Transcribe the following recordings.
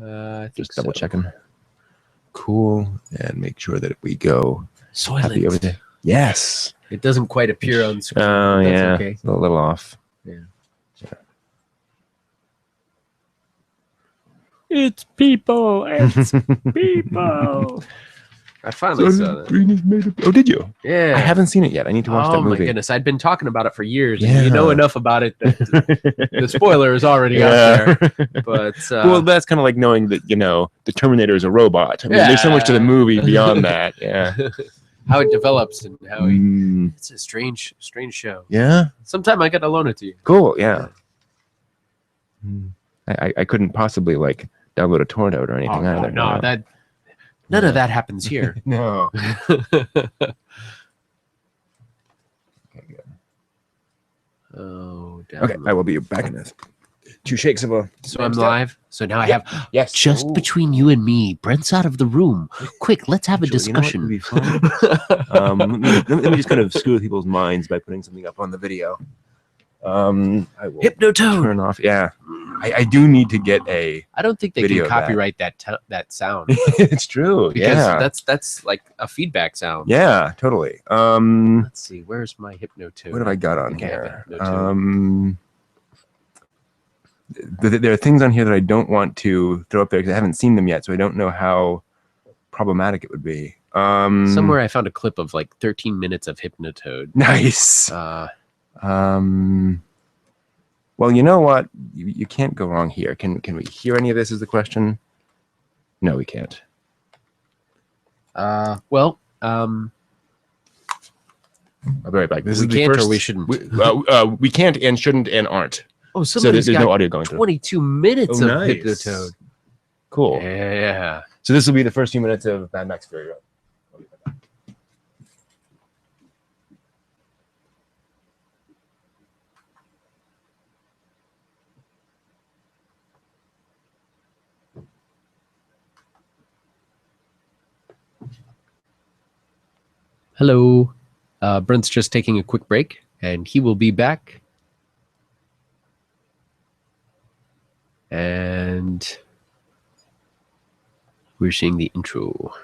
I think Just double so. checking. Cool, and make sure that we go Soylent. happy over there. Yes. It doesn't quite appear on screen. Oh, but that's yeah. okay. A little off. Yeah. It's people. It's people. I finally saw that. Oh, did you? Yeah. I haven't seen it yet. I need to watch that Oh my movie. goodness. I'd been talking about it for years. Yeah. And you know enough about it that the spoiler is already out there. But well, that's kind of like knowing that, the Terminator is a robot. I mean, there's so much to the movie beyond that. Yeah. how it develops and how it's a strange show. Yeah. Sometime I gotta loan it to you. Cool. Yeah. I couldn't possibly download a torrent out or anything either. No, none of that happens here. No. Oh, okay, I will be back in this. 2 shakes of a. So I'm live. So now I have. Yes. Just between you and me, Brent's out of the room. Quick, let's have a discussion. You know what would be fun? let me just kind of screw with people's minds by putting something up on the video. I will Hypnotoad. turn off. Yeah, I do need to get a. I don't think they video can copyright that sound. It's true. Because that's like a feedback sound. Yeah, totally. Let's see. Where's my Hypnotoad? What have I got on I have a here? Hypnotoad. There are things on here that I don't want to throw up there because I haven't seen them yet, so I don't know how problematic it would be. Somewhere I found a clip of 13 minutes of Hypnotoad. Nice. Well, you know what? You can't go wrong here. Can we hear any of this? Is the question? No, we can't. Well, I'll be right back. This we is the can't first. or we shouldn't. We can't and shouldn't and aren't. Oh, So somebody's there's got no audio going through. 22 minutes Oh, of nice. Hypnotoad. Cool. Yeah. So this will be the first few minutes of Mad Max Fury Road. Hello. Brent's just taking a quick break, and he will be back. And we're seeing the intro.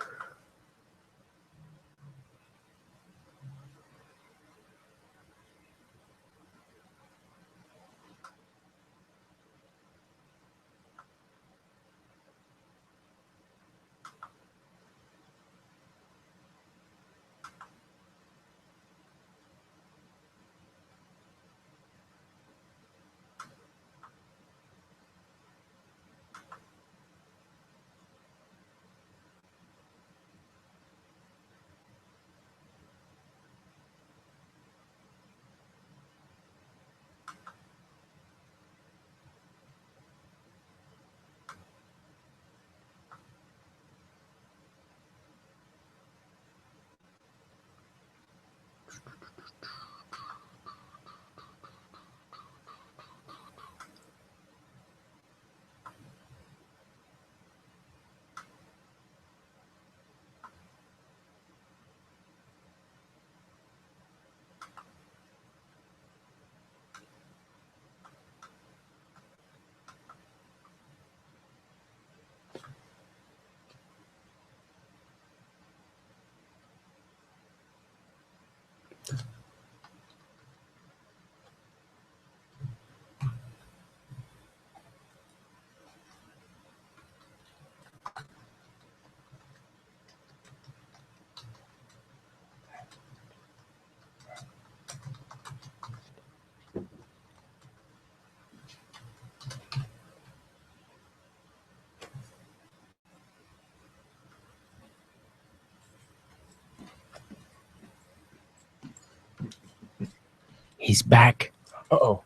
He's back. Uh-oh.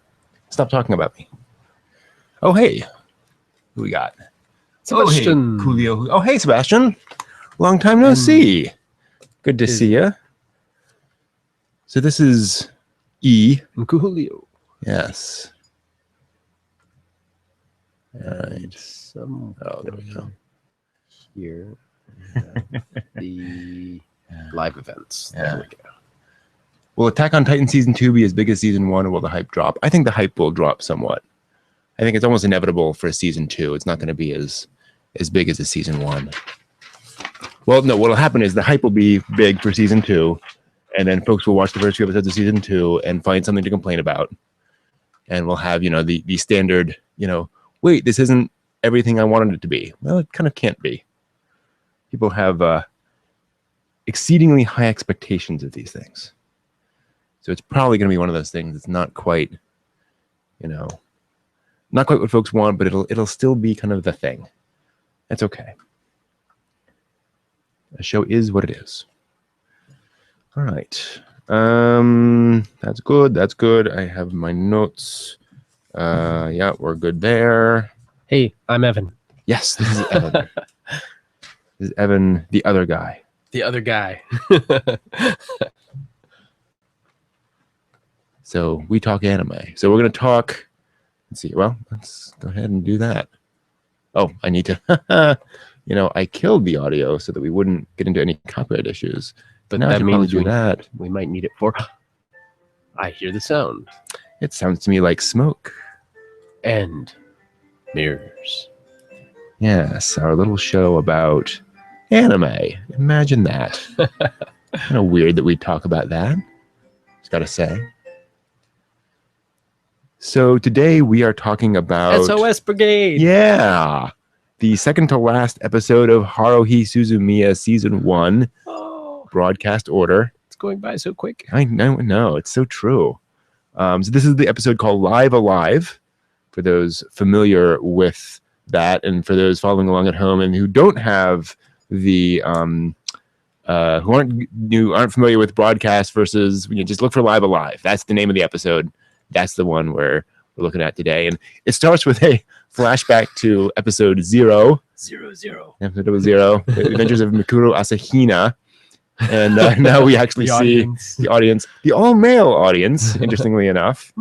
Stop talking about me. Oh, hey. Who we got? Sebastian. Oh, hey, Coolio. Oh, hey, Sebastian. Long time no see. Good to see you. So this is E. Coolio. Yes. All right. Oh, there we go. Here. The live events. Yeah. There we go. Will Attack on Titan Season 2 be as big as Season 1, or will the hype drop? I think the hype will drop somewhat. I think it's almost inevitable for Season 2. It's not going to be as as big as a season 1. Well, no, what'll happen is the hype will be big for season 2, and then folks will watch the first few episodes of season 2 and find something to complain about. And we'll have, the standard, wait, this isn't everything I wanted it to be. Well, it kind of can't be. People have exceedingly high expectations of these things. So it's probably going to be one of those things that's not quite, not quite what folks want, but it'll still be kind of the thing. That's okay. The show is what it is. All right. That's good. I have my notes. Yeah, we're good there. Hey, I'm Evan. Yes, this is Evan. This is Evan, the other guy. The other guy. So we talk anime. So we're going to talk. Let's see. Well, let's go ahead and do that. Oh, I need to. I killed the audio so that we wouldn't get into any copyright issues. But now that means that. We might need it for. I hear the sound. It sounds to me like smoke. And mirrors. Yes, our little show about anime. Imagine that. Kind of weird that we talk about that. Just gotta say. So today we are talking about SOS Brigade. Yeah. The second to last episode of Haruhi Suzumiya season 1. Oh, Broadcast order. it's going by so quick. I know, it's so true. So this is the episode called Live Alive, for those familiar with that, and for those following along at home and who don't have the who aren't familiar with broadcast versus just look for Live Alive. That's the name of the episode. That's the one we're looking at today, and it starts with a flashback to episode 0. Episode 0. The Adventures of Mikuro Asahina. And now we actually see the audience, the all-male audience, interestingly enough,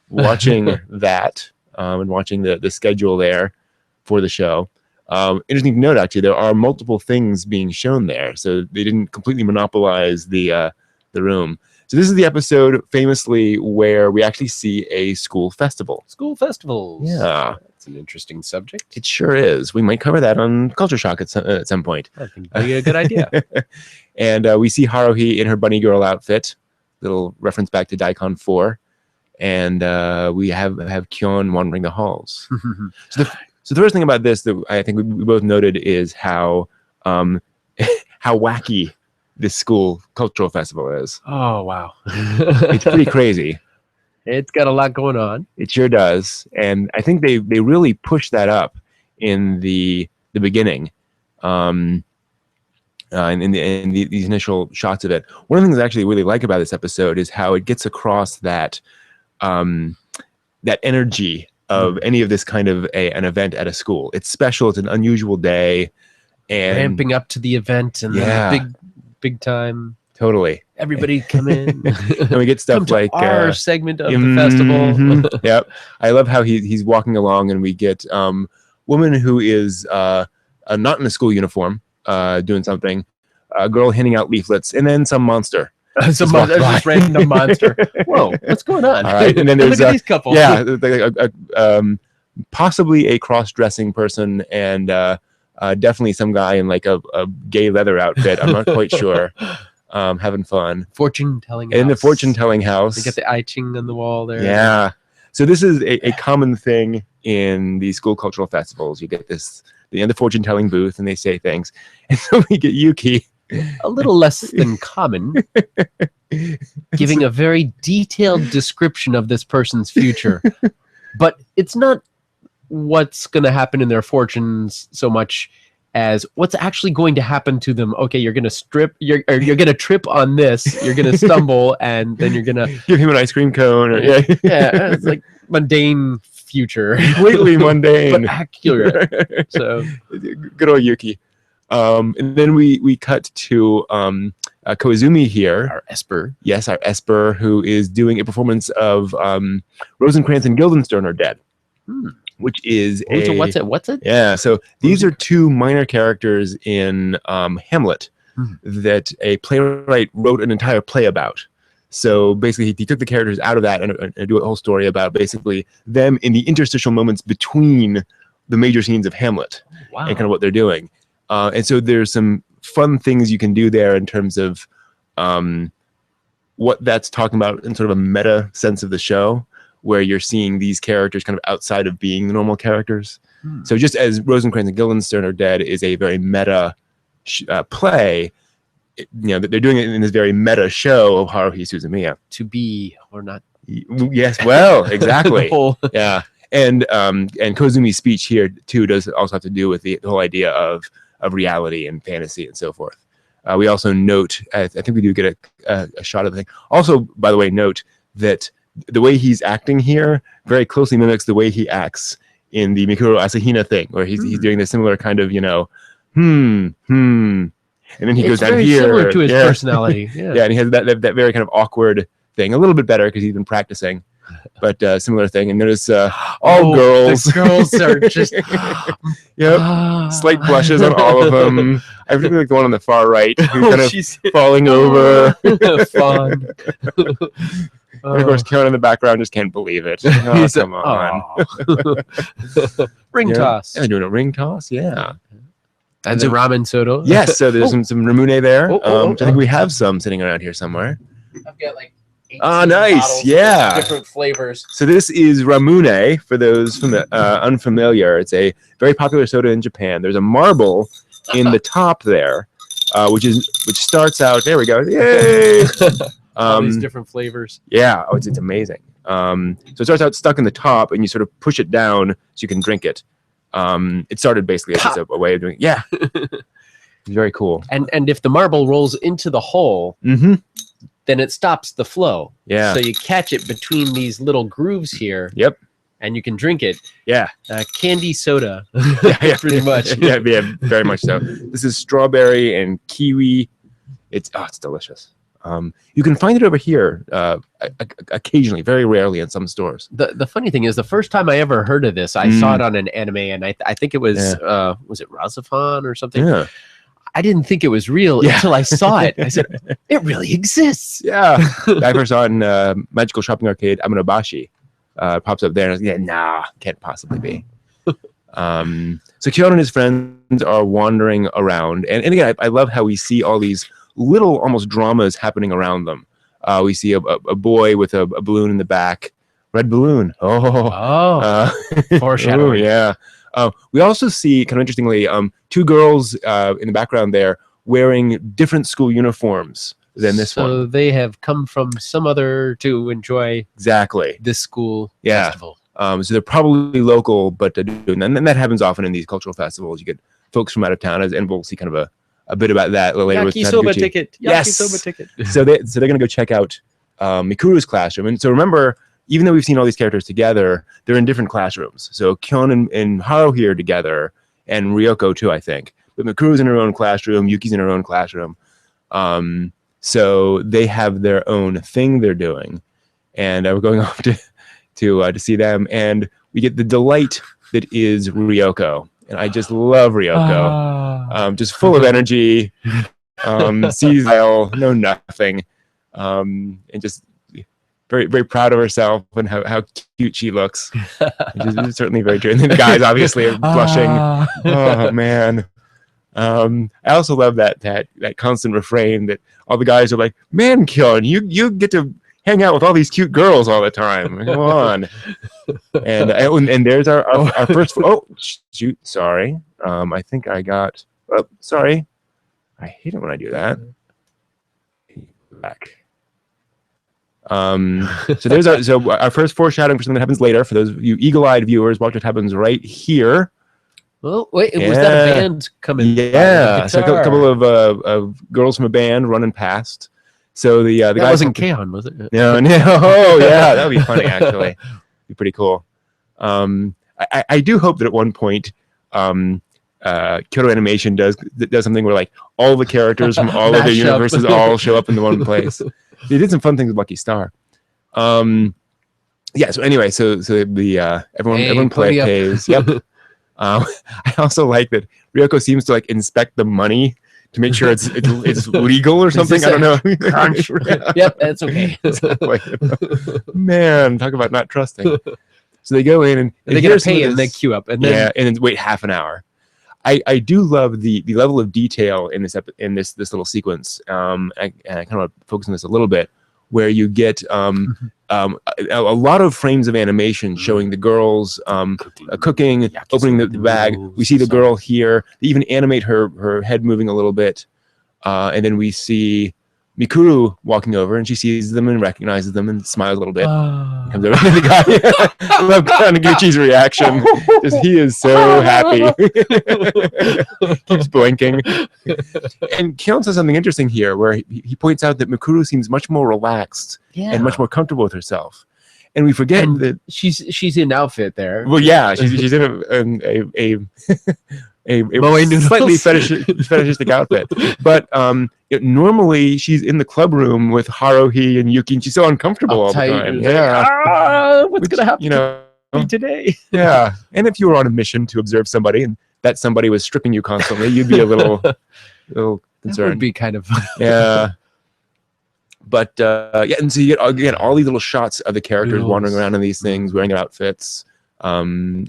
watching that and watching the schedule there for the show. Interesting to note, actually, there are multiple things being shown there, so they didn't completely monopolize the room. So this is the episode, famously, where we actually see a school festival. School festivals. Yeah. That's an interesting subject. It sure is. We might cover that on Culture Shock at some point. I think that'd be a good idea. And we see Haruhi in her bunny girl outfit. Little reference back to Daikon 4. And we have Kyon wandering the halls. So the first thing about this that I think we both noted is how wacky this school cultural festival is. Oh, wow. It's pretty crazy. It's got a lot going on. It sure does. And I think they really push that up in the beginning. And in these initial shots of it. One of the things I actually really like about this episode is how it gets across that that energy of any of this kind of an event at a school. It's special. It's an unusual day. And ramping up to the event and then big time. Totally. Everybody come in. And we get stuff like our segment of the festival. Yep. I love how he's walking along and we get woman who is not in a school uniform doing something, a girl handing out leaflets, and then some monster. Just random monster. Whoa, what's going on? All right, and then there's look at these couples. Yeah, possibly a cross-dressing person and definitely some guy in like a gay leather outfit. I'm not quite sure. Having fun. Fortune-telling in the fortune-telling house. They got the I Ching on the wall there. Yeah. So this is a common thing in these school cultural festivals. You get this the fortune-telling booth, and they say things. And so we get Yuki. A little less than common, giving a very detailed description of this person's future. But it's not what's going to happen in their fortunes so much as what's actually going to happen to them. Okay, you're going to strip, you're going to trip on this, you're going to stumble, and then you're going to give him an ice cream cone. Or, yeah, it's like mundane future. Completely mundane. But accurate. So good old Yuki. And then we cut to Koizumi here. Our Esper. Yes, our Esper, who is doing a performance of Rosencrantz and Guildenstern Are Dead. Which is what's it? Yeah, so these are two minor characters in Hamlet that a playwright wrote an entire play about. So basically, he took the characters out of that and do a whole story about basically them in the interstitial moments between the major scenes of Hamlet Wow. and kind of what they're doing. And so there's some fun things you can do there in terms of what that's talking about in sort of a meta sense of the show, where you're seeing these characters kind of outside of being the normal characters. So just as Rosencrantz and Guildenstern Are Dead is a very meta play, they're doing it in this very meta show of Haruhi Suzumiya. To be or not. Yes, well, exactly. Yeah. And Kozumi's speech here too does also have to do with the whole idea of reality and fantasy and so forth. We also note, I think we do get a shot of the thing. Also, by the way, note that the way he's acting here very closely mimics the way he acts in the Mikuro Asahina thing, where he's doing the similar kind of, and then he goes down very here. Similar to his personality. Yeah. Yeah, and he has that very kind of awkward thing. A little bit better because he's been practicing, but similar thing. And notice all girls. The girls are just slight blushes on all of them. I particularly like the one on the far right who's kind of falling over. Fun. And of course, Karen in the background just can't believe it. Oh, come on. Ring toss. Yeah, doing a ring toss. Yeah. And the ramen soda. Yes, so there's some ramune there. Which I think we have some sitting around here somewhere. I've got like 18 nice. Yeah. different flavors. So this is ramune for those from the unfamiliar. It's a very popular soda in Japan. There's a marble in the top there, which starts out. There we go. Yay! All these different flavors. Yeah. Oh, it's amazing. So it starts out stuck in the top, and you sort of push it down so you can drink it. It started basically as just a way of doing it. Yeah. It's very cool. And if the marble rolls into the hole, then it stops the flow. Yeah. So you catch it between these little grooves here. Yep. And you can drink it. Yeah. Candy soda. Yeah, pretty much. yeah, very much so. This is strawberry and kiwi. It's delicious. You can find it over here occasionally, very rarely in some stores. The funny thing is, the first time I ever heard of this, I saw it on an anime, and I think it was it Razafon or something? Yeah. I didn't think it was real until I saw it. I said, it really exists. Yeah. I first saw it in Magical Shopping Arcade Amanobashi. Pops up there, and I was like, nah, can't possibly be. So Kyoto and his friends are wandering around, and again, I love how we see all these little almost dramas happening around them. We see a boy with a balloon in the back, red balloon. Foreshadowing. Yeah. We also see, kind of interestingly, two girls in the background there wearing different school uniforms than this one. So they have come from some other to enjoy this school festival. So they're probably local, but and that happens often in these cultural festivals. You get folks from out of town, and we'll see kind of a bit about that later. Yakisoba ticket. Yes. Yakisoba ticket. So they're going to go check out Mikuru's classroom. And so remember, even though we've seen all these characters together, they're in different classrooms. So Kyon and Haruhi are together, and Ryoko too, I think. But Mikuru's in her own classroom, Yuki's in her own classroom. So they have their own thing they're doing. And we're going off to see them. And we get the delight that is Ryoko. And I just love Ryoko. Just full of energy, sees no nothing, and just very, very proud of herself and how cute she looks. Which is certainly very true. And then the guys obviously are blushing. Oh man. I also love that constant refrain that all the guys are like, man, Kyon, you get to hang out with all these cute girls all the time. Come on. And there's our first. Oh shoot! Sorry. I think I got. Oh, sorry. I hate it when I do that. Back. So there's our first foreshadowing for something that happens later. For those of you eagle-eyed viewers, watch what happens right here. Well, wait, was that a band coming? Yeah, so a couple of girls from a band running past. So the that guy wasn't Keon, was it? No. Oh yeah, that would be funny actually. Be pretty cool. I do hope that at one point Kyoto Animation does something where like all the characters from all of the universes all show up in the one place. They did some fun things with Lucky Star. Yeah. So anyway, so the everyone plays. Yep. I also like that Ryoko seems to like inspect the money to make sure it's legal or something. I don't know. Yep, that's okay. Exactly. Man, talk about not trusting. So So they go in and they get to pay and they queue up, and then and then wait half an hour. I do love the level of detail in this little sequence. I kind of want to focus on this a little bit, where you get a lot of frames of animation showing the girls cooking, opening the bag. We see the girl here. They even animate her head moving a little bit, and then we see Mikuru walking over, and she sees them and recognizes them and smiles a little bit. Comes over to the guy. I love Taniguchi's reaction. He is so happy. Keeps blinking. And Kyon says something interesting here, where he points out that Mikuru seems much more relaxed and much more comfortable with herself. And we forget that she's in outfit there. Well, yeah, she's in a slightly fetishistic outfit, but normally she's in the club room with Haruhi and Yuki, and she's so uncomfortable all the time. What's gonna happen? Today? Yeah, and if you were on a mission to observe somebody, and that somebody was stripping you constantly, you'd be a little concerned. That would be kind of yeah. But and so you get again all these little shots of the characters wandering around in these things, wearing their outfits, tearing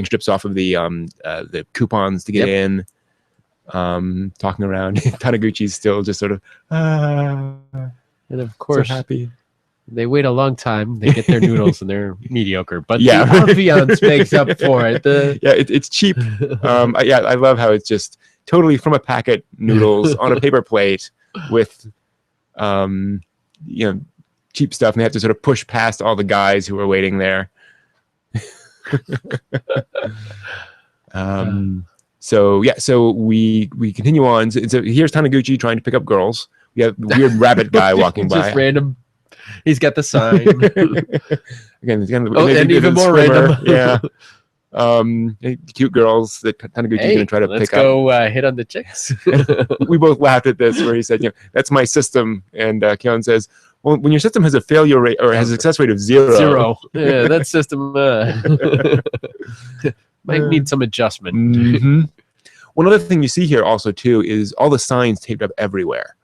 strips off of the coupons to get in, talking around. Taniguchi's still just sort of and of course so happy. They wait a long time. They get their noodles and they're mediocre, but the ambiance makes up for it. It's cheap. I love how it's just totally from a packet noodles on a paper plate with cheap stuff, and they have to sort of push past all the guys who are waiting there. So we continue on. So here's Taniguchi trying to pick up girls. We have the weird rabbit guy walking by. Just random. He's got the sign. Again, it's kind of and even more random. Yeah. Cute girls that Taniguchi's going to try to pick up. Let's go hit on the chicks. We both laughed at this, where he said, that's my system. And Kyon says, well, when your system has a failure rate or has a success rate of zero. Yeah, that system might need some adjustment. Mm-hmm. One other thing you see here also, too, is all the signs taped up everywhere.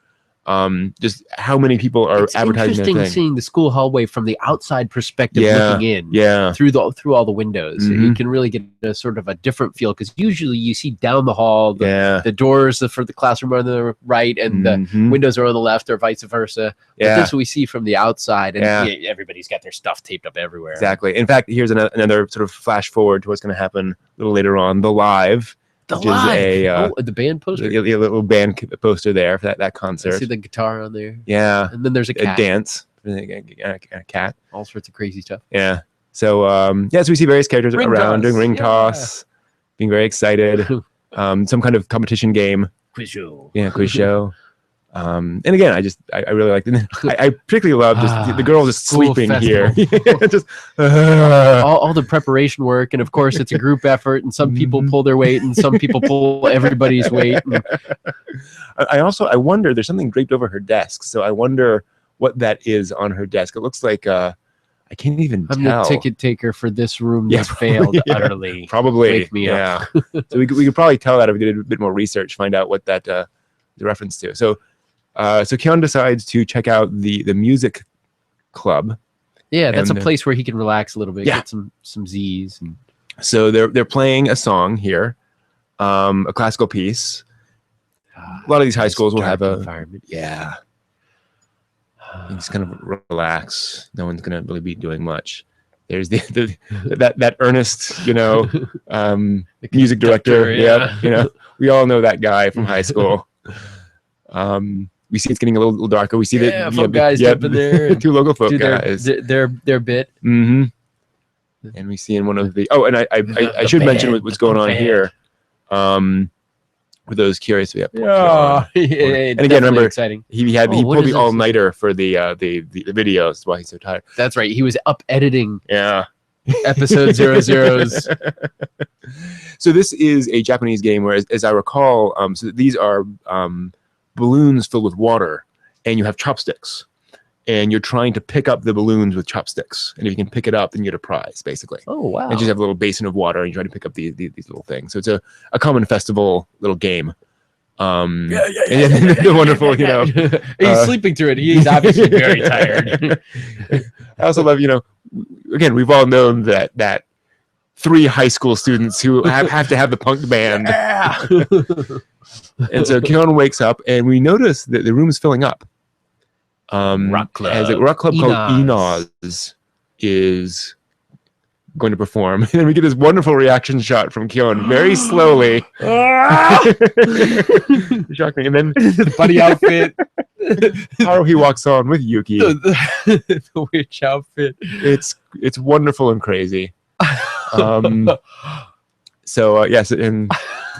Just how many people are advertising. It's interesting seeing the school hallway from the outside perspective, looking in through all the windows. Mm-hmm. You can really get a sort of a different feel, because usually you see down the hall, the doors for the classroom are on the right and the windows are on the left, or vice versa. But this we see from the outside, and everybody's got their stuff taped up everywhere. Exactly. In fact, here's another sort of flash forward to what's going to happen a little later on. The Live. The band poster. A little band poster there for that concert. I see the guitar on there. Yeah. And then there's a cat. A dance. A cat. All sorts of crazy stuff. Yeah. So, so we see various characters around doing ring toss, being very excited. Some kind of competition game. Quiz show. Yeah, quiz show. And again, I really like it. I particularly love just the girl just sleeping festival. Here. Just all the preparation work, and of course it's a group effort, and some people pull their weight and some people pull everybody's weight. I wonder, there's something draped over her desk, so I wonder what that is on her desk. It looks like I can't even tell. I'm the ticket taker for this room that failed utterly. Probably. Wake me up. So we could probably tell that if we did a bit more research, find out what that the reference to. So Kyon decides to check out the music club. Yeah, that's a place where he can relax a little bit, get some Z's. And... So they're playing a song here, a classical piece. A lot of these high schools will have a environment. Yeah. You just kind of relax. No one's gonna really be doing much. There's that earnest, music director. We all know that guy from high school. We see it's getting a little darker. We see that guys up in there. Two local folk guys. Their bit. Mm-hmm. And we see in one of the and I should mention what's going on here. For those curious, and again, remember, exciting. He pulled the all-nighter for the videos. That's why he's so tired. That's right. He was up editing. Episode 00's. So this is a Japanese game where, as I recall, so these are balloons filled with water, and you have chopsticks, and you're trying to pick up the balloons with chopsticks, and if you can pick it up, then you get a prize, basically. Oh, wow. And you just have a little basin of water, and you try to pick up these little things. So it's a common festival little game. And the wonderful, he's sleeping through it. He's obviously very tired. I also love, again, we've all known that 3 high school students who have to have the punk band. Yeah. And so Kyon wakes up, and we notice that the room is filling up. Rock club. As a rock club called Inaz is going to perform. And we get this wonderful reaction shot from Kyon very slowly. Shocking. And then the funny outfit. Haruhi walks on with Yuki. The witch outfit. It's wonderful and crazy. Yes, and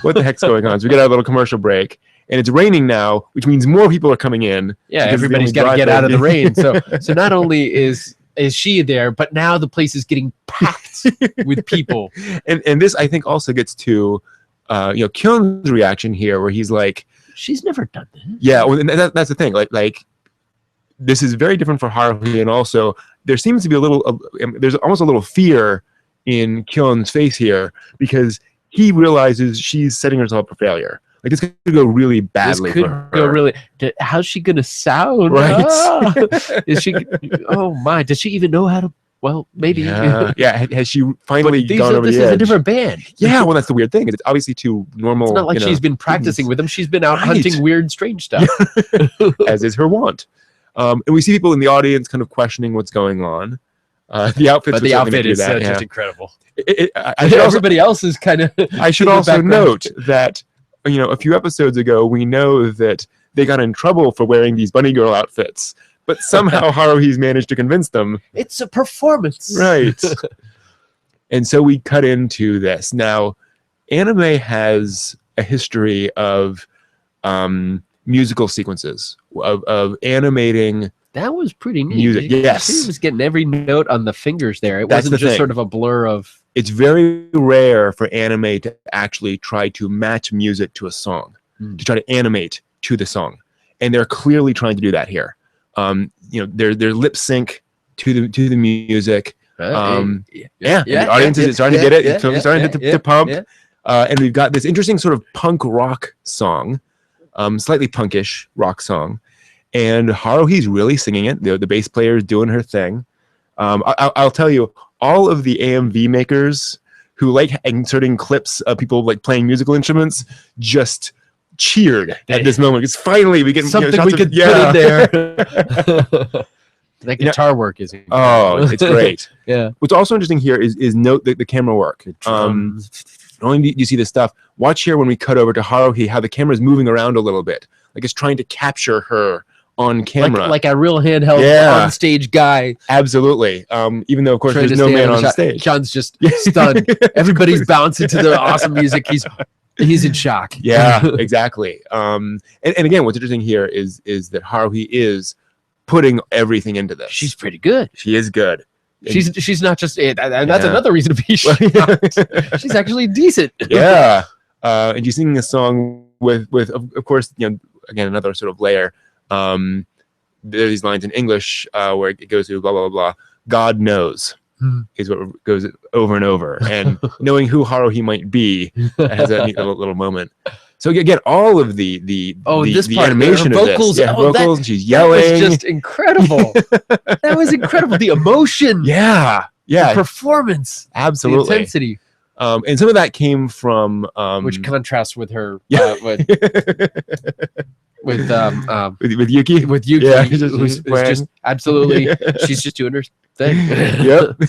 what the heck's going on? So we get a little commercial break, and it's raining now, which means more people are coming in. Yeah, everybody's got to get out of the rain. So not only is she there, but now the place is getting packed with people. And this, I think, also gets to Kyun's reaction here, where he's like, she's never done this. Yeah, well, and that's the thing. Like this is very different for Haruhi, and also there seems to be there's almost a little fear in Kyun's face here, because he realizes she's setting herself up for failure. Like, this could go really badly for her. Go really. How's she gonna sound? Right? Is she? Oh my! Does she even know how to? Well, maybe. Yeah. Has she finally gone over the edge? This is a different band. Yeah. Well, that's the weird thing. It's obviously too normal. It's not like she's been practicing with them. She's been out hunting weird, strange stuff, as is her wont. And we see people in the audience kind of questioning what's going on. The outfit is just incredible. Everybody else is kind of. I should also note that a few episodes ago we know that they got in trouble for wearing these bunny girl outfits, but somehow Haruhi's managed to convince them it's a performance, right? And so we cut into this. Now, anime has a history of musical sequences of animating. That was pretty neat. Music, yes. She was getting every note on the fingers there. It That's wasn't just thing. Sort of a blur of. It's very rare for anime to actually try to match music to a song, to try to animate to the song, and they're clearly trying to do that here. They're lip sync to the music. The audience is starting to get it. It's starting to pump. And we've got this interesting sort of punk rock song, slightly punkish rock song. And Haruhi's really singing it. The bass player is doing her thing. I'll tell you, all of the AMV makers who like inserting clips of people like playing musical instruments just cheered at this moment. Because finally we get something we could put in there. That guitar work is incredible. It's great. Yeah. What's also interesting here is note the camera work. Not only do you see this stuff, watch here when we cut over to Haruhi, how the camera is moving around a little bit. Like it's trying to capture her on camera. Like a real handheld on stage guy. Absolutely. Even though, of course, there's no man on stage. John's just stunned. Everybody's bouncing to the awesome music. He's in shock. Yeah, exactly. And again, what's interesting here is that Haruhi is putting everything into this. She's pretty good. She is good. She's not just, and that's another reason to be shocked. She's actually decent. Yeah. And she's singing a song with of course, again, another sort of layer. There are these lines in English where it goes to blah, blah, blah. God knows is what goes over and over. And knowing who Haruhi might be has a neat little moment. So again, all of the animation of vocals, this. Yeah, vocals, and she's yelling. That was just incredible. That was incredible. The emotion. Yeah. The performance. Absolutely. The intensity. And some of that came from which contrasts with her with Yuki. With Yuki, yeah, who's just absolutely she's just doing her thing. Yep.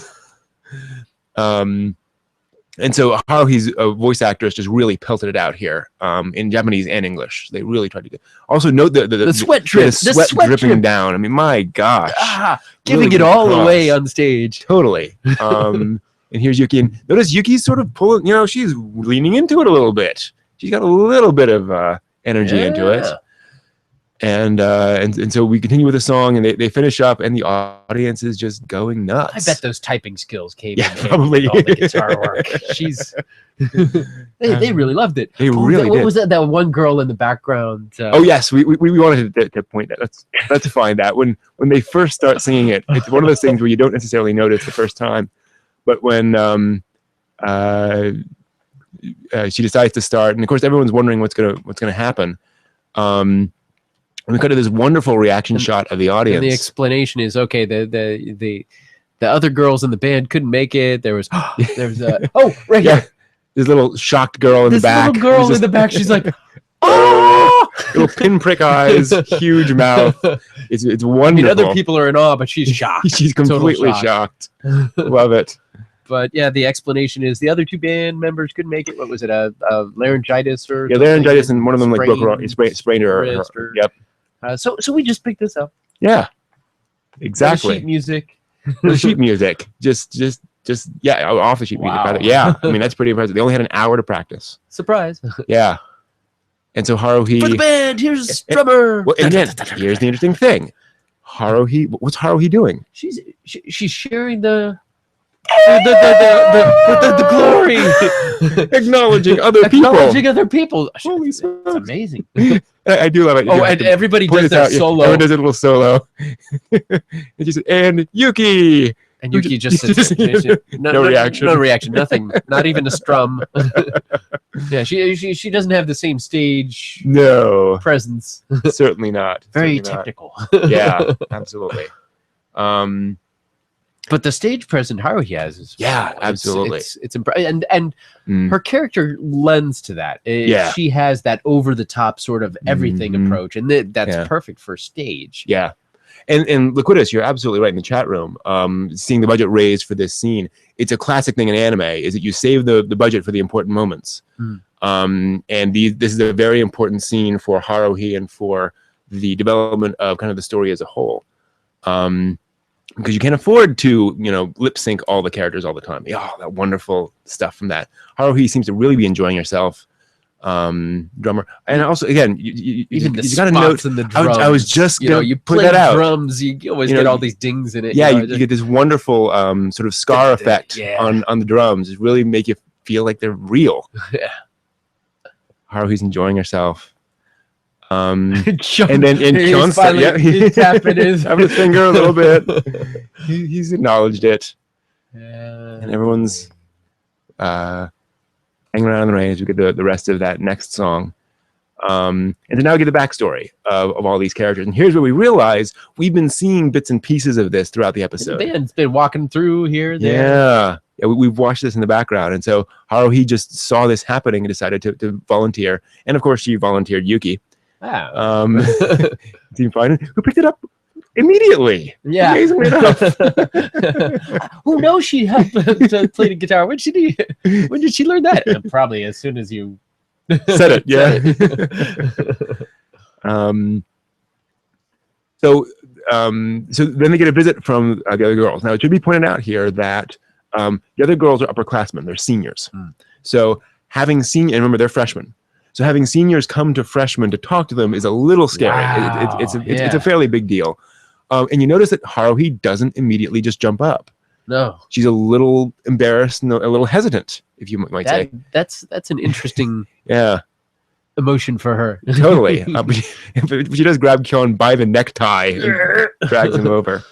And so Haruhi's voice actress just really pelted it out here in Japanese and English. They really tried to do. Also note the sweat drip, the sweat dripping down. I mean, my gosh, giving it all away on stage. Totally. And here's Yuki, and notice Yuki's sort of pulling. She's leaning into it a little bit. She's got a little bit of energy into it. And so we continue with the song, and they finish up, and the audience is just going nuts. I bet those typing skills came in probably all the guitar work. They really loved it. They really did. What was that one girl in the background? Yes, we wanted to point that. Let's find that when they first start singing it. It's one of those things where you don't necessarily notice the first time, but when she decides to start, and of course everyone's wondering what's gonna happen. And we cut to this wonderful reaction shot of the audience. And the explanation is, okay, the other girls in the band couldn't make it. There was right here. This little shocked girl in the back. This little girl in the back. She's like, oh, little pinprick eyes, huge mouth. It's wonderful. I mean, other people are in awe, but she's shocked. She's completely shocked. Love it. But yeah, the explanation is the other two band members couldn't make it. What was it? A laryngitis or laryngitis, and one of them like sprained her wrist. Yep. So we just picked this up. Yeah. Exactly. Sheet music. Sheet music. Just off the sheet music. Rather. Yeah. I mean, that's pretty impressive. They only had an hour to practice. Surprise. Yeah. And so Haruhi for the band. Here's drummer. Well, again, here's the interesting thing. Haruhi, what's Haruhi doing? She's sharing the glory, acknowledging other people. Holy smokes. It's amazing. I do love it. Oh, and everybody does their solo. Everyone does a little solo. and Yuki. And Yuki just sits there. No reaction. No reaction. Nothing. Not even a strum. Yeah, she doesn't have the same stage presence. Certainly not. Very technical. Yeah, absolutely. But the stage presence Haruhi has is absolutely. It's impressive, and her character lends to that. She has that over the top sort of everything approach, and that's perfect for stage. Yeah. And Liquidus, you're absolutely right in the chat room. Seeing the budget raised for this scene, it's a classic thing in anime, is that you save the budget for the important moments. And this is a very important scene for Haruhi and for the development of kind of the story as a whole. Because you can't afford to, lip sync all the characters all the time. Oh, that wonderful stuff from that. Haruhi seems to really be enjoying herself. Drummer, and also again, you got to note. In the drums, I was just you put that out. Drums, you always get all these dings in it. Yeah, you get this wonderful sort of scar effect on the drums. It really make you feel like they're real. Yeah. Haruhi's enjoying herself. And then he's tapping his finger a little bit. He's acknowledged it, and everyone's hanging around in the rain as we get the rest of that next song. And to now get the backstory of all these characters. And here's where we realize we've been seeing bits and pieces of this throughout the episode. The band's been walking through here, there. Yeah, we've watched this in the background. And so Haruhi just saw this happening and decided to volunteer. And of course, she volunteered Yuki. Wow. Team Fine, who picked it up immediately. Yeah. Amazingly enough. Who knows she helped to play the guitar? When did she learn that? Probably as soon as you said it. Yeah. So then they get a visit from the other girls. Now it should be pointed out here that the other girls are upperclassmen. They're seniors. So having and remember they're freshmen. So having seniors come to freshmen to talk to them is a little scary. Wow. It's a fairly big deal. And you notice that Haruhi doesn't immediately just jump up. No. She's a little embarrassed and a little hesitant, if you might say. That's an interesting yeah emotion for her. Totally. But she does grab Kyon by the necktie and drags him over.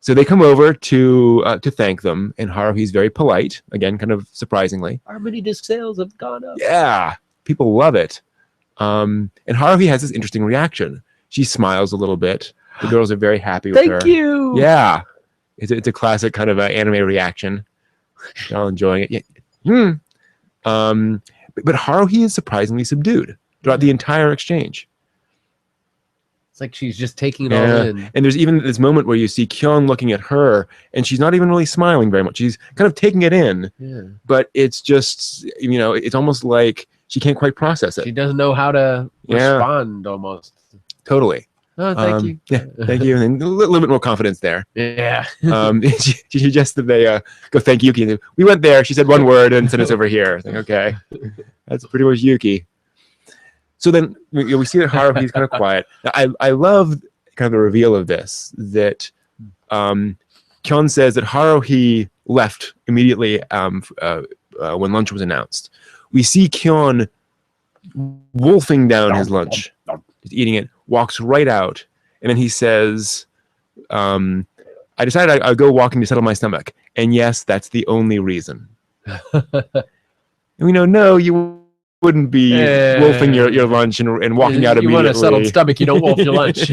So they come over to thank them, and Haruhi's very polite, again, kind of surprisingly. Our mini disc sales have gone up. Yeah. People love it. And Haruhi has this interesting reaction. She smiles a little bit. The girls are very happy with her. Thank you. Yeah. It's a classic kind of anime reaction. They're all enjoying it. Yeah. But Haruhi is surprisingly subdued throughout the entire exchange. It's like she's just taking it all in. And there's even this moment where you see Kyon looking at her, and she's not even really smiling very much. She's kind of taking it in. Yeah. But it's just, it's almost like she can't quite process it. She doesn't know how to respond almost. Totally. Oh, thank you. Yeah, thank you. And a little bit more confidence there. Yeah. She suggested they go thank Yuki. We went there. She said one word and sent us over here. Like, okay, that's pretty much Yuki. So then we see that Haruhi's kind of quiet. Now, I love kind of the reveal of this, that Kyon says that Haruhi left immediately when lunch was announced. We see Kyon wolfing down his lunch. He's eating it, walks right out, and then he says, I decided I'd go walking to settle my stomach. And yes, that's the only reason. And we know, no, you wouldn't be wolfing your lunch and walking out immediately. You want a settled stomach, you don't wolf your lunch.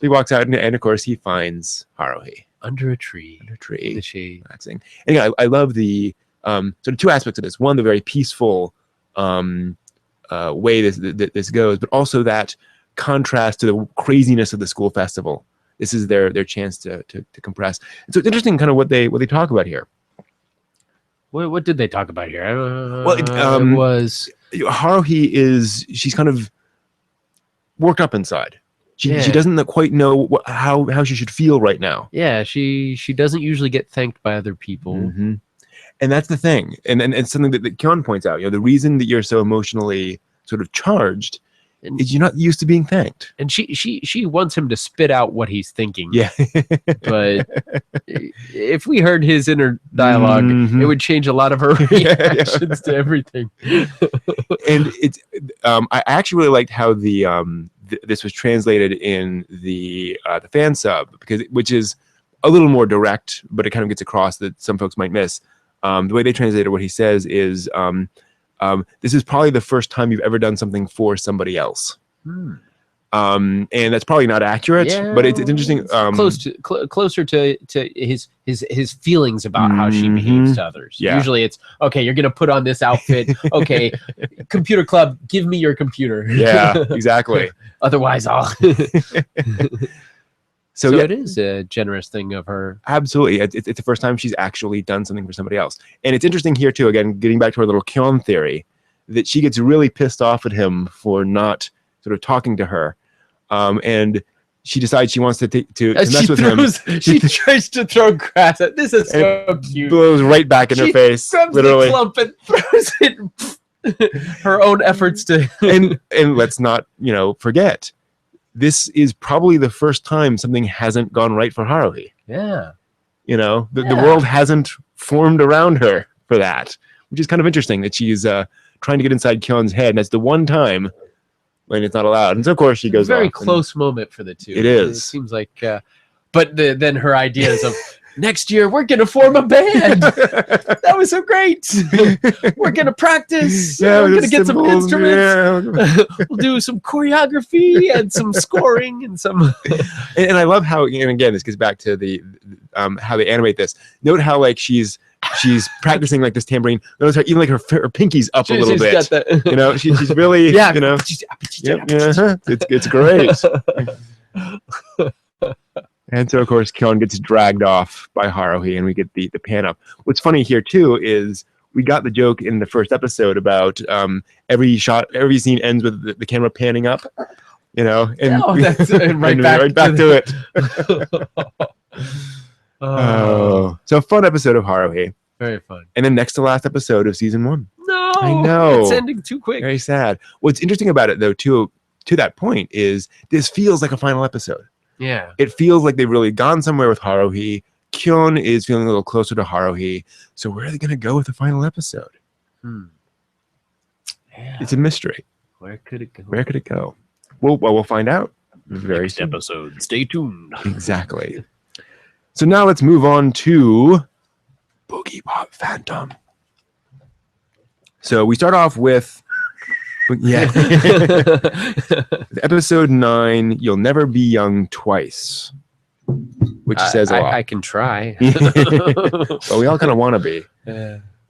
He walks out, and of course, he finds Haruhi. Under a tree. The shade. Relaxing. And again, I love the sort of two aspects of this. One, the very peaceful way this goes, but also that contrast to the craziness of the school festival. This is their chance to compress. And so it's interesting kind of what they talk about here. What did they talk about here? Well, it was Haruhi she's kind of worked up inside. She doesn't quite know how she should feel right now. Yeah, she doesn't usually get thanked by other people. Mm-hmm. And that's the thing. And something that Kyon points out, the reason that you're so emotionally sort of charged is you're not used to being thanked. And she wants him to spit out what he's thinking. Yeah. But if we heard his inner dialogue, it would change a lot of her reactions to everything. And it's I actually really liked how this was translated in the fan sub, which is a little more direct, but it kind of gets across that some folks might miss. The way they translated what he says is, this is probably the first time you've ever done something for somebody else. And that's probably not accurate, but it's interesting. Closer to his feelings about how she behaves to others. Yeah. Usually it's, okay, you're going to put on this outfit. Okay, computer club, give me your computer. Yeah, exactly. Otherwise I'll... So yeah, it is a generous thing of her. Absolutely. It's the first time she's actually done something for somebody else. And it's interesting here, too, again, getting back to our little Kyon theory, that she gets really pissed off at him for not sort of talking to her. And she decides she wants to mess with him. She tries to throw grass at this. Is so cute. Blows right back in her face. Grabs literally. The clump and throws it. Her own efforts to... and let's not, forget, this is probably the first time something hasn't gone right for Haruhi. Yeah. The world hasn't formed around her for that, which is kind of interesting that she's trying to get inside Kyon's head, and that's the one time when it's not allowed. And so, of course, she goes very close moment for the two. It is. It seems like, but then her ideas of, next year, we're going to form a band. That was so great. We're going to practice. We're going to get some instruments. Yeah. We'll do some choreography and some scoring and some... and I love how, and again, this gets back to the how they animate this. Note how, like, she's practicing, like, this tambourine. Notice how even, like, her pinky's up a little bit. Got that. She's really, it's great. And so, of course, Kyon gets dragged off by Haruhi, and we get the pan up. What's funny here, too, is we got the joke in the first episode about every scene ends with the camera panning up, and that's right back to it. So fun episode of Haruhi. Very fun. And then next to last episode of season 1. No, I know. It's ending too quick. Very sad. What's interesting about it, though, too, to that point, is this feels like a final episode. Yeah. It feels like they've really gone somewhere with Haruhi. Kyon is feeling a little closer to Haruhi. So where are they going to go with the final episode? Yeah. It's a mystery. Where could it go? Where could it go? Well, we'll find out very Next soon. episode. Stay tuned. Exactly. So now let's move on to Boogiepop Phantom. So we start off with episode 9, You'll Never Be Young Twice, which says a lot. I can try. Well, we all kind of want to be.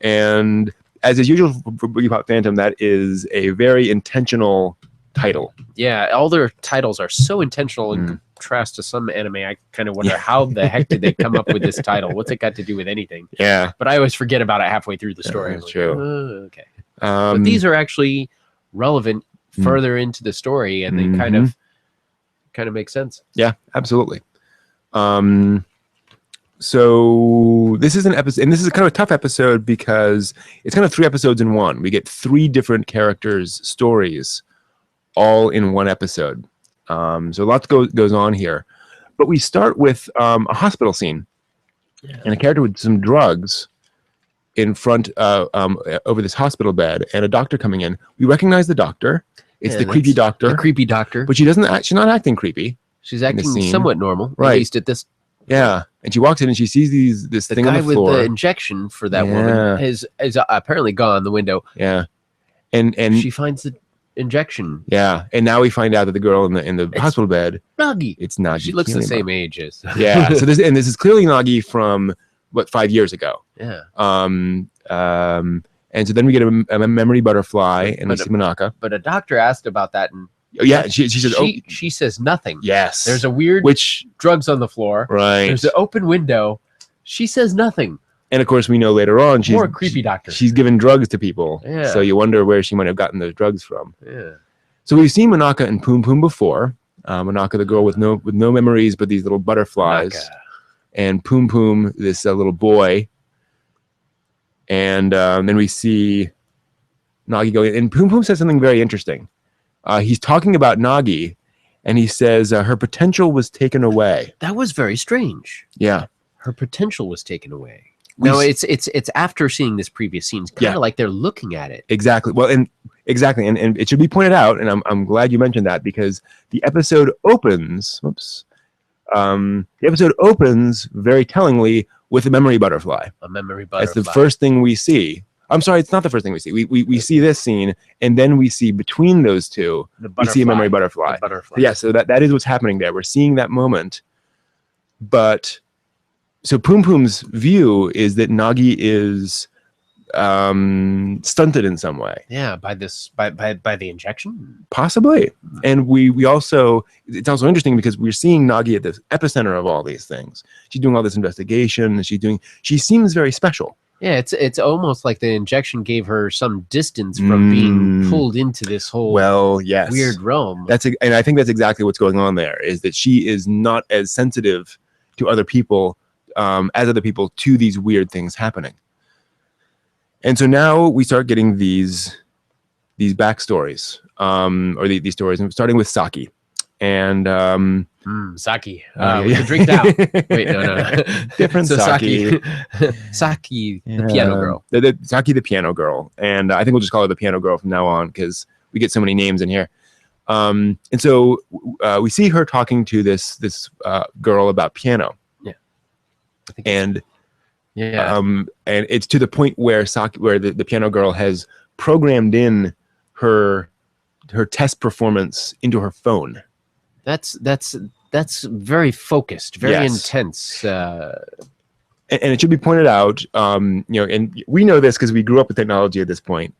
And as is usual for Boogiepop Phantom, that is a very intentional title. Yeah, all their titles are so intentional in contrast to some anime. I kind of wonder how the heck did they come up with this title? What's it got to do with anything? Yeah. But I always forget about it halfway through the story. That's true. Okay. But these are actually relevant further into the story, and they kind of make sense. Yeah, absolutely. So this is an episode, and this is kind of a tough episode because it's kind of 3 episodes in one. We get 3 different characters' stories all in one episode. So lots goes on here. But we start with a hospital scene and a character with some drugs in front over this hospital bed, and a doctor coming in. We recognize the doctor. It's the creepy doctor. The creepy doctor. But she's not acting creepy. She's acting somewhat normal. Right. At least at this. Yeah. And she walks in and she sees this thing on the floor. The guy with the injection for that woman is apparently gone the window. Yeah. And she finds the injection. Yeah. And now we find out that the girl in the hospital bed, Nagi. It's Nagi. She looks the same age as. Yeah. So this is clearly Nagi from 5 years ago. Yeah. And so then we get a memory butterfly and we see Monaka. But a doctor asked about that, and she says, she says nothing. Yes. There's a weird drugs on the floor. Right. There's an open window. She says nothing. And of course, we know later on she's more creepy doctor. She's given drugs to people. Yeah. So you wonder where she might have gotten those drugs from. Yeah. So we've seen Monaka and Poom Poom before. Monaka, the girl with no memories, but these little butterflies. Monaka. And Poom Poom, this little boy. And then we see Nagi going, and Poom Poom says something very interesting. He's talking about Nagi, and he says her potential was taken away. That was very strange. Yeah, her potential was taken away. No, it's after seeing this previous scene, kind of like they're looking at it. Exactly. Well, and it should be pointed out, and I'm glad you mentioned that, because the episode opens. The episode opens very tellingly with a memory butterfly. A memory butterfly. It's the first thing we see. I'm sorry, it's not the first thing we see. We see this scene, and then we see between those two, we see a memory butterfly. Yeah, so that is what's happening there. We're seeing that moment. But so Poom Poom's view is that Nagi is stunted in some way. Yeah, by the injection? Possibly. And we also, it's also interesting because we're seeing Nagi at the epicenter of all these things. She's doing all this investigation, and she seems very special. Yeah, it's almost like the injection gave her some distance from being pulled into this whole weird realm. And I think that's exactly what's going on there, is that she is not as sensitive to other people as other people to these weird things happening. And so now we start getting these backstories, or these stories, and starting with Saki. And Saki. We can drink now. Wait, no. Different Saki. Saki, the piano girl. Saki, the piano girl. And I think we'll just call her the piano girl from now on, because we get so many names in here. And so we see her talking to this girl about piano. Yeah. And it's to the point where the piano girl has programmed in her test performance into her phone. That's very focused, very intense. And it should be pointed out, and we know this because we grew up with technology at this point.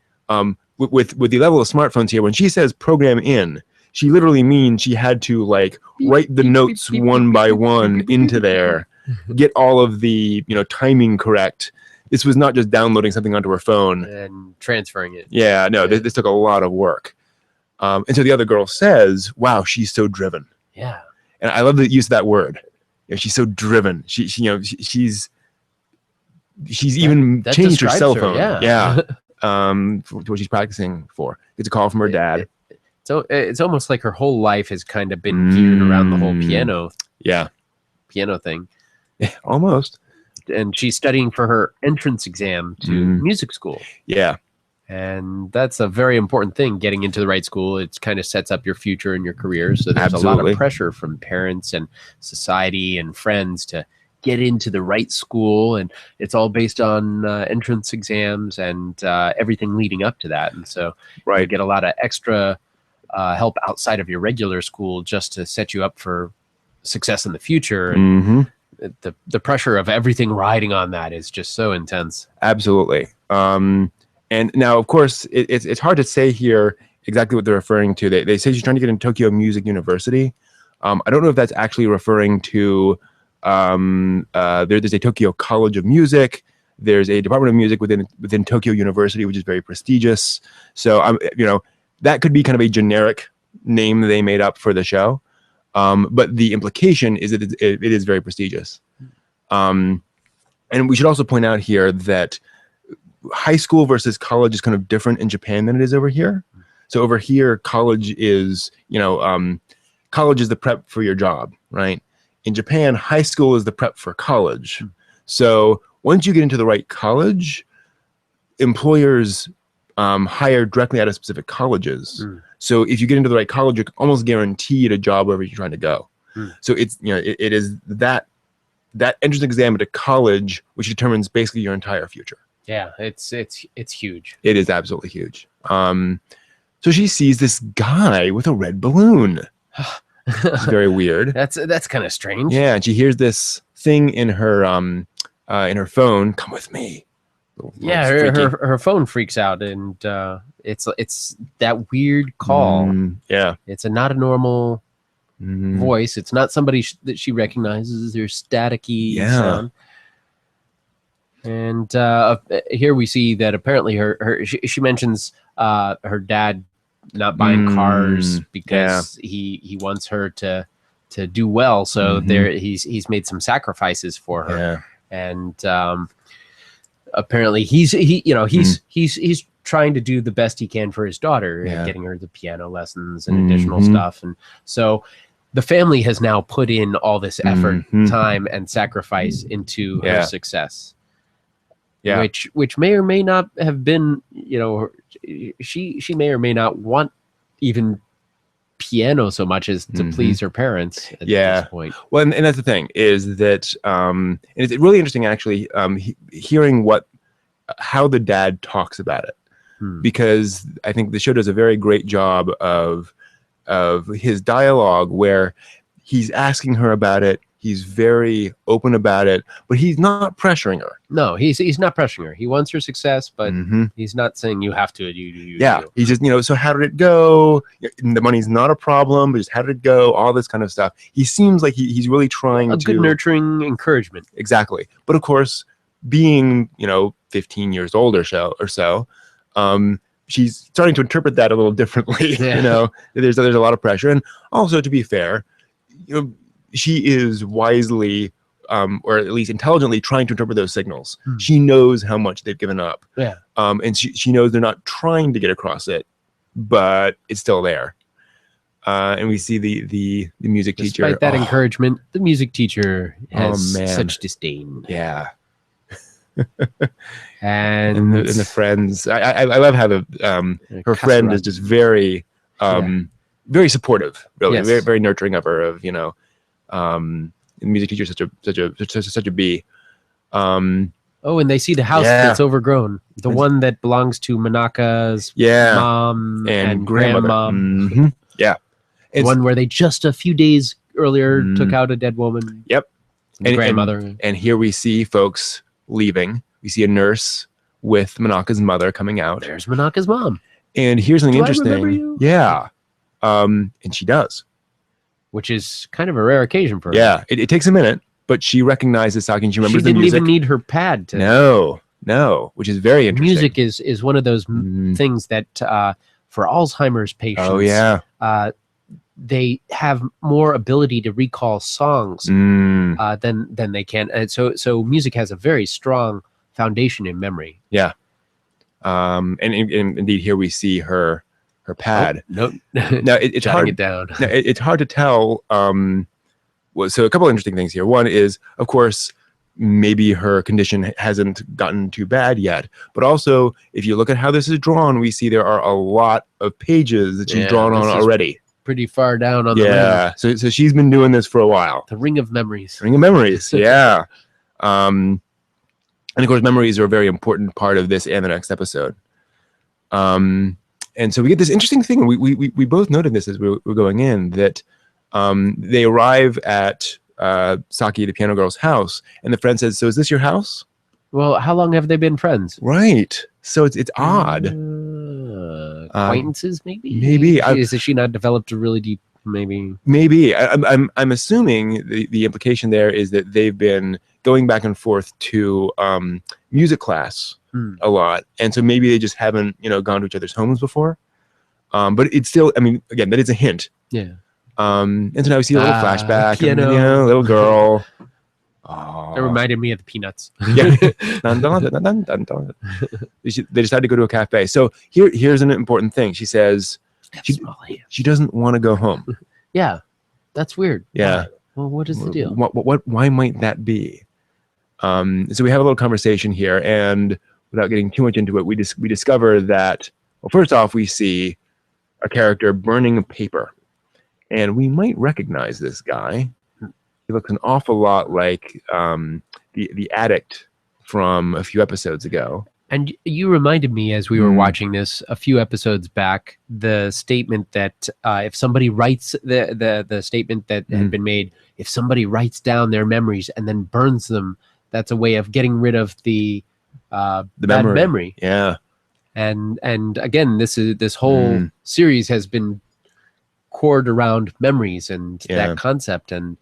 With the level of smartphones here, when she says program in, she literally means she had to write the notes one by one into there, get all of the timing correct. This was not just downloading something onto her phone and transferring it. Yeah, no, this took a lot of work. And so the other girl says, "Wow, she's so driven." Yeah, and I love the use of that word. She's so driven. She's even changed her cell phone. Yeah. For what she's practicing for. It's a call from her dad. So it's almost like her whole life has kind of been geared around the whole piano thing. Yeah, almost. And she's studying for her entrance exam to music school. Yeah. And that's a very important thing, getting into the right school. It kind of sets up your future and your career. So there's a lot of pressure from parents and society and friends to get into the right school. And it's all based on entrance exams and everything leading up to that. And so you get a lot of extra help outside of your regular school just to set you up for success in the future. And the pressure of everything riding on that is just so intense. Absolutely. And now, of course, it's hard to say here exactly what they're referring to. They say she's trying to get into Tokyo Music University. I don't know if that's actually referring to there's a Tokyo College of Music. There's a Department of Music within Tokyo University, which is very prestigious. So that could be kind of a generic name they made up for the show. But the implication is that it is very prestigious. And we should also point out here that high school versus college is kind of different in Japan than it is over here. So over here, college is the prep for your job, right? In Japan, high school is the prep for college. So once you get into the right college, employers hire directly out of specific colleges. So if you get into the right college, you're almost guaranteed a job wherever you're trying to go. So it's it is that that entrance exam to college, which determines basically your entire future. Yeah, it's huge. It is absolutely huge. So she sees this guy with a red balloon. It's very weird. That's kind of strange. Yeah, and she hears this thing in her phone. Come with me. Yeah, her phone freaks out, and it's that weird call. Yeah, it's not a normal voice. It's not somebody that she recognizes. There's staticky sound. And here we see that apparently she mentions her dad not buying cars because he wants her to do well. So he's made some sacrifices for her, and apparently he's trying to do the best he can for his daughter, getting her the piano lessons and additional stuff. And so the family has now put in all this effort, time, and sacrifice into her success. Yeah, which may or may not have been, she may or may not want even piano so much as to please her parents at this point. Well, and that's the thing is that and it's really interesting actually hearing how the dad talks about it, because I think the show does a very great job of his dialogue where he's asking her about it. He's very open about it, but he's not pressuring her. No, he's not pressuring her. He wants her success, but he's not saying you have to. He's just, so how did it go? The money's not a problem, but just how did it go? All this kind of stuff. He seems like he's really trying to... good nurturing encouragement. Exactly. But of course, being, 15 years old or so, she's starting to interpret that a little differently. There's a lot of pressure. And also, to be fair, she is wisely, or at least intelligently, trying to interpret those signals. She knows how much they've given up. Yeah. And she knows they're not trying to get across it, but it's still there. And we see the music teacher. Despite that encouragement, the music teacher has such disdain. Yeah. and the friends. I love how her friend is just very very supportive, really, very, very nurturing of her. The music teacher is such a bee. And they see the house that's overgrown, the one that belongs to Manaka's mom and grandma. Yeah, it's one where they just a few days earlier took out a dead woman. Yep, and grandmother. And here we see folks leaving. We see a nurse with Manaka's mother coming out. There's Manaka's mom. And here's something interesting. I remember you? Yeah. And she does. Which is kind of a rare occasion for her. Yeah. It takes a minute, but she recozes Saki and she remembers the music. She didn't even need her pad to... No. Which is very interesting. Music is one of those things that for Alzheimer's patients... they have more ability to recall songs than they can. And so music has a very strong foundation in memory. Yeah. And indeed, here we see her pad. No, it's hard. It down. It's hard to tell. So a couple of interesting things here. One is, of course, maybe her condition hasn't gotten too bad yet. But also, if you look at how this is drawn, we see there are a lot of pages that she's drawn on already. Pretty far down on the ring. So she's been doing this for a while. The ring of memories. Yeah. And of course, memories are a very important part of this and the next episode. And so we get this interesting thing. We both noted this as we're going in, that they arrive at Saki, the piano girl's house, and the friend says, "So is this your house?" Well, how long have they been friends? Right. So it's odd. Acquaintances, maybe. Maybe. Has she not developed a really deep? Maybe. I'm assuming the implication there is that they've been going back and forth to music class a lot, and so maybe they just haven't gone to each other's homes before. But it's still, again, that is a hint. Yeah. And so now we see a little flashback, piano. Little girl. That reminded me of the Peanuts. Yeah. They decided to go to a cafe. So here's an important thing. She says she doesn't want to go home. Yeah, that's weird. Yeah. Well, what is the deal? Why might that be? So we have a little conversation here, and without getting too much into it, we discover that, well, first off, we see a character burning a paper, and we might recognize this guy. He looks an awful lot like the addict from a few episodes ago. And you reminded me as we were watching this a few episodes back, the statement that if somebody writes the statement that had been made, if somebody writes down their memories and then burns them, that's a way of getting rid of the bad memory. Yeah. And again, this whole series has been cored around memories and that concept, and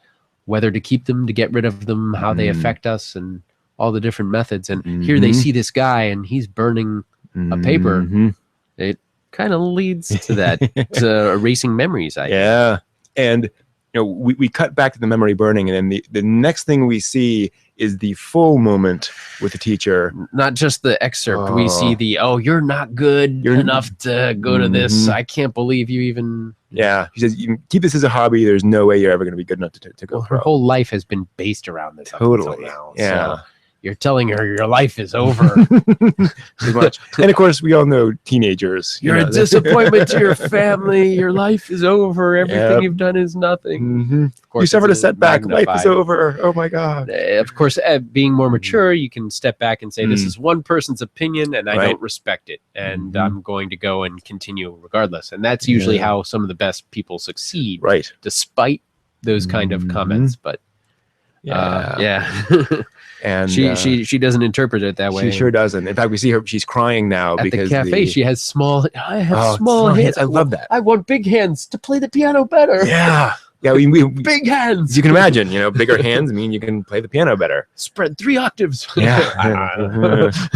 whether to keep them, to get rid of them, how they affect us, and all the different methods. And here they see this guy and he's burning a paper. It kind of leads to that, to erasing memories. Yeah. And we cut back to the memory burning, and then the next thing we see is the full moment with the teacher. Not just the excerpt. We see the, you're not good enough to go to this. I can't believe you even. Yeah. She says, you can keep this as a hobby. There's no way you're ever going to be good enough to go pro. Her whole life has been based around this. Totally. Now, yeah. So you're telling her your life is over. Pretty much. And of course, we all know teenagers. You're a disappointment to your family. Your life is over. Everything you've done is nothing. Of course, you suffered a setback. Life is over. Oh my God. Of course, being more mature, you can step back and say, this is one person's opinion and I don't respect it. And I'm going to go and continue regardless. And that's usually how some of the best people succeed. Right. Despite those kind of comments. But and she doesn't interpret it that way. She sure doesn't. In fact, we see her, she's crying now at because the cafe she has small small hands. I love that. I want big hands to play the piano better. Yeah. Big hands. You can imagine, bigger hands mean you can play the piano better. Spread 3 octaves. Yeah.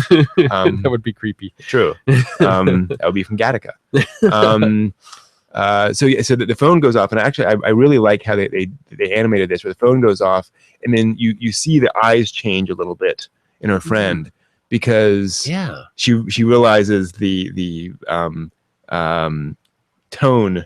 That would be creepy. True. That would be from Gattaca. So the phone goes off, and actually I really like how they animated this, where the phone goes off and then you see the eyes change a little bit in her friend, because she realizes the tone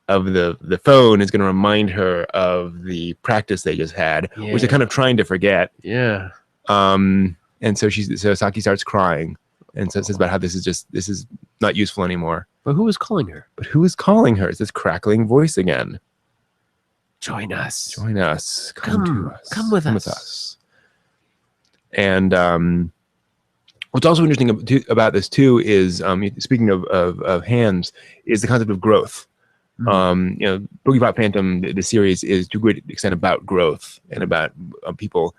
of the phone is going to remind her of the practice they just had, which they're kind of trying to forget. Yeah. And so Saki starts crying and says about how this is not useful anymore. But who is calling her? It's this crackling voice again. Join us. Come with us. And what's also interesting about this too is, speaking of hands, is the concept of growth. Boogiepop Phantom, the series, is to a great extent about growth and about people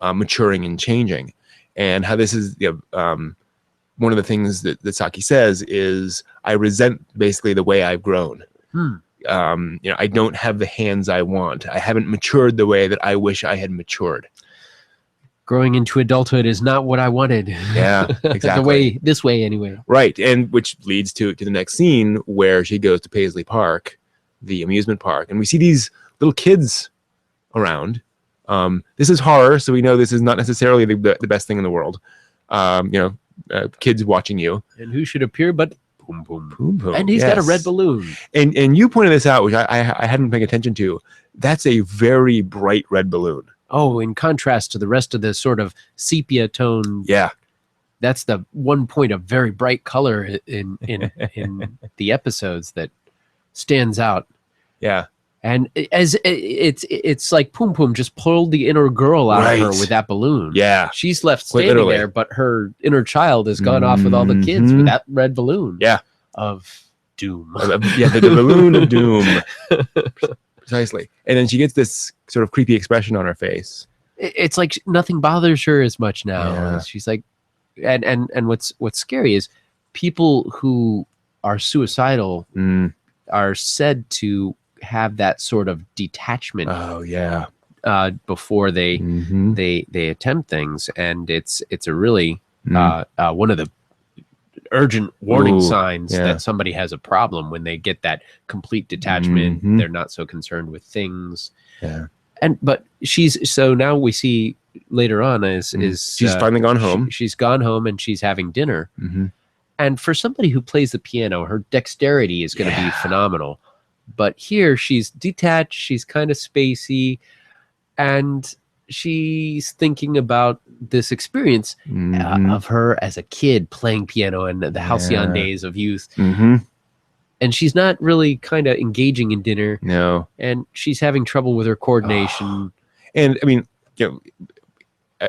maturing and changing, and how this is one of the things that Saki says is, I resent basically the way I've grown. I don't have the hands I want. I haven't matured the way that I wish I had matured. Growing into adulthood is not what I wanted. Yeah, exactly. This way anyway. Right, and which leads to the next scene where she goes to Paisley Park, the amusement park, and we see these little kids around. This is horror, so we know this is not necessarily the best thing in the world. Kids watching you. And who should appear but Boom Boom. Boom Boom. And he's got a red balloon. And you pointed this out, which I hadn't paid attention to. That's a very bright red balloon. Oh, in contrast to the rest of the sort of sepia tone. Yeah. That's the one point of very bright color in the episodes that stands out. Yeah. And as it's like Poom Poom just pulled the inner girl out of her with that balloon. Yeah. She's left standing there, but her inner child has gone off with all the kids with that red balloon. Yeah. Of doom. The balloon of doom. Precisely. And then she gets this sort of creepy expression on her face. It's like nothing bothers her as much now. Yeah. She's like, and what's scary is people who are suicidal are said to have that sort of detachment. Oh yeah. Before they attempt things, and it's a really one of the urgent warning signs that somebody has a problem when they get that complete detachment. They're not so concerned with things. Yeah. But so now we see later on is she's finally gone home. She's gone home and she's having dinner. And for somebody who plays the piano, her dexterity is going to be phenomenal. But here she's detached, she's kind of spacey, and she's thinking about this experience of her as a kid playing piano and the halcyon days of youth. and she's not really kind of engaging in dinner, No. and she's having trouble with her coordination. And I mean,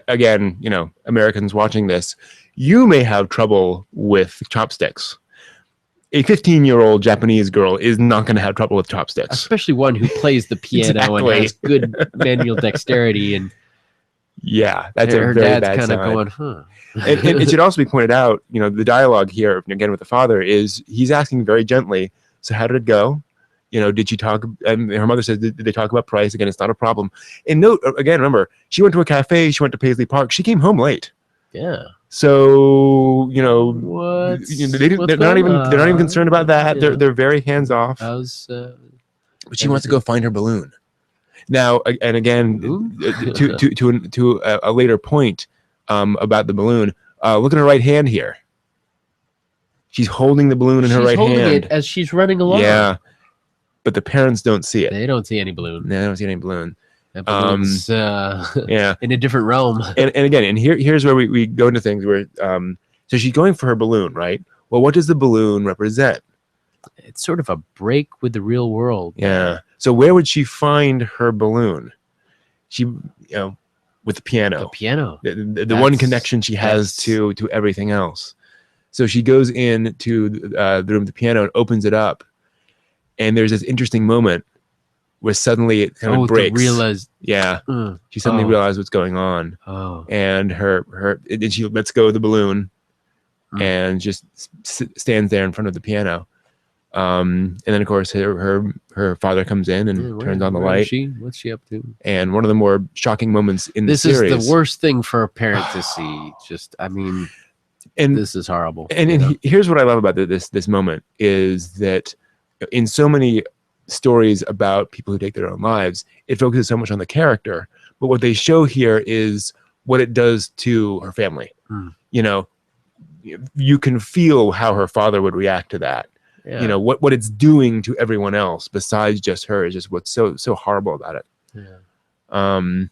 again, Americans watching this, you may have trouble with chopsticks. A 15-year-old Japanese girl is not going to have trouble with chopsticks. Especially one who plays the piano and has good manual dexterity. And yeah, that's her a very dad's bad kind of sign. going, huh. And it should also be pointed out, the dialogue here, again, with the father is he's asking very gently, so how did it go? Did you talk? And her mother says, did they talk about price? Again, it's not a problem. And note, again, remember, she went to a cafe, she went to Paisley Park, she came home late. Yeah. So, they're not even concerned about that. Yeah. They're very hands off. But she wants to go find her balloon. Now, and again, to a later point about the balloon, look at her right hand here. She's holding the balloon in her right hand. She's holding it as she's running along. Yeah, but the parents don't see it. They don't see any balloon. They don't see any balloon. That balloon's yeah, in a different realm. And again, here's where we go into things where so she's going for her balloon, right? Well, what does the balloon represent? It's sort of a break with the real world. Yeah. So where would she find her balloon? She, with the piano. The piano. The one connection she has to everything else. So she goes into the room with the piano and opens it up, and there's this interesting moment where suddenly it kind of breaks. She suddenly realized what's going on. And and she lets go of the balloon and just stands there in front of the piano. And then of course her father comes in and turns on the light. What's she up to? And one of the more shocking moments in the series. This is the worst thing for a parent to see. And this is horrible. And here's what I love about this moment is that in so many stories about people who take their own lives, it focuses so much on the character, but what they show here is what it does to her family. You can feel how her father would react to that. Yeah. What it's doing to everyone else besides just her is just what's so horrible about it. And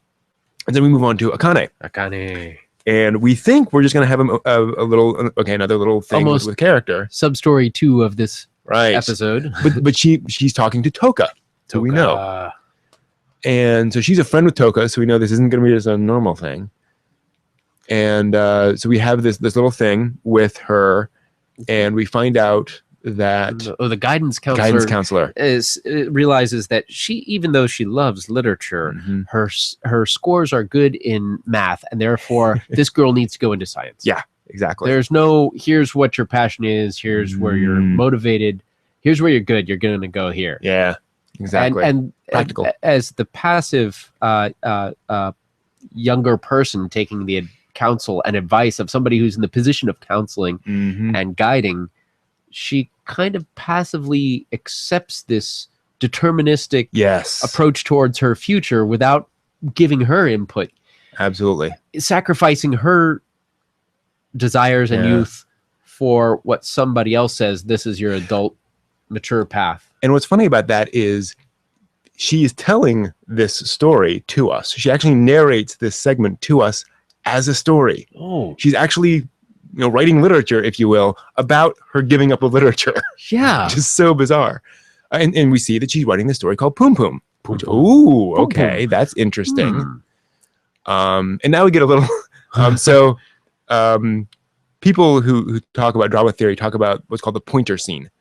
then we move on to Akane. And we think we're just going to have another little thing with character. Sub-story 2 of this episode. but she's talking to Toka. So we know. And so she's a friend with Toka, so we know this isn't going to be just a normal thing. And so we have this little thing with her, and we find out that the guidance counselor realizes that even though she loves literature, her scores are good in math, and therefore this girl needs to go into science. Yeah, exactly. There's no here's what your passion is, here's where you're motivated, here's where you're good, you're going to go here. Yeah, exactly. And practical. As the passive younger person taking the counsel and advice of somebody who's in the position of counseling and guiding, she kind of passively accepts this deterministic approach towards her future without giving her input. Absolutely. Sacrificing her desires and youth for what somebody else says, this is your adult, mature path. And what's funny about that is she is telling this story to us. She actually narrates this segment to us as a story. She's actually writing literature, if you will, about her giving up of literature. Yeah. Which is so bizarre. And we see that she's writing this story called Poom Poom. Ooh, okay. That's interesting. And now we get a little... people who talk about drama theory talk about what's called the pointer scene,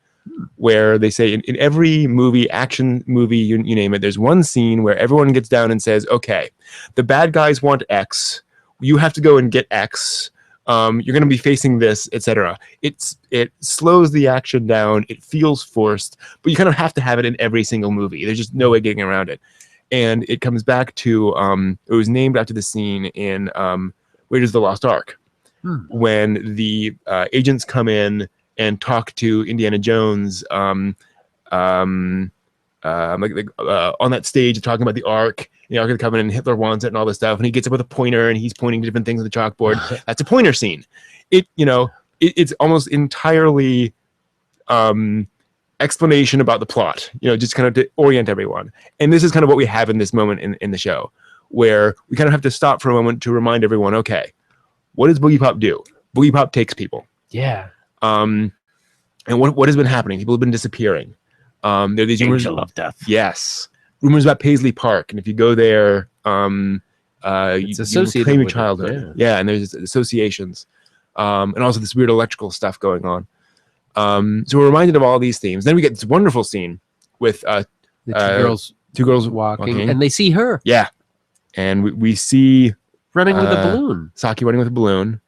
where they say in every movie, action movie, you name it, there's one scene where everyone gets down and says, okay, the bad guys want X. You have to go and get X. You're going to be facing this, etc. It slows the action down. It feels forced, but you kind of have to have it in every single movie. There's just no way getting around it. And it comes back to it was named after the scene in Raiders of the Lost Ark, when the agents come in and talk to Indiana Jones on that stage talking about the Ark. The Ark of the Covenant, and Hitler wants it and all this stuff, and he gets up with a pointer and he's pointing to different things on the chalkboard. That's a pointer scene. It's almost entirely explanation about the plot, just kind of to orient everyone. And this is kind of what we have in this moment in the show, where we kind of have to stop for a moment to remind everyone, okay, what does Boogiepop do? Boogiepop takes people. Yeah. And what has been happening? People have been disappearing. There are these rumors of death. Yes, rumors about Paisley Park, and if you go there, It's you associated claim your with it, childhood. Yeah, and there's associations, and also this weird electrical stuff going on. So we're reminded of all these themes. Then we get this wonderful scene with The two girls walking, and they see her Yeah, and we see running with a balloon. Saki running with a balloon,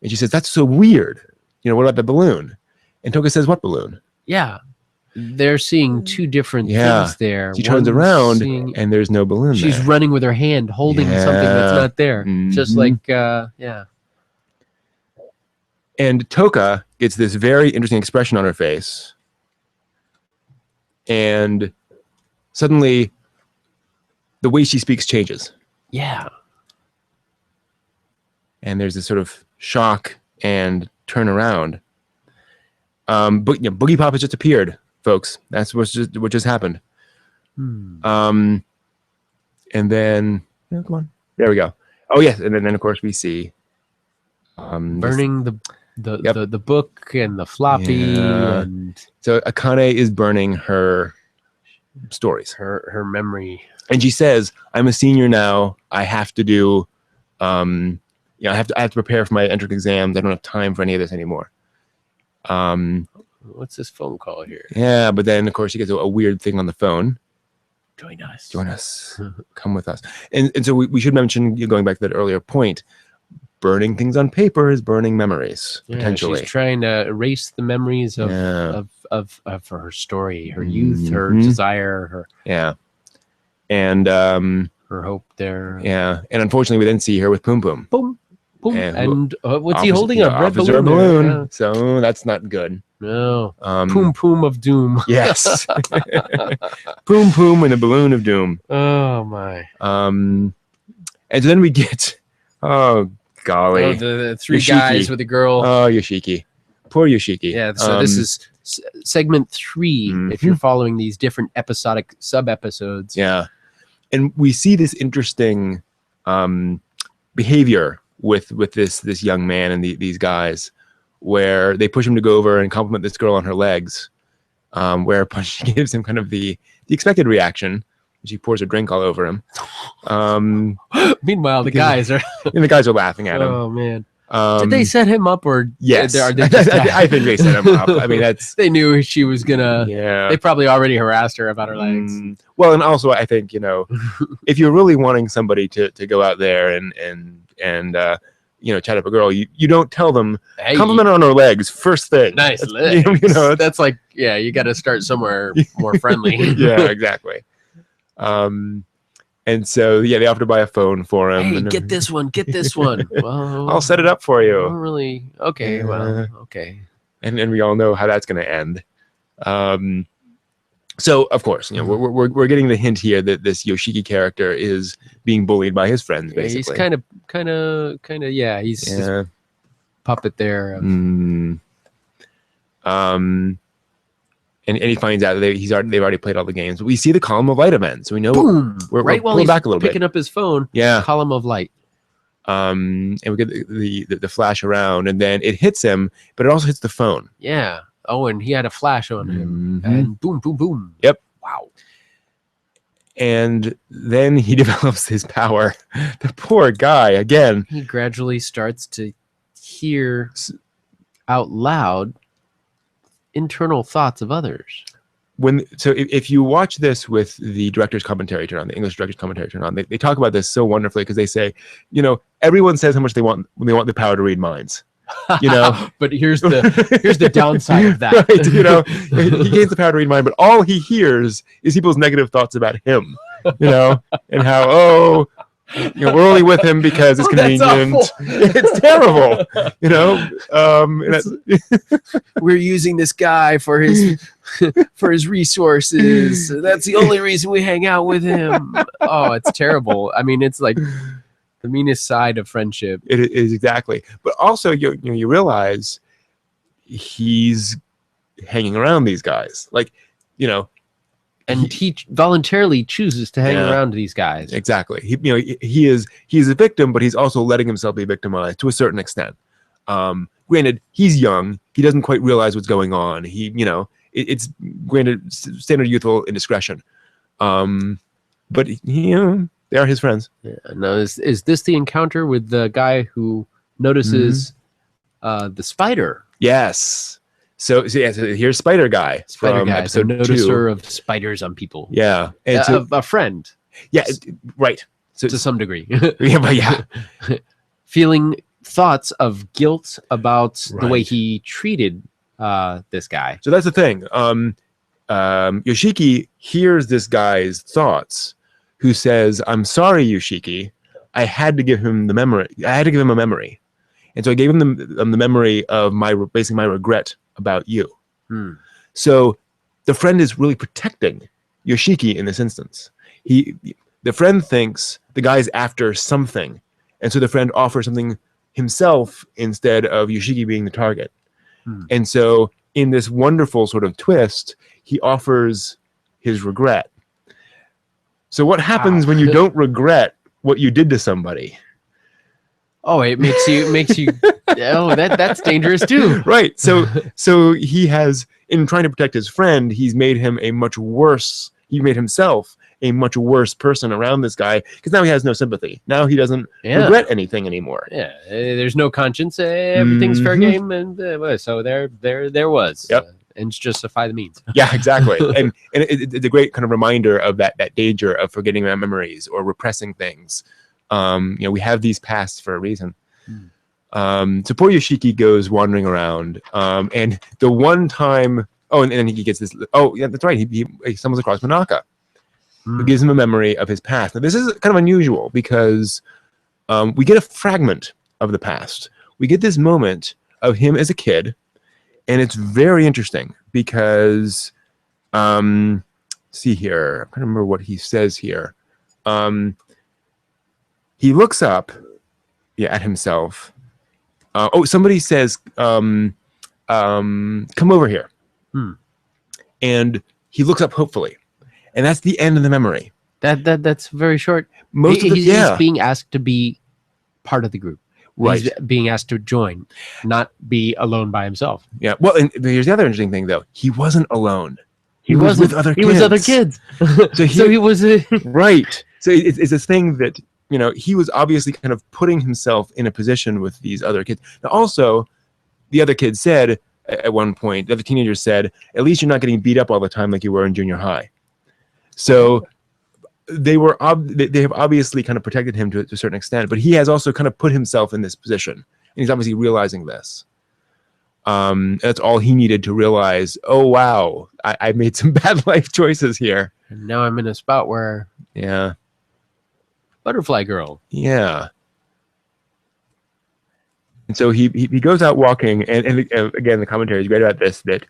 and she says, "That's so weird. What about the balloon?" And Toka says, "What balloon?" Yeah. They're seeing two different things there. She turns around and there's no balloon she's there. running with her hand holding something that's not there. Just like, yeah. And Toka gets this very interesting expression on her face. And suddenly the way she speaks changes. Yeah. And there's this sort of shock and turn around. But Boogiepop has just appeared, folks. That's what just happened. And then come on, there we go. Oh yes, and then of course we see burning the book and the floppy, and so Akane is burning her stories, her memory, and she says, "I'm a senior now. I have to do, I have to prepare for my entrance exams. I don't have time for any of this anymore." What's this phone call here? Yeah, but then of course she gets a weird thing on the phone. Join us. Come with us. And so we should mention, going back to that earlier point, burning things on paper is burning memories, potentially. She's trying to erase the memories of her story, her youth, her desire, and her hope there. Yeah, and unfortunately we then see her with Poom Poom. Boom. And what's he holding? A red balloon. Yeah. So that's not good. No. Poom Poom of Doom. Yes. Poom Poom and a balloon of doom. Oh my. And so then we get, oh golly, the three Yoshiki. guys with a girl. Oh, Yoshiki. Poor Yoshiki. Yeah, so this is segment 3, if you're following these different episodic sub-episodes. Yeah. And we see this interesting behavior with this young man and these guys, where they push him to go over and compliment this girl on her legs, whereupon she gives him kind of the expected reaction. She pours her drink all over him. Meanwhile, the guys are laughing at him. Oh man. Did they set him up, or yes? I think they set him up. I mean, they knew she was gonna. Yeah. They probably already harassed her about her legs. Well, and also I think, if you're really wanting somebody to go out there and chat up a girl, you don't tell them, hey, compliment her on her legs first thing. Nice legs. That's like, you got to start somewhere more friendly. Yeah, exactly. And so they offer to buy a phone for him. Hey, get this one. Well, I'll set it up for you. Really? Okay. Well, okay. And we all know how that's going to end. So of course, we're getting the hint here that this Yoshiki character is being bullied by his friends. Basically, he's kind of. Yeah, he's just puppet there. And he finds out that they've already played all the games. We see the column of light event, so we know we're while he's back a little picking up his phone. Yeah, column of light. And we get the flash around, and then it hits him, but it also hits the phone. Yeah. Oh, and he had a flash on him, and boom, boom, boom. Yep. Wow. And then he develops his power. The poor guy, again. He gradually starts to hear out loud internal thoughts of others. If you watch this with the director's commentary turned on, the English director's commentary turned on, they talk about this so wonderfully, because they say, everyone says how much they want when they want the power to read minds. But here's the downside of that. Right, he gains the power to read mind, but all he hears is people's negative thoughts about him. And how we're only with him because it's convenient. It's terrible. We're using this guy for his resources. That's the only reason we hang out with him. Oh, it's terrible. I mean, it's like the meanest side of friendship. It is, exactly. But also, you realize he's hanging around these guys, and he voluntarily chooses to hang around these guys. Exactly. He's a victim, but he's also letting himself be victimized to a certain extent. granted, he's young. He doesn't quite realize what's going on. He, you know, it's granted standard youthful indiscretion. But you know, they are his friends. Yeah. Now, is this the encounter with the guy who notices the spider? Yes. So here's Spider Guy from episode the 2. noticer of spiders on people. Yeah, and so, a friend. yeah, right. So To some degree. yeah, but yeah, Feeling thoughts of guilt about the way Right. he treated this guy. so that's the thing. Yoshiki hears this guy's thoughts, who says, "I'm sorry, Yoshiki. I had to give him the memory. I had to give him a memory, and so I gave him the memory of basically my regret about you." So the friend is really protecting Yoshiki in this instance. The friend thinks the guy's after something, and so the friend offers something himself instead of Yoshiki being the target. And so in this wonderful sort of twist, he offers his regret. So what happens when you don't regret what you did to somebody? Oh, it makes you oh, that's dangerous too. Right. So he has, in trying to protect his friend, he made himself a much worse person around this guy, because now he has no sympathy. Now he doesn't regret anything anymore. Yeah, there's no conscience. Everything's fair game, and so there was. Yep. Ends justify the means. Yeah, exactly. and it's a great kind of reminder of that danger of forgetting our memories or repressing things. You know, we have these pasts for a reason. So poor Yoshiki goes wandering around, and the one time, and then he gets this. Oh, yeah, that's right. He stumbles across Manaka, who gives him a memory of his past. Now, this is kind of unusual because we get a fragment of the past. We get this moment of him as a kid, and it's very interesting because, see here, I'm trying to remember what he says here. He looks up, at himself. Somebody says, "Come over here," and he looks up hopefully, and that's the end of the memory. That's very short. He's being asked to be part of the group. Right. He's being asked to join, not be alone by himself. Yeah. Well, and here's the other interesting thing, though. He wasn't alone. He was with other kids. He was other kids. So he was right. So it's this thing that, you know, he was obviously kind of putting himself in a position with these other kids. Now, also, the other kids said at one point, the other teenagers said, "At least you're not getting beat up all the time like you were in junior high." So they have obviously kind of protected him to a certain extent, but he has also kind of put himself in this position, and he's obviously realizing this. That's all he needed to realize. Oh wow, I made some bad life choices here. And now I'm in a spot where butterfly girl. Yeah. And so he goes out walking, and again the commentary is great about this, that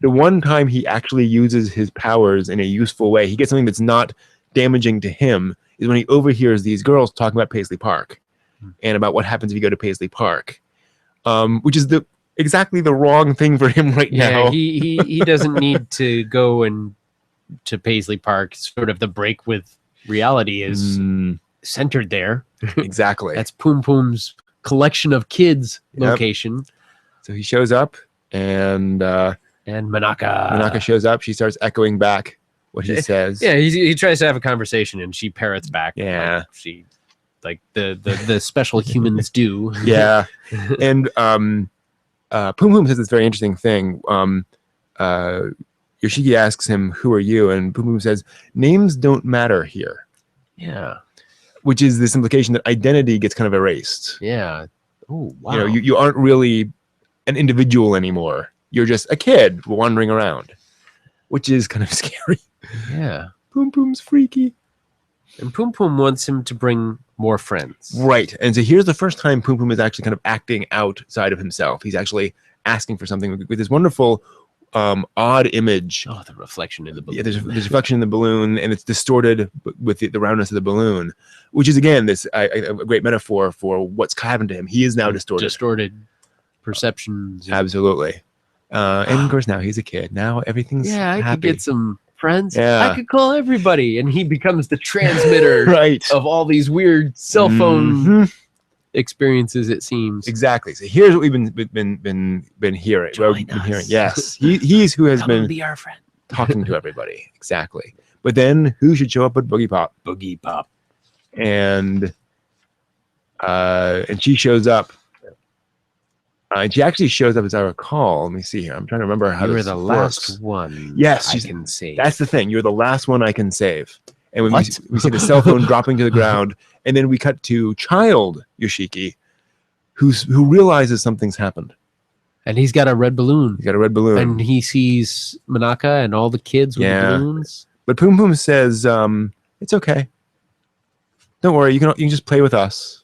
the one time he actually uses his powers in a useful way, he gets something that's not damaging to him, is when he overhears these girls talking about Paisley Park and about what happens if you go to Paisley Park, which is exactly the wrong thing for him right now. He doesn't need to go to Paisley Park. Sort of the break with reality is centered there. Exactly. That's Poom Poom's collection of kids location. So he shows up, and Manaka shows up. She starts echoing back what he says. Yeah, he tries to have a conversation, and she parrots back. Yeah, like the special humans do. Yeah, and Poom Poom says this very interesting thing. Yoshiki asks him, "Who are you?" And Poom Poom says, "Names don't matter here." Yeah, which is this implication that identity gets kind of erased. Yeah. Oh wow. You know, you aren't really an individual anymore. You're just a kid wandering around, which is kind of scary. Yeah. Poom Poom's freaky. And Poom Poom wants him to bring more friends. Right. And so here's the first time Poom Poom is actually kind of acting outside of himself. He's actually asking for something with this wonderful odd image. Oh, the reflection in the balloon. Yeah, there's reflection in the balloon, and it's distorted with the roundness of the balloon, which is, again, this a great metaphor for what's happened to him. He is now distorted. Distorted perceptions. Absolutely. And of course, now he's a kid. Now everything's I happy. could get some friends. Yeah. I could call everybody, and he becomes the transmitter right. of all these weird cell phone experiences, it seems. Exactly. So here's what we've been hearing. Join us. Yes, he's who has Come been and be our friend. talking to everybody. Exactly. But then who should show up at Boogiepop? Boogiepop. And she shows up. And she actually shows up, as I recall. Let me see here. I'm trying to remember how You were this the works. last one. Yes, I can save. That's the thing. You're the last one I can save. And when What? we see the cell phone dropping to the ground, and then we cut to child Yoshiki, who realizes something's happened. And he's got a red balloon. He's got a red balloon. And he sees Manaka and all the kids with the balloons. But Poom Poom says, it's okay. Don't worry, you can just play with us.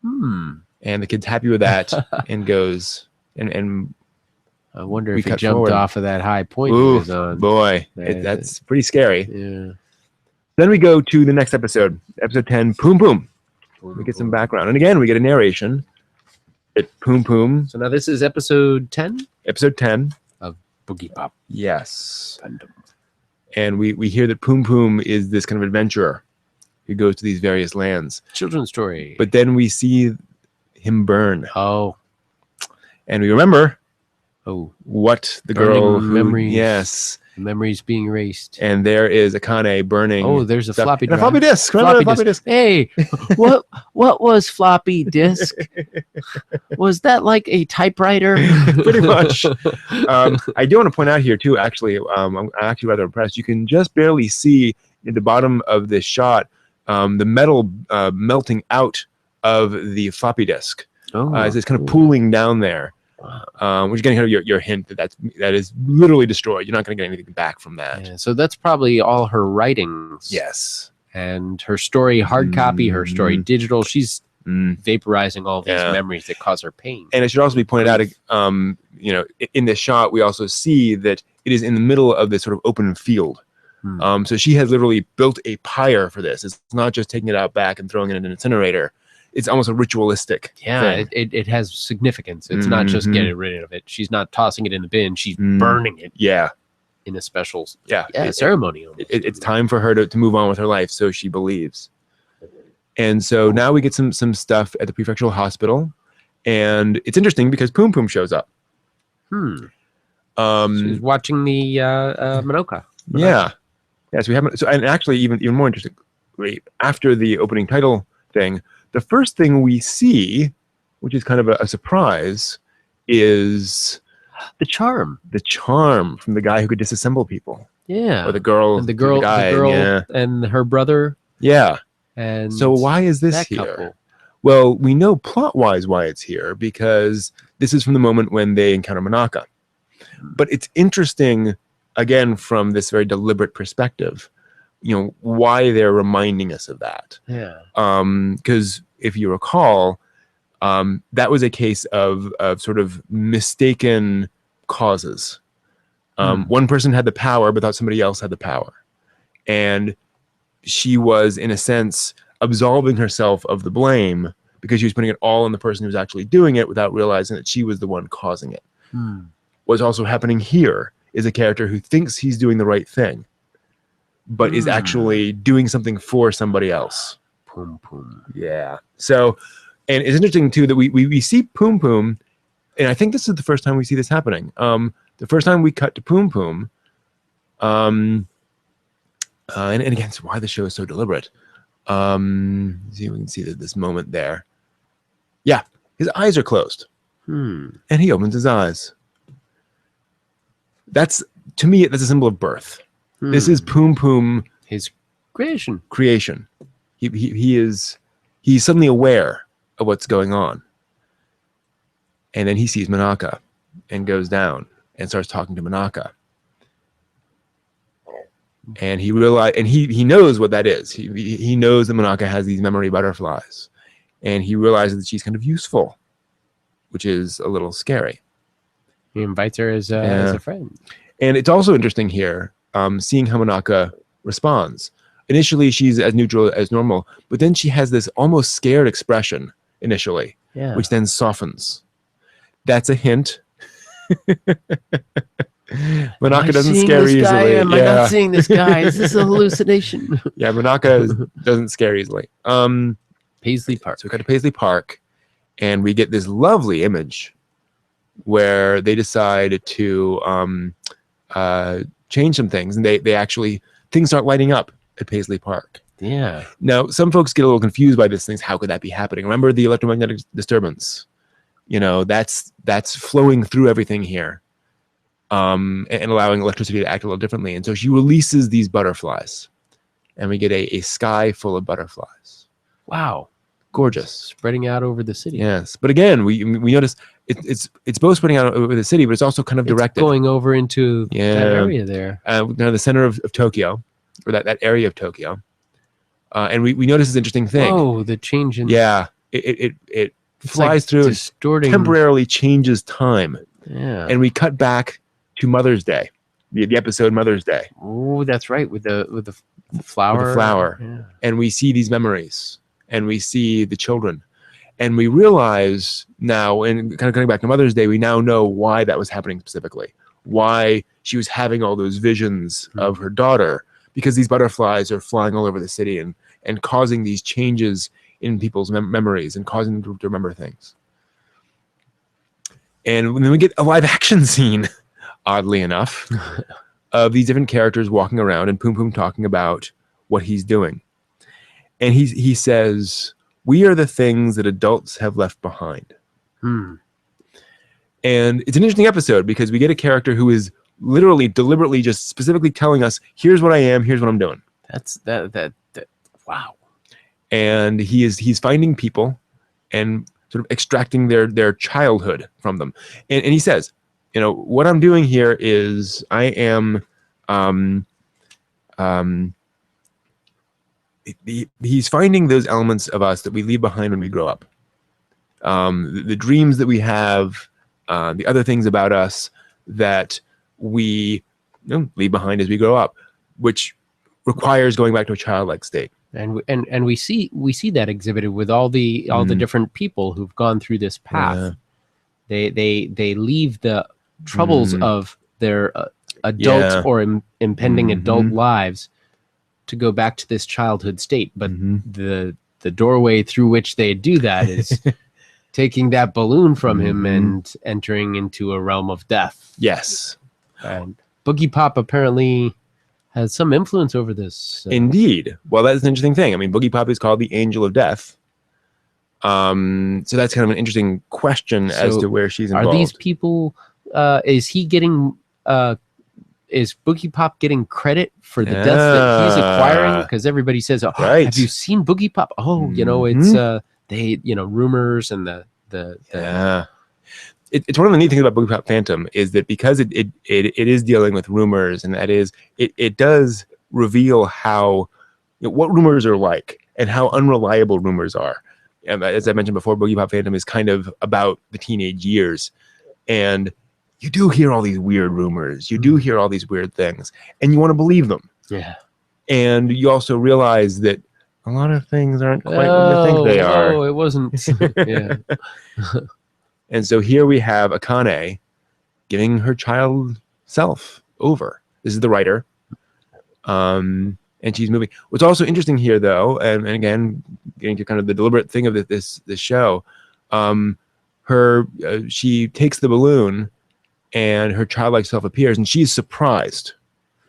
And the kid's happy with that and goes and I wonder we if he cut jumped forward. off of that high point he ooh, was on. boy, Yeah. that's pretty scary. Yeah. Then we go to the next episode, episode 10, Poom Poom. We get some background. And again, we get a narration. Poom Poom. So now this is episode 10 Episode 10. of Boogiepop Yes. Phantom. And we hear that Poom Poom is this kind of adventurer who goes to these various lands. Children's story. But then we see him burn. Oh. And we remember what the Burning girl who, memories. yes. Memories being erased. And there is Akane burning. Oh, there's a stuff. floppy And a drive. floppy disk. Remember the floppy disk? Hey, what was floppy disk? Was that like a typewriter? Pretty much. I do want to point out here too. Actually, I'm actually rather impressed. You can just barely see at the bottom of this shot the metal melting out of the floppy disk. It's kind of pooling down there. Which is getting kind of your hint that is literally destroyed. You're not going to get anything back from that. Yeah, so that's probably all her writings. Yes. And her story hard copy, her story digital. She's vaporizing all these memories that cause her pain. And it should also be pointed out, in this shot, we also see that it is in the middle of this sort of open field. So she has literally built a pyre for this. It's not just taking it out back and throwing it in an incinerator. It's almost a ritualistic thing. It has significance. It's not just getting rid of it. She's not tossing it in the bin. She's burning it. Yeah. In a special ceremony. almost. It's time for her to move on with her life, so she believes. And so now we get some stuff at the prefectural hospital, and it's interesting because Poom Poom shows up. She's watching the Manoka. Yeah. So we haven't. So and actually, even more interestingly, after the opening title thing, the first thing we see, which is kind of a surprise, is the charm. The charm from the guy who could disassemble people. Yeah. Or the girl. And the girl and her brother. Yeah. And so why is this here? Couple. Well, we know plot-wise why it's here, because this is from the moment when they encounter Manaka. But it's interesting, again, from this very deliberate perspective, why they're reminding us of that. Yeah. Because if you recall, that was a case of sort of mistaken causes. One person had the power, but thought somebody else had the power. And she was, in a sense, absolving herself of the blame because she was putting it all on the person who was actually doing it without realizing that she was the one causing it. What's also happening here is a character who thinks he's doing the right thing, but is actually doing something for somebody else. Poom Poom. Yeah. So, and it's interesting too that we see Poom Poom, and I think this is the first time we see this happening. The first time we cut to Poom Poom, and again, it's why the show is so deliberate. See if we can see this moment there. Yeah, his eyes are closed, and he opens his eyes. To me, that's a symbol of birth. This is Poom Poom, his creation. He's suddenly aware of what's going on, and then he sees Manaka, and goes down and starts talking to Manaka. And he knows what that is. He knows that Manaka has these memory butterflies, and he realizes that she's kind of useful, which is a little scary. He invites her as a friend. And it's also interesting here, seeing how Manaka responds. Initially, she's as neutral as normal, but then she has this almost scared expression initially, which then softens. That's a hint. Manaka doesn't scare easily. Am I not seeing this guy? Is this a hallucination? Yeah, Manaka doesn't scare easily. Paisley Park. So we cut to Paisley Park, and we get this lovely image where they decide to change some things, and they actually things start lighting up at Paisley Park. Yeah. Now, some folks get a little confused by this. Things, how could that be happening? Remember the electromagnetic disturbance? You know, that's flowing through everything here, and allowing electricity to act a little differently. And so she releases these butterflies, and we get a sky full of butterflies. Wow. Gorgeous. Spreading out over the city. Yes, but again, we notice it's both spreading out over the city, but it's also kind of directed. It's going over into that area there. Now the center of Tokyo, or that area of Tokyo, and we notice this interesting thing. Oh, the change in it flies through, distorting, temporarily changes time. Yeah, and we cut back to Mother's Day, the episode Mother's Day. Oh, that's right, with the flower. With the flower, yeah. And we see these memories, and we see the children. And we realize now, and kind of coming back to Mother's Day, we now know why that was happening specifically. Why she was having all those visions of her daughter, because these butterflies are flying all over the city and causing these changes in people's memories and causing them to remember things. And then we get a live action scene, oddly enough, of these different characters walking around and Poom Poom talking about what he's doing. And he says, "We are the things that adults have left behind." And it's an interesting episode because we get a character who is literally, deliberately, just specifically telling us, "Here's what I am. Here's what I'm doing." That's wow. And he's finding people and sort of extracting their childhood from them. And he says, "You know what I'm doing here is I am." He's finding those elements of us that we leave behind when we grow up. The dreams that we have, the other things about us that we leave behind as we grow up, which requires going back to a childlike state. And we see that exhibited with all the different people who've gone through this path. Yeah. They leave the troubles of their adult or impending adult lives to go back to this childhood state, but the doorway through which they do that is taking that balloon from him and entering into a realm of death. Yes. And Boogiepop apparently has some influence over this. So. Indeed. Well, that's an interesting thing. I mean, Boogiepop is called the Angel of Death. So that's kind of an interesting question as to where she's involved. Are these people, is he getting... is Boogiepop getting credit for the deaths that he's acquiring? Because everybody says, "Oh, have you seen Boogiepop?" Oh, it's they, rumors and the It's one of the neat things about Boogiepop Phantom is that because it is dealing with rumors, and that is it does reveal how what rumors are like and how unreliable rumors are. And as I mentioned before, Boogiepop Phantom is kind of about the teenage years, and you do hear all these weird rumors. You do hear all these weird things, and you want to believe them. Yeah. And you also realize that a lot of things aren't quite what you think they are. Oh, it wasn't. Yeah. And so here we have Akane giving her child self over. This is the writer. And she's moving. What's also interesting here, though, and again, getting to kind of the deliberate thing of this show, she takes the balloon, and her childlike self appears, and she's surprised.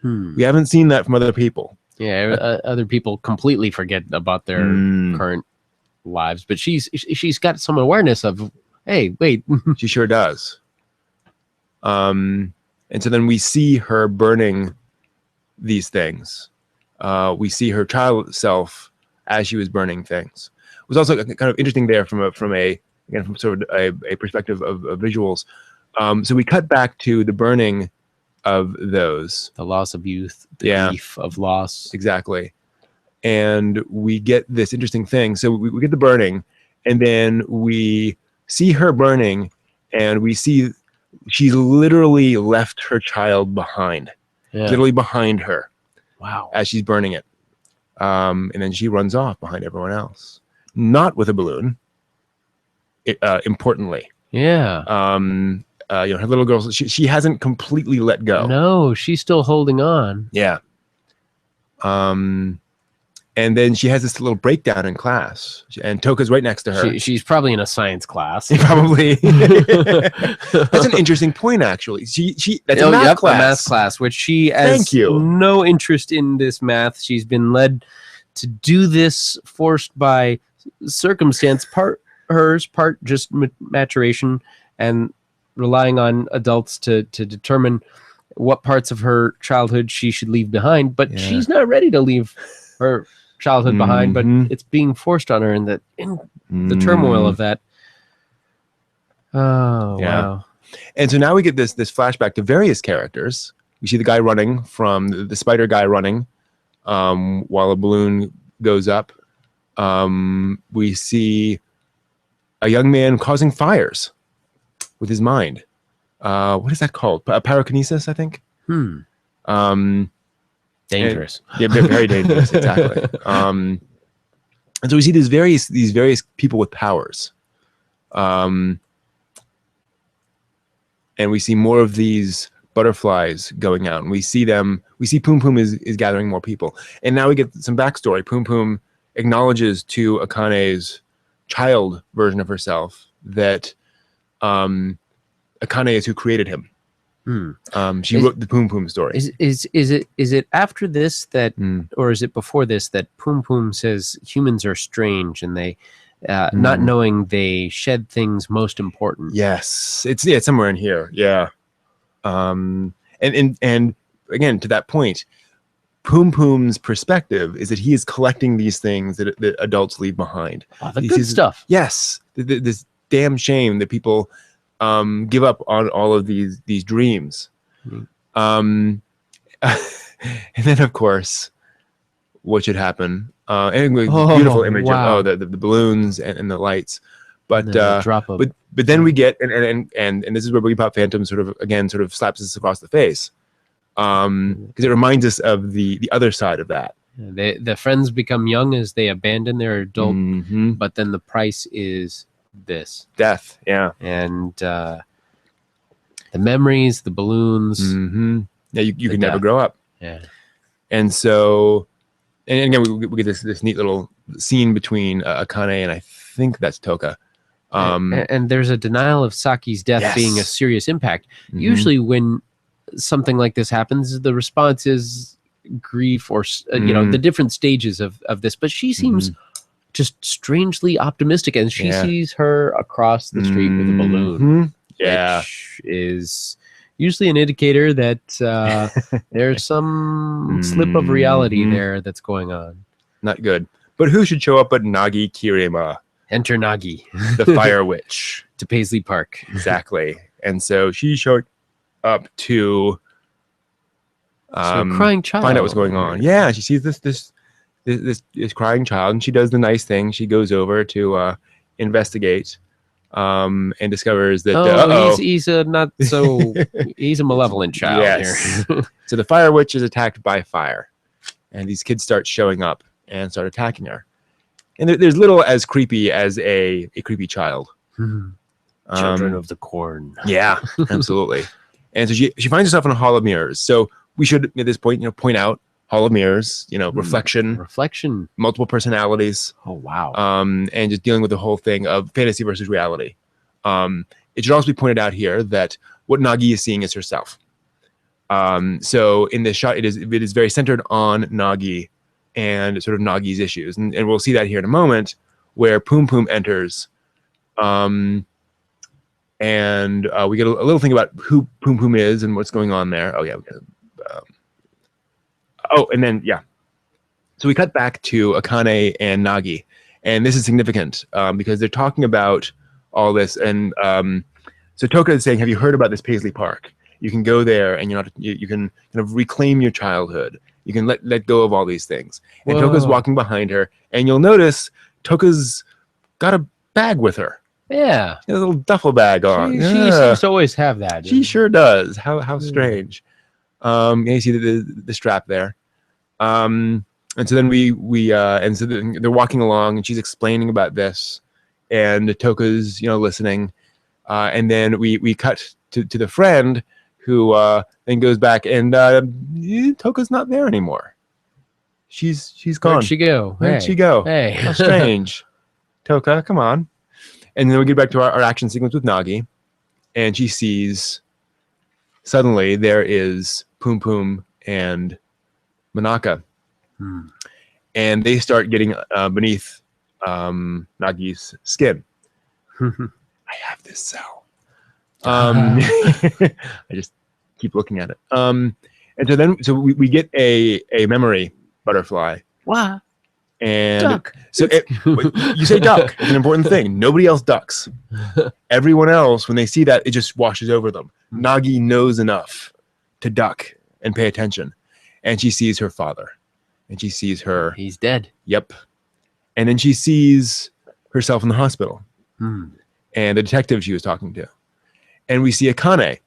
We haven't seen that from other people. Yeah, other people completely forget about their current lives, but she's got some awareness of, hey, wait. She sure does. And so then we see her burning these things. We see her child self as she was burning things. It was also kind of interesting there from sort of a perspective of visuals. So we cut back to the burning of those. The loss of youth, the grief of loss. Exactly. And we get this interesting thing. So we get the burning, and then we see her burning, and we see she literally left her child behind. Yeah. Literally behind her. Wow. As she's burning it. And then she runs off behind everyone else. Not with a balloon, importantly. Yeah. Her little girl, she hasn't completely let go. No, she's still holding on. Yeah. And then she has this little breakdown in class, and Toka's right next to her. She's probably in a science class. Probably. That's an interesting point, actually. That's a math class. A math class, which she has no interest in this math. She's been led to do this, forced by circumstance, part hers, part just maturation, and relying on adults to determine what parts of her childhood she should leave behind. But she's not ready to leave her childhood behind, but it's being forced on her, and that in the turmoil of that. Oh, wow. And so now we get this flashback to various characters. We see the guy running from the spider guy running while a balloon goes up. We see a young man causing fires with his mind. What is that called? Pyrokinesis, I think. Dangerous. Yeah, very dangerous. Exactly. And so we see these various people with powers. And we see more of these butterflies going out, and we see Poom Poom is gathering more people. And now we get some backstory. Poom Poom acknowledges to Akane's child version of herself that Akane is who created him. She wrote the Poom Poom story. Is it after this that, or is it before this that Poom Poom says humans are strange, and they not knowing they shed things most important? Yes, it's somewhere in here. Yeah, and again, to that point, Poom Poom's perspective is that he is collecting these things that adults leave behind. The good stuff. Yes, this damn shame that people give up on all of these dreams. And then, of course, what should happen? Anyway, beautiful image of the balloons and the lights. But but then we get and this is where Boogiepop Phantom sort of slaps us across the face, because it reminds us of the other side of that. The friends become young as they abandon their adult, but then the price is this death. And the memories, the balloons. Yeah, you can never grow up. And so, and again, we get this neat little scene between Akane and I think that's Toka. And there's a denial of Saki's death being a serious impact. Usually when something like this happens, the response is grief or the different stages of this, but she seems just strangely optimistic, and she sees her across the street with a balloon, which is usually an indicator that there's some slip of reality there that's going on. Not good. But who should show up but Nagi Kirima? Enter Nagi, the fire witch, to Paisley Park. Exactly. And so she showed up to crying child. Find out what's going on. Yeah, she sees this crying child, and she does the nice thing. She goes over to investigate, and discovers that he's a not so he's a malevolent child here. So the fire witch is attacked by fire, and these kids start showing up and start attacking her. And there's little as creepy as a creepy child. Children of the corn. Yeah, absolutely. And so she finds herself in a hall of mirrors. So we should at this point, point out hall of mirrors, reflection, multiple personalities. Oh wow. And just dealing with the whole thing of fantasy versus reality. It should also be pointed out here that what Nagi is seeing is herself. So in this shot, it is very centered on Nagi and sort of Nagi's issues, and we'll see that here in a moment, where Poom Poom enters, and we get a little thing about who Poom Poom is and what's going on there. So we cut back to Akane and Nagi, and this is significant because they're talking about all this, and so Toka is saying, "Have you heard about this Paisley Park? You can go there, and you can kind of reclaim your childhood. You can let go of all these things." And Toka's walking behind her, and you'll notice Toka's got a bag with her. Yeah, a little duffel bag on. She seems to always have that. She sure does. How strange. You see the strap there. And so then they're walking along, and she's explaining about this, and Toka's listening, and then we cut to the friend who then goes back, and Toka's not there anymore. she's gone. Where'd she go? Where'd she go? Hey. How strange. Toka, come on. And then we get back to our action sequence with Nagi, and she sees suddenly there is Poom Poom and Manaka. And they start getting beneath Nagi's skin. I have this cell. I just keep looking at it. And so we get a memory butterfly. Wow. And Duck. So you say duck. It's an important thing. Nobody else ducks. Everyone else, when they see that, it just washes over them. Nagi knows enough to duck and pay attention. And she sees her father. And she sees her. He's dead. Yep. And then she sees herself in the hospital. And the detective she was talking to. And we see Akane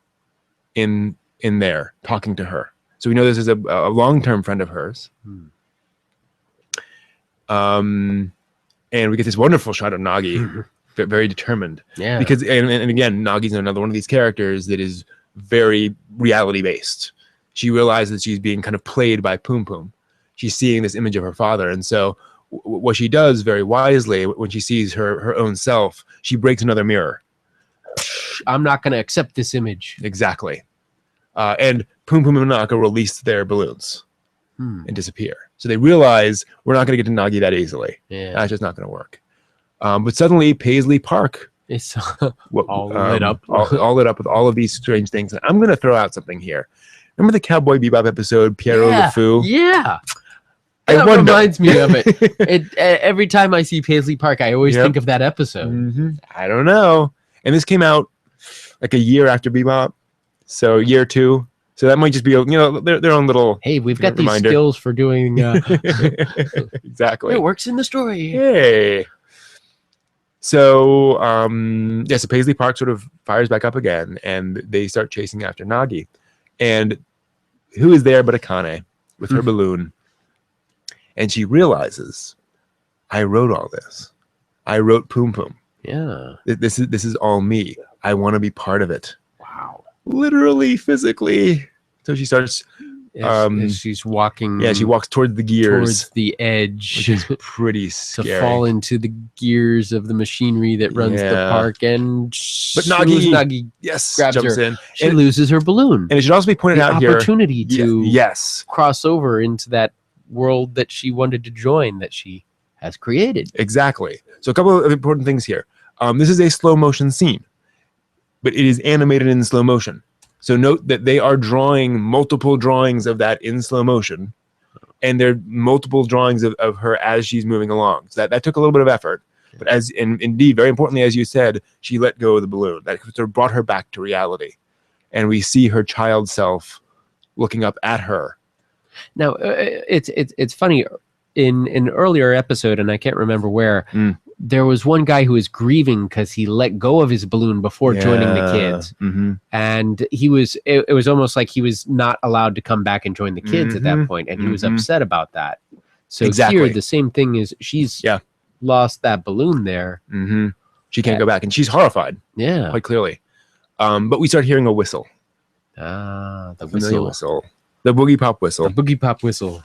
in there talking to her. So we know this is a long-term friend of hers. And we get this wonderful shot of Nagi, very determined. Yeah. Because and again, Nagi's another one of these characters that is very reality-based. She realizes she's being kind of played by Poom Poom. She's seeing this image of her father, and so what she does very wisely when she sees her own self, she breaks another mirror. I'm not going to accept this image. Exactly. And Poom Poom and Manaka release their balloons and disappear. So they realize we're not going to get to Nagi that easily. Yeah. That's just not going to work. But suddenly Paisley Park It's all lit up. all lit up with all of these strange things. And I'm going to throw out something here. Remember the Cowboy Bebop episode, Pierrot Le Fou? Yeah. I That wonder. reminds me of it. Every time I see Paisley Park, I always think of that episode. I don't know. And this came out like a year after Bebop. So year 2. So that might just be, their own little. Hey, we've got reminder. these skills for doing. Exactly. It works in the story. Hey. So, so Paisley Park sort of fires back up again, and they start chasing after Nagi. And who is there but Akane with her balloon? And she realizes, I wrote all this. I wrote Poom Poom. Yeah. This is all me. I want to be part of it. Wow. Literally, physically. So she starts. As she's walking. Yeah, she walks towards the gears. Towards the edge. Which is pretty to scary. fall into the gears of the machinery that runs the park. And but Nagi grabs jumps her. in. She loses her balloon. And it should also be pointed out here. Opportunity to cross over into that world that she wanted to join, that she has created. Exactly. So a couple of important things here. This is a slow motion scene, but it is animated in slow motion. So note that they are drawing multiple drawings of that in slow motion, and there are multiple drawings of her as she's moving along. So that took a little bit of effort, but indeed, very importantly, as you said, she let go of the balloon. That sort of brought her back to reality, and we see her child self looking up at her. Now, it's funny. In an earlier episode, and I can't remember where, there was one guy who was grieving because he let go of his balloon before joining the kids. And it was almost like he was not allowed to come back and join the kids at that point, and he was upset about that. So here, the same thing is she's lost that balloon there. She can't go back, and she's horrified. Yeah. Quite clearly. But we start hearing a whistle. The whistle. The Boogiepop whistle. The Boogiepop whistle.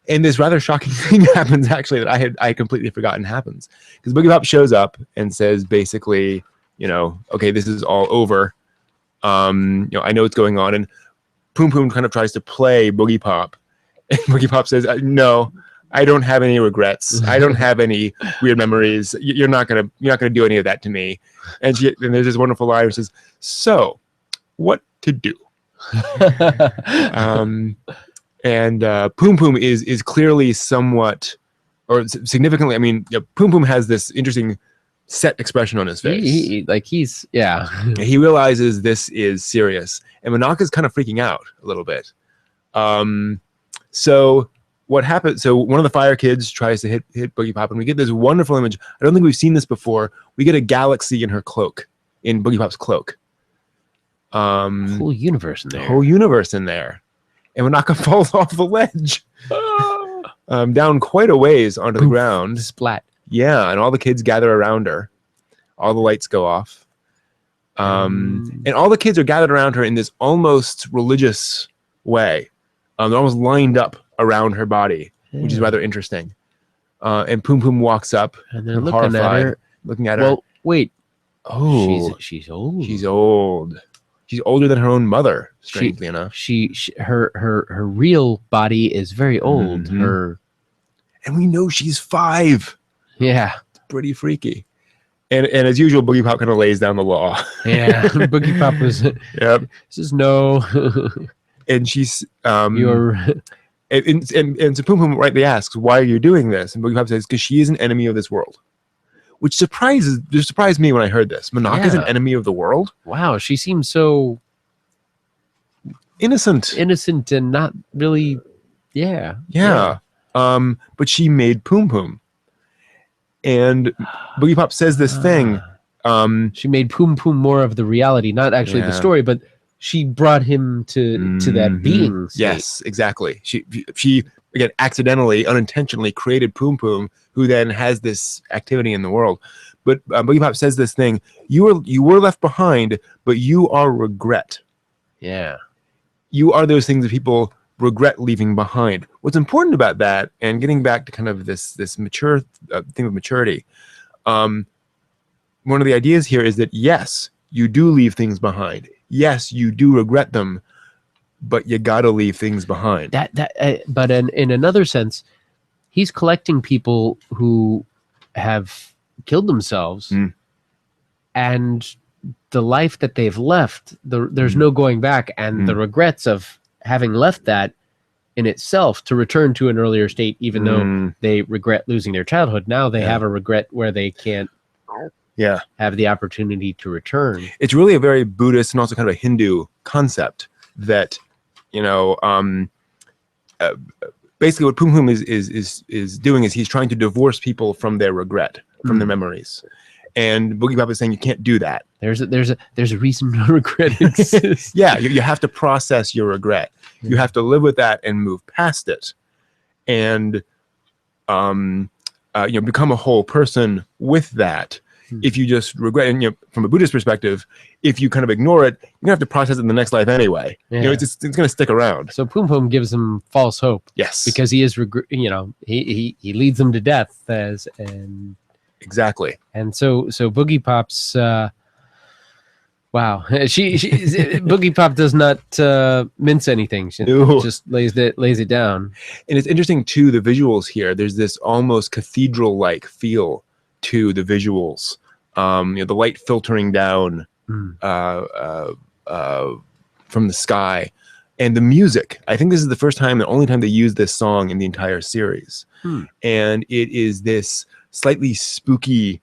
And this rather shocking thing happens, actually, that I had completely forgotten happens. Because Boogiepop shows up and says, basically, okay, this is all over. I know what's going on. And Poom Poom kind of tries to play Boogiepop. And Boogiepop says, no, I don't have any regrets. I don't have any weird memories. You're not gonna do any of that to me. And there's this wonderful line which says, so, what to do? And Poom Poom is clearly somewhat, or significantly, Poom Poom has this interesting set expression on his face. He realizes this is serious. And Manaka's kind of freaking out a little bit. So what happens, so one of the fire kids tries to hit Boogiepop, and we get this wonderful image. I don't think we've seen this before. We get a galaxy in her cloak, in Boogiepop's cloak. Whole universe in there. And Manaka falls off the ledge down quite a ways onto the ground. Splat. Yeah, and all the kids gather around her. All the lights go off. And all the kids are gathered around her in this almost religious way. They're almost lined up around her body, which is Yeah. rather interesting. And Poom Poom walks up, And they're kind of looking at horrified, her. looking at her. Well, wait. Oh, She's old. she's old. She's older than her own mother, strangely enough. Her real body is very old. Mhm. And we know she's 5. Yeah. It's pretty freaky. And as usual, Boogiepop kind of lays down the law. Yeah. Boogiepop was. Yep. Says no. And she's You're. and so Poom Poom rightly asks, "Why are you doing this?" And Boogiepop says, "Because she is an enemy of this world," which surprised me when I heard this. Monaka's an enemy of the world. Wow, she seems so Innocent and not really. Yeah. But she made Poom Poom, and Boogiepop says this thing. She made Poom Poom more of the reality, not actually the story, but she brought him to that being state. Yes, exactly. She again accidentally, unintentionally created Poom Poom, who then has this activity in the world. But Boogiepop says this thing: you were left behind, but you are regret. Yeah. You are those things that people regret leaving behind. What's important about that, and getting back to kind of this mature thing of maturity, one of the ideas here is that yes, you do leave things behind. Yes, you do regret them, but you gotta leave things behind. But in another sense, he's collecting people who have killed themselves, and the life that they've left, there's no going back, and the regrets of having left that in itself to return to an earlier state, even though they regret losing their childhood. Now they have a regret where they can't have the opportunity to return. It's really a very Buddhist and also kind of a Hindu concept that, basically what Poom Poom is doing is he's trying to divorce people from their regret, from their memories. And Boogiepop is saying you can't do that. There's a reason regret exists. Yeah, you have to process your regret. You have to live with that and move past it, and become a whole person with that. If you just regret, and from a Buddhist perspective, if you kind of ignore it, you're gonna have to process it in the next life anyway. Yeah. It's gonna stick around. So Poom Poom gives him false hope. Yes, because he is he leads them to death exactly. And so Boogiepop's wow, Boogiepop does not mince anything. She just lays it down. And it's interesting too, the visuals here. There's this almost cathedral-like feel to the visuals. The light filtering down from the sky, and the music. I think this is the first time, the only time they use this song in the entire series. And it is this slightly spooky,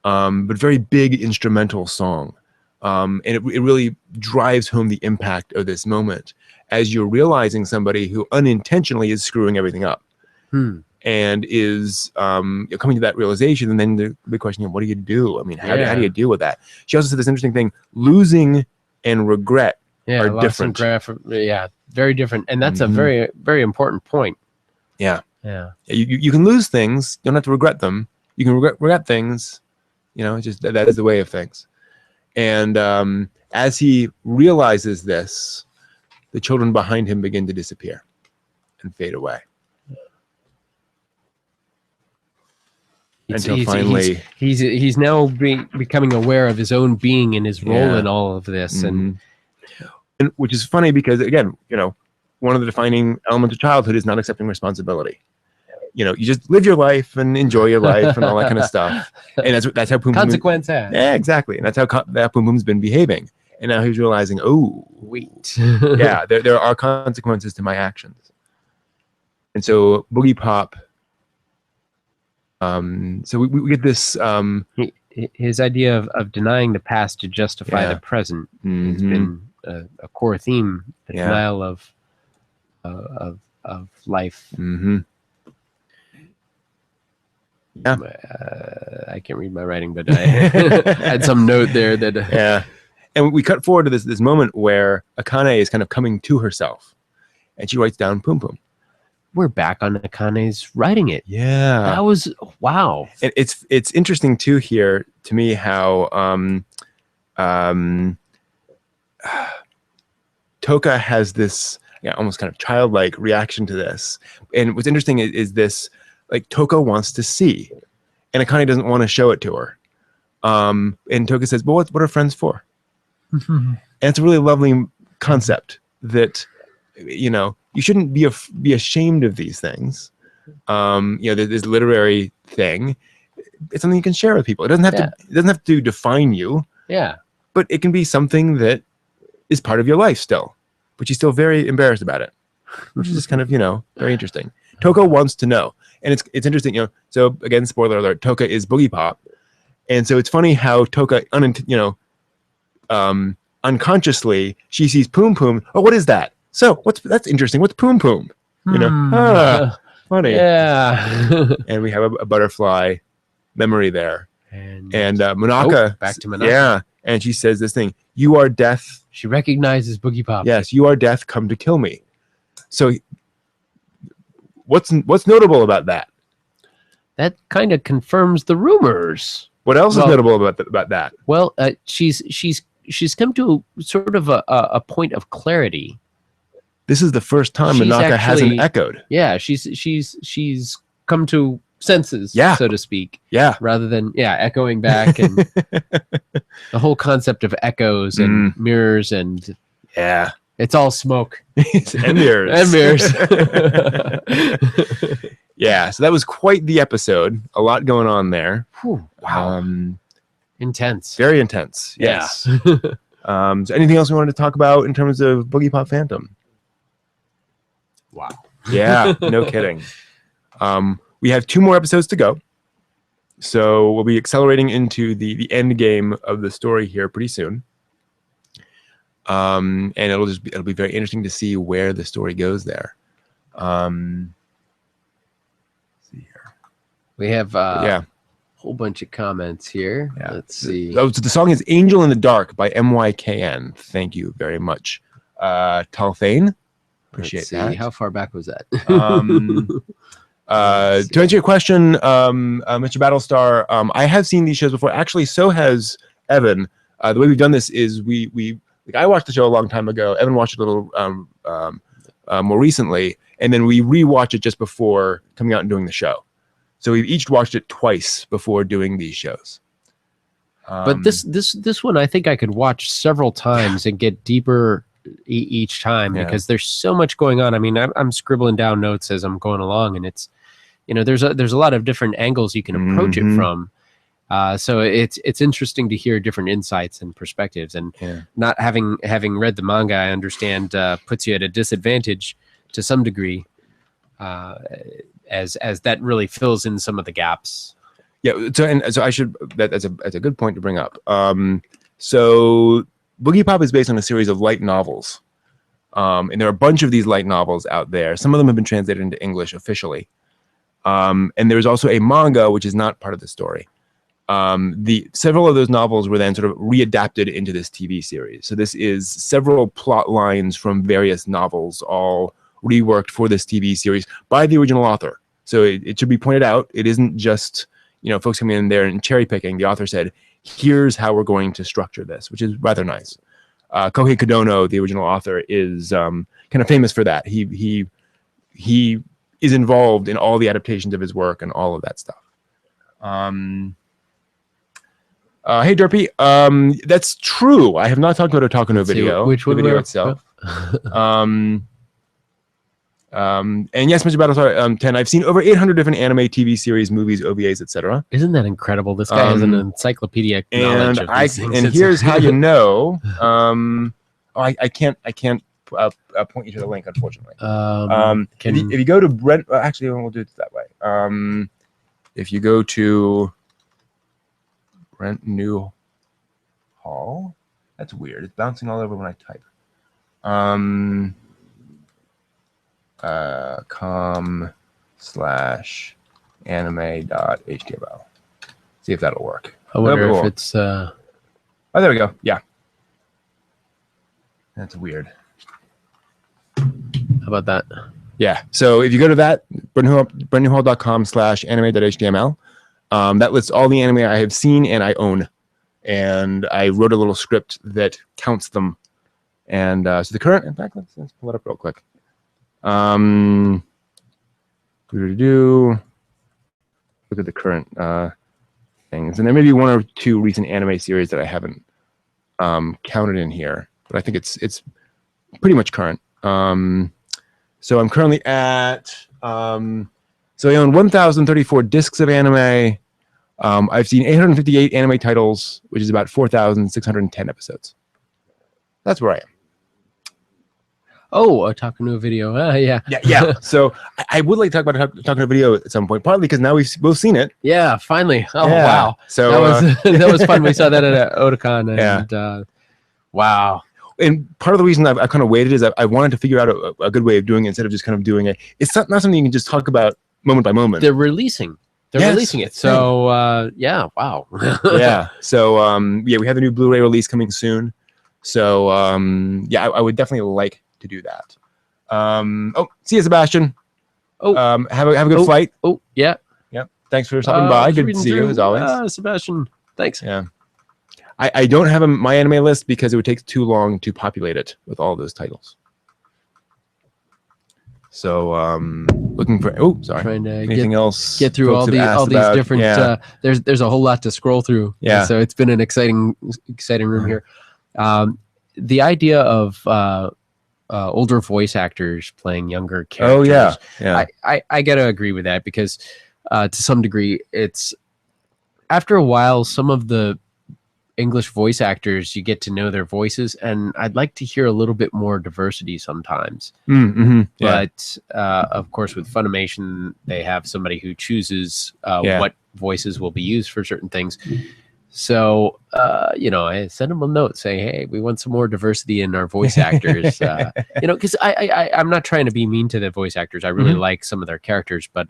but very big instrumental song. And it really drives home the impact of this moment as you're realizing somebody who unintentionally is screwing everything up. And is coming to that realization. And then the big question, what do you do? I mean, how do you deal with that? She also said this interesting thing: losing and regret are different. Very different. And that's a very, very important point. Yeah. You can lose things. You don't have to regret them. You can regret things. It's just that is the way of things. And as he realizes this, the children behind him begin to disappear and fade away. Until finally, he's now becoming aware of his own being and his role in all of this, and which is funny because again, one of the defining elements of childhood is not accepting responsibility. You just live your life and enjoy your life and all that kind of stuff, and that's how Poom Poom consequence has. Yeah, exactly, and that's how that Poom Poom's been behaving, and now he's realizing, oh wait, there are consequences to my actions, and so Boogiepop. So we get this. His idea of denying the past to justify the present has been a core theme. The denial of life. I can't read my writing, but I had some note there that. And we cut forward to this moment where Akane is kind of coming to herself, and she writes down Poom Poom. We're back on Akane's writing it. Yeah, that was wow. And it's interesting too here to me how Toka has this almost kind of childlike reaction to this. And what's interesting is this, like, Toko wants to see, and Akane doesn't want to show it to her. And Toko says, well, what are friends for? And it's a really lovely concept that, you shouldn't be ashamed of these things. This literary thing, it's something you can share with people. It doesn't have to define you. Yeah. But it can be something that is part of your life still, but she's still very embarrassed about it, which is just kind of, very interesting. Toko wants to know. And it's interesting, so again, spoiler alert, Toka is Boogiepop. And so it's funny how Toka, unconsciously, she sees Poom Poom. Oh, what is that? So that's interesting. What's Poom Poom? Funny. Yeah. And we have a butterfly memory there. And Monaka. Back to Monaka. Yeah. And she says this thing, you are death. She recognizes Boogiepop. Yes, you are death come to kill me. So what's notable about that? That kind of confirms the rumors. What else is notable about that? Well, she's come to sort of a point of clarity. This is the first time Monaka hasn't echoed. Yeah, she's come to senses, so to speak. Yeah. Rather than echoing back, and the whole concept of echoes and mirrors and it's all smoke. and mirrors. And mirrors. Yeah, so that was quite the episode. A lot going on there. Whew, wow. Intense. Very intense. Yes. So anything else we wanted to talk about in terms of Boogiepop Phantom? Wow. Yeah, no kidding. We have 2 more episodes to go. So we'll be accelerating into the end game of the story here pretty soon. And it'll be very interesting to see where the story goes there. We have a whole bunch of comments here. Yeah. Let's see. So the song is Angel in the Dark by MYKN. Thank you very much. Talthane. Appreciate that. How far back was that? To answer your question, Mr. Battlestar, I have seen these shows before. Actually, so has Evan. The way we've done this is I watched the show a long time ago. Evan watched it a little more recently, and then we rewatched it just before coming out and doing the show. So we've each watched it twice before doing these shows. But this one, I think I could watch several times and get deeper each time because there's so much going on. I mean, I'm scribbling down notes as I'm going along, and it's, there's a lot of different angles you can approach it from. So it's interesting to hear different insights and perspectives, and not having read the manga, I understand puts you at a disadvantage to some degree. As that really fills in some of the gaps. Yeah, so I should that's a good point to bring up. So Boogiepop is based on a series of light novels, and there are a bunch of these light novels out there. Some of them have been translated into English officially, and there's also a manga which is not part of the story. Several of those novels were then sort of readapted into this TV series. So this is several plot lines from various novels, all reworked for this TV series by the original author. So it should be pointed out, it isn't just folks coming in there and cherry picking. The author said, here's how we're going to structure this, which is rather nice. Kohei Kodono, the original author, is kind of famous for that. He is involved in all the adaptations of his work and all of that stuff. Hey Derpy, that's true. I have not talked about Otaku no Video. Which one? The video itself. And yes, Mr. Battlestar 10, I've seen over 800 different anime, TV series, movies, OVAs, etc. Isn't that incredible? This guy has an encyclopedia knowledge of these things. And here's how you know. I can't point you to the link, unfortunately. If you go to Brent, actually, we'll do it that way. If you go to Brent New Hall, that's weird. It's bouncing all over when I type. com/anime.html. See if that'll work. I wonder if it's oh, there we go. Yeah, that's weird. How about that? Yeah, so if you go to that, brentnewhall.com/anime.html, that lists all the anime I have seen and I own, and I wrote a little script that counts them And so the current, in fact, let's pull it up real quick. Look at the current things, and there may be one or two recent anime series that I haven't counted in here, but I think it's pretty much current. So I'm currently at so I own 1,034 discs of anime. I've seen 858 anime titles, which is about 4,610 episodes. That's where I am. Oh, talking to a video. Yeah. Yeah. So I would like to talk about talking to a video at some point, partly because now we've both seen it. Yeah, finally. Oh, Yeah. wow. So that was that was fun. We saw that at Otakon, and wow. And part of the reason I kind of waited is I wanted to figure out a good way of doing it instead of just kind of doing it. It's not something you can just talk about moment by moment. They're releasing it. So yeah, wow. Yeah. So we have the new Blu-ray release coming soon. So I would definitely like to do that. See you, Sebastian. Have a good flight. Yeah. Yep. Thanks for stopping by. Good to see you as always. Sebastian, thanks. Yeah. I don't have my anime list because it would take too long to populate it with all those titles. So looking for trying to anything else? Get through all these different. There's a whole lot to scroll through. Yeah. So it's been an exciting room here. The idea of older voice actors playing younger characters. Oh yeah. I gotta agree with that because to some degree, it's after a while some of the English voice actors, you get to know their voices, and I'd like to hear a little bit more diversity sometimes. Mm-hmm. Yeah. But of course, with Funimation, they have somebody who chooses what voices will be used for certain things. So, I sent them a note saying, hey, we want some more diversity in our voice actors. Because I'm not trying to be mean to the voice actors. I really like some of their characters, but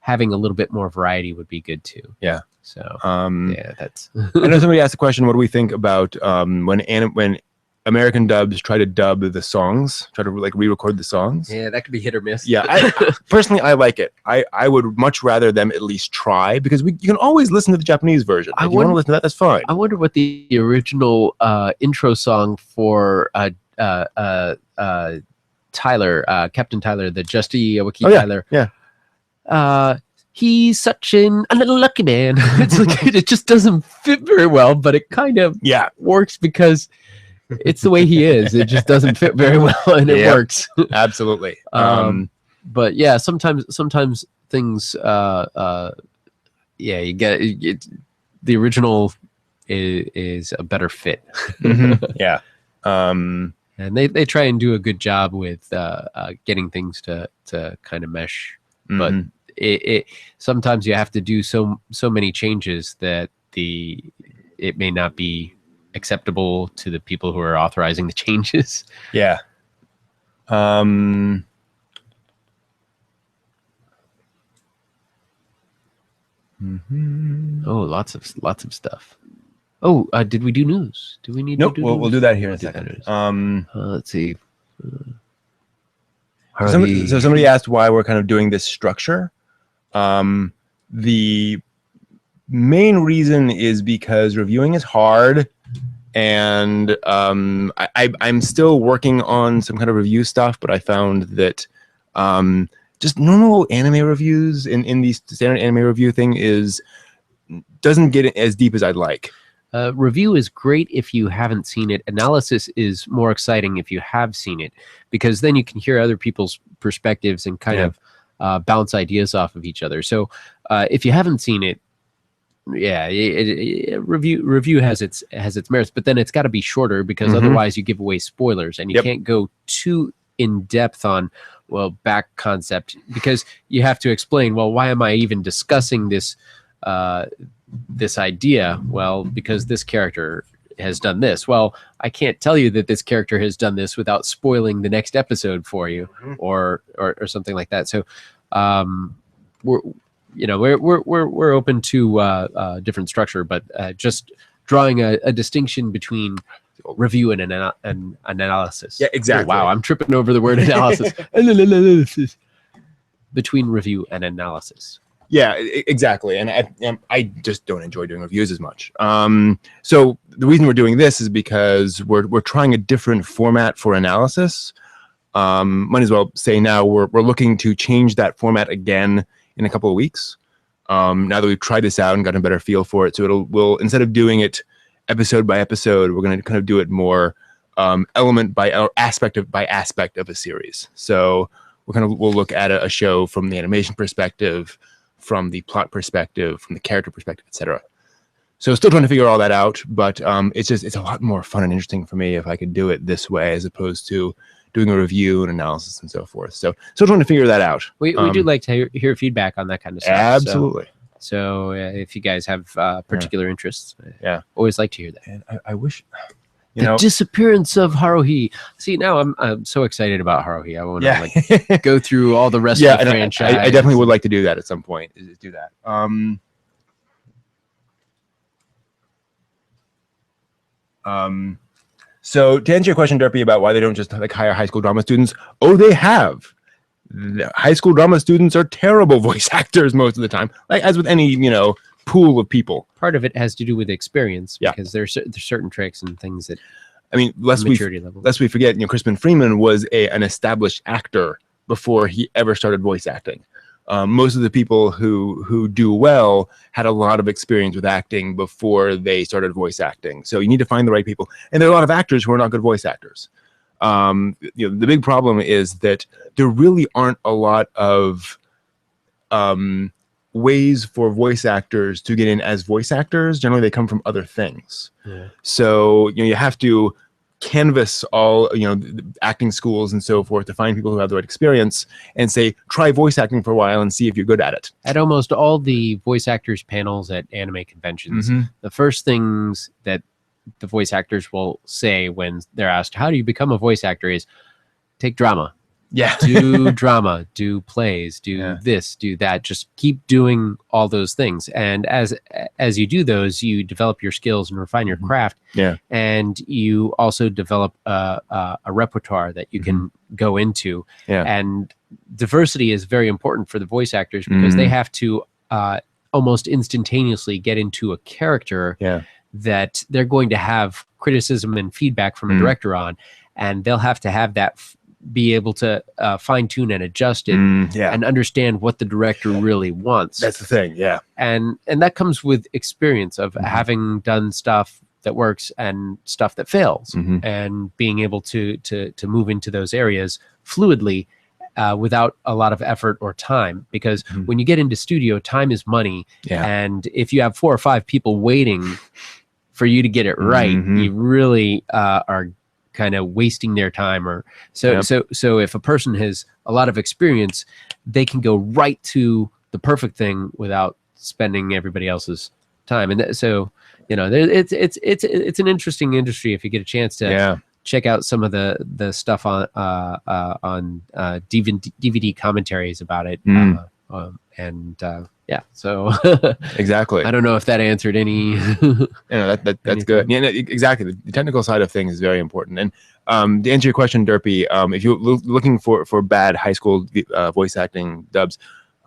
having a little bit more variety would be good too. Yeah. So that's. I know somebody asked the question, what do we think about when American dubs try to dub the songs, try to like re-record the songs? Yeah, that could be hit or miss. Yeah, personally, I like it. I would much rather them at least try, because you can always listen to the Japanese version. If you want to listen to that, that's fine. I wonder what the original intro song for Tyler, Captain Tyler, the Justy Wiki Tyler. Yeah. He's such a little lucky man. It's like it just doesn't fit very well, but it kind of works because it's the way he is. It just doesn't fit very well, and it works. Absolutely. But yeah, sometimes things. You get it, the original is a better fit. Yeah. And they try and do a good job with getting things to kind of mesh, but it sometimes you have to do so many changes that it may not be acceptable to the people who are authorizing the changes. Yeah. Oh, lots of stuff. Oh, did we do news? Do we need? Nope. To do We'll do that here in a second. Let's see. So somebody asked why we're kind of doing this structure. The main reason is because reviewing is hard, and I'm still working on some kind of review stuff, but I found that just normal anime reviews in the standard anime review thing doesn't get as deep as I'd like. Review is great if you haven't seen it. Analysis is more exciting if you have seen it, because then you can hear other people's perspectives and kind of bounce ideas off of each other. So if you haven't seen it, review has its merits, but then it's got to be shorter, because otherwise you give away spoilers, and you can't go too in depth on back concept, because you have to explain, why am I even discussing this this idea? Well, because this character has done this. Well, I can't tell you that this character has done this without spoiling the next episode for you, or something like that. So we're open to different structure, but just drawing a distinction between review and an analysis. Yeah, exactly. Oh, wow, I'm tripping over the word analysis. Between review and analysis. Yeah, exactly. And I just don't enjoy doing reviews as much. So the reason we're doing this is because we're trying a different format for analysis. Might as well say now we're looking to change that format again in a couple of weeks. Now that we've tried this out and gotten a better feel for it, so we'll instead of doing it episode by episode, we're going to kind of do it more element by or aspect of a series. So we'll look at a show from the animation perspective, from the plot perspective, from the character perspective, etc. So still trying to figure all that out, but it's a lot more fun and interesting for me if I could do it this way as opposed to doing a review and analysis and so forth. So still trying to figure that out. We do like to hear feedback on that kind of stuff. Absolutely. So if you guys have particular interests, always like to hear that. And I wish, the disappearance of Haruhi. See, now I'm so excited about Haruhi. I want to like go through all the rest of the franchise. I definitely would like to do that at some point. Is do that. So to answer your question, Derpy, about why they don't just like hire high school drama students, they have. The high school drama students are terrible voice actors most of the time, like as with any pool of people. Part of it has to do with experience, because there's certain tricks and things that. I mean, lest we forget, Crispin Freeman was an established actor before he ever started voice acting. Most of the people who do well had a lot of experience with acting before they started voice acting. So you need to find the right people. And there are a lot of actors who are not good voice actors. The big problem is that there really aren't a lot of ways for voice actors to get in as voice actors. Generally, they come from other things. Yeah. So you have to canvas all the acting schools and so forth to find people who have the right experience and say, try voice acting for a while and see if you're good at it. At almost all the voice actors panels at anime conventions, the first things that the voice actors will say when they're asked, how do you become a voice actor, is take drama. Yeah. Do drama, do plays, do this, do that. Just keep doing all those things. And as you do those, you develop your skills and refine your craft. Yeah. And you also develop a repertoire that you can go into. Yeah. And diversity is very important for the voice actors because they have to almost instantaneously get into a character that they're going to have criticism and feedback from a director on. And they'll have to have that be able to fine tune and adjust it and understand what the director really wants. That's the thing. Yeah. And that comes with experience of having done stuff that works and stuff that fails, and being able to move into those areas fluidly without a lot of effort or time, because when you get into studio, time is money. Yeah. And if you have 4 or 5 people waiting for you to get it right, you really are kind of wasting their time. Or so if a person has a lot of experience, they can go right to the perfect thing without spending everybody else's time. And so it's an interesting industry if you get a chance to check out some of the stuff on DVD commentaries about it. So exactly. I don't know if that answered any. That's good. Yeah, exactly. The technical side of things is very important. And to answer your question, Derpy, if you're looking for bad high school voice acting dubs,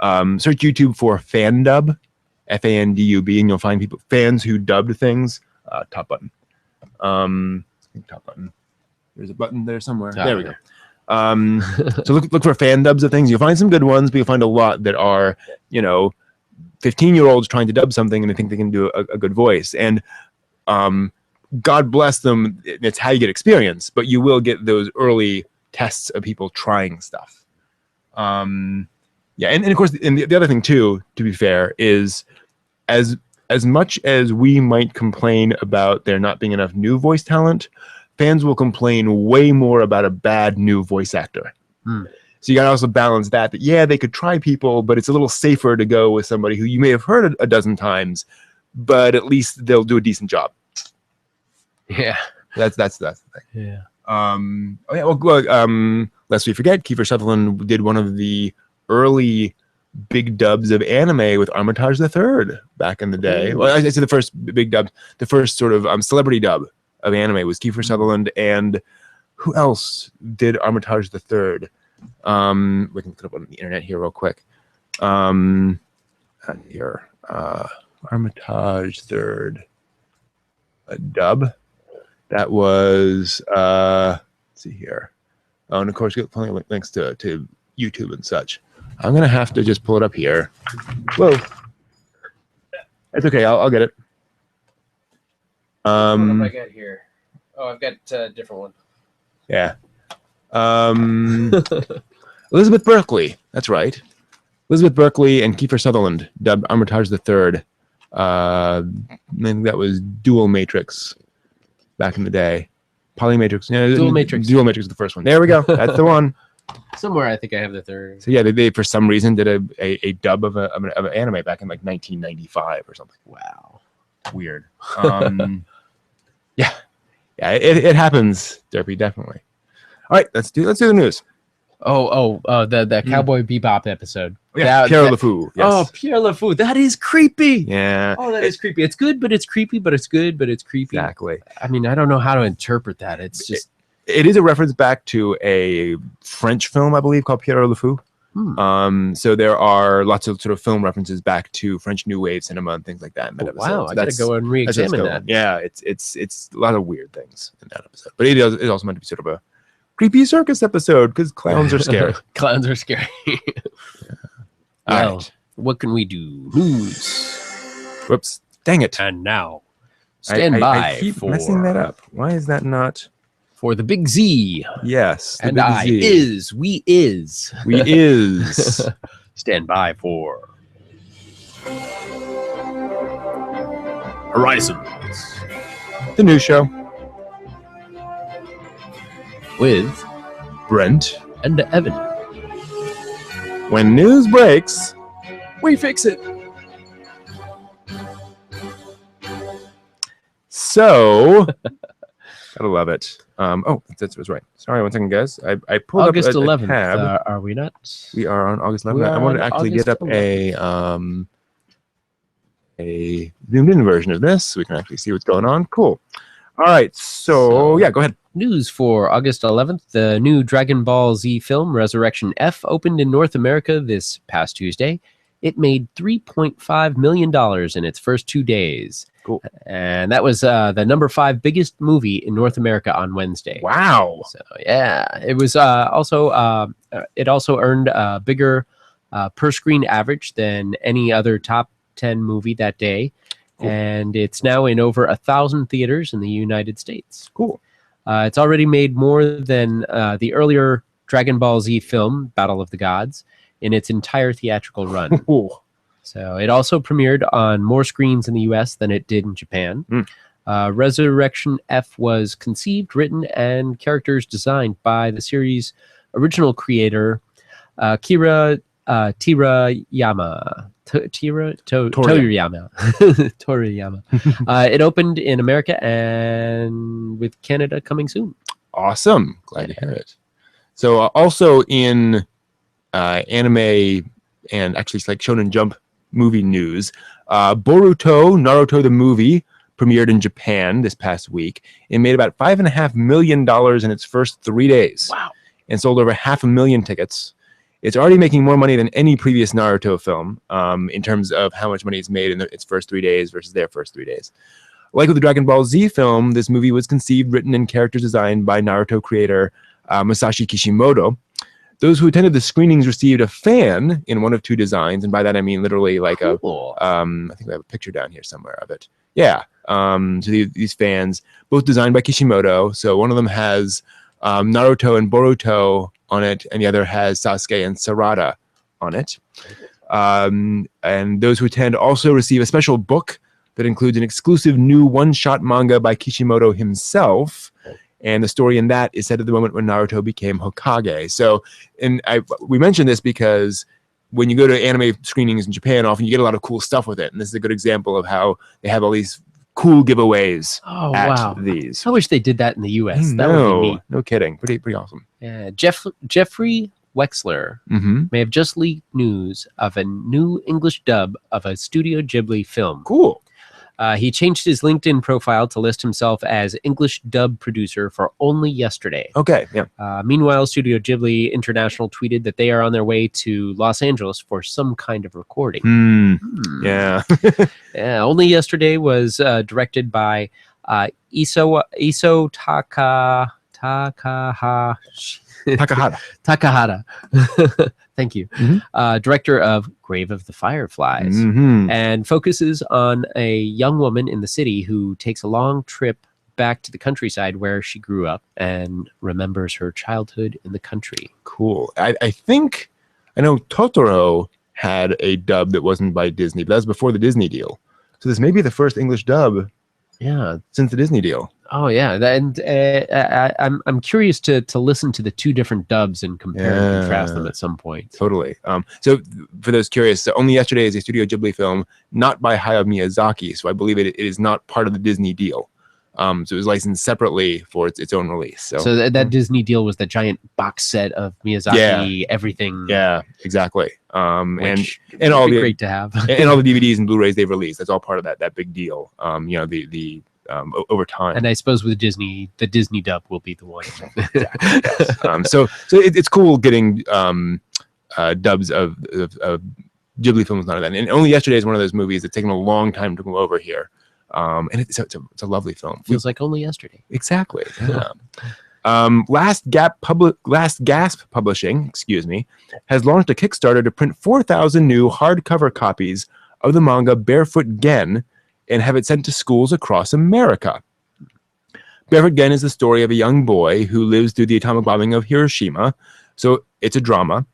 search YouTube for fan dub, FANDUB, and you'll find fans who dubbed things. Top button. Top button. There's a button there somewhere. There we go. So look for fan dubs of things. You'll find some good ones, but you'll find a lot that are 15-year-olds trying to dub something and they think they can do a good voice. And God bless them, it's how you get experience, but you will get those early tests of people trying stuff. And of course, and the other thing too, to be fair, is as much as we might complain about there not being enough new voice talent, fans will complain way more about a bad new voice actor. So you got to also balance that they could try people, but it's a little safer to go with somebody who you may have heard a dozen times, but at least they'll do a decent job. Yeah. That's the thing. Yeah. Lest we forget, Kiefer Sutherland did one of the early big dubs of anime with Armitage III back in the day. Ooh. Well, I say the first big dub, the first sort of celebrity dub of anime was Kiefer Sutherland, and who else did Armitage III? We can look it up on the internet here real quick. here. Armitage third. A dub. That was let's see here. Oh, and of course, you get plenty of links to YouTube and such. I'm gonna have to just pull it up here. Whoa, it's okay. I'll get it. What have I got here? Oh, I've got a different one. Yeah. Elizabeth Berkley. That's right. Elizabeth Berkley and Kiefer Sutherland dubbed Armitage III. I think that was Dual Matrix back in the day. Polymatrix. Yeah, Dual Matrix. Dual Matrix is the first one. There we go. That's the one. Somewhere I think I have the third. So yeah, they for some reason did a dub of an anime back in like 1995 or something. Wow. Weird. Yeah, it happens, Derpy, definitely. All right, let's do the news. The Cowboy Bebop episode. Yeah, Pierre LeFou. Yes. Oh, Pierre LeFou. That is creepy. Yeah. Oh, that is creepy. It's good, but it's creepy, but it's good, but it's creepy. Exactly. I mean, I don't know how to interpret that. It's just... It is a reference back to a French film, I believe, called Pierre LeFou. So there are lots of sort of film references back to French New Wave cinema and things like that in that episode. Wow, So I gotta go and re-examine that. Yeah, it's a lot of weird things in that episode. But it's also meant to be sort of a creepy circus episode because clowns are scary. Clowns are scary. All right. What can we do? News. Whoops. Dang it. And now, stand by I keep for... messing that up. Why is that not... For the big Z. Yes. And we is. Stand by for... Horizons. The news show. With Brent and Evan. When news breaks, we fix it. So, gotta love it. That was right. Sorry, 1 second, guys. I pulled August up 11th. tab. Are we not? We are on August 11th. I wanted to actually get up a zoomed in version of this so we can actually see what's going on. Cool. All right. So yeah, go ahead. News for August 11th. The new Dragon Ball Z film, Resurrection F, opened in North America this past Tuesday. It made $3.5 million in its first 2 days. Cool. And that was the number 5 biggest movie in North America on Wednesday. Wow. So yeah, it was it also earned a bigger per screen average than any other top 10 movie that day. Cool. And it's now in over 1,000 theaters in the United States. Cool. It's already made more than the earlier Dragon Ball Z film, Battle of the Gods, in its entire theatrical run. So it also premiered on more screens in the US than it did in Japan. Resurrection F was conceived, written, and characters designed by the series' original creator, Toriyama. Toriyama. It opened in America and with Canada coming soon. Awesome. Glad to hear it. So also in anime and actually it's like Shonen Jump movie news, Naruto the movie premiered in Japan this past week. It made about $5.5 million in its first 3 days. Wow. And sold over 500,000 tickets. It's already making more money than any previous Naruto film in terms of how much money it's made in its first 3 days versus their first 3 days. Like with the Dragon Ball Z film, this movie was conceived, written, and characters designed by Naruto creator Masashi Kishimoto. Those who attended the screenings received a fan in one of 2 designs, and by that I mean literally like cool. I think we have a picture down here somewhere of it. Yeah. So these fans, both designed by Kishimoto. So one of them has Naruto and Boruto on it, and the other has Sasuke and Sarada on it. And those who attend also receive a special book that includes an exclusive new one-shot manga by Kishimoto himself. And the story in that is set at the moment when Naruto became Hokage. So, we mentioned this because when you go to anime screenings in Japan, often you get a lot of cool stuff with it. And this is a good example of how they have all these cool giveaways at these. I wish they did that in the U.S. That would be neat. No kidding. Pretty awesome. Yeah, Jeffrey Wexler may have just leaked news of a new English dub of a Studio Ghibli film. Cool. He changed his LinkedIn profile to list himself as English dub producer for Only Yesterday. Okay, yeah. Meanwhile, Studio Ghibli International tweeted that they are on their way to Los Angeles for some kind of recording. Yeah. Yeah. Only Yesterday was directed by Iso Takahata. Thank you. Director of Grave of the Fireflies, and focuses on a young woman in the city who takes a long trip back to the countryside where she grew up and remembers her childhood in the country. Cool. I know Totoro had a dub that wasn't by Disney, but that was before the Disney deal. So this may be the first English dub since the Disney deal. Oh yeah, and I'm curious to listen to the two different dubs and compare and contrast them at some point. Totally. So for those curious, Only Yesterday is a Studio Ghibli film, not by Hayao Miyazaki. So I believe it is not part of the Disney deal. So it was licensed separately for its own release. So that Disney deal was the giant box set of Miyazaki, everything. Yeah, exactly. And all the great to have, and all the DVDs and Blu-rays they've released. That's all part of that big deal. The over time. And I suppose with Disney, the Disney dub will be the one. Yes. So it's cool getting dubs of Ghibli films. None of that. And Only Yesterday is one of those movies that's taken a long time to come over here. And it's a lovely film. Feels like Only Yesterday. Exactly. Yeah. Last Gasp Publishing, has launched a Kickstarter to print 4,000 new hardcover copies of the manga Barefoot Gen and have it sent to schools across America. Barefoot Gen is the story of a young boy who lives through the atomic bombing of Hiroshima, so it's a drama.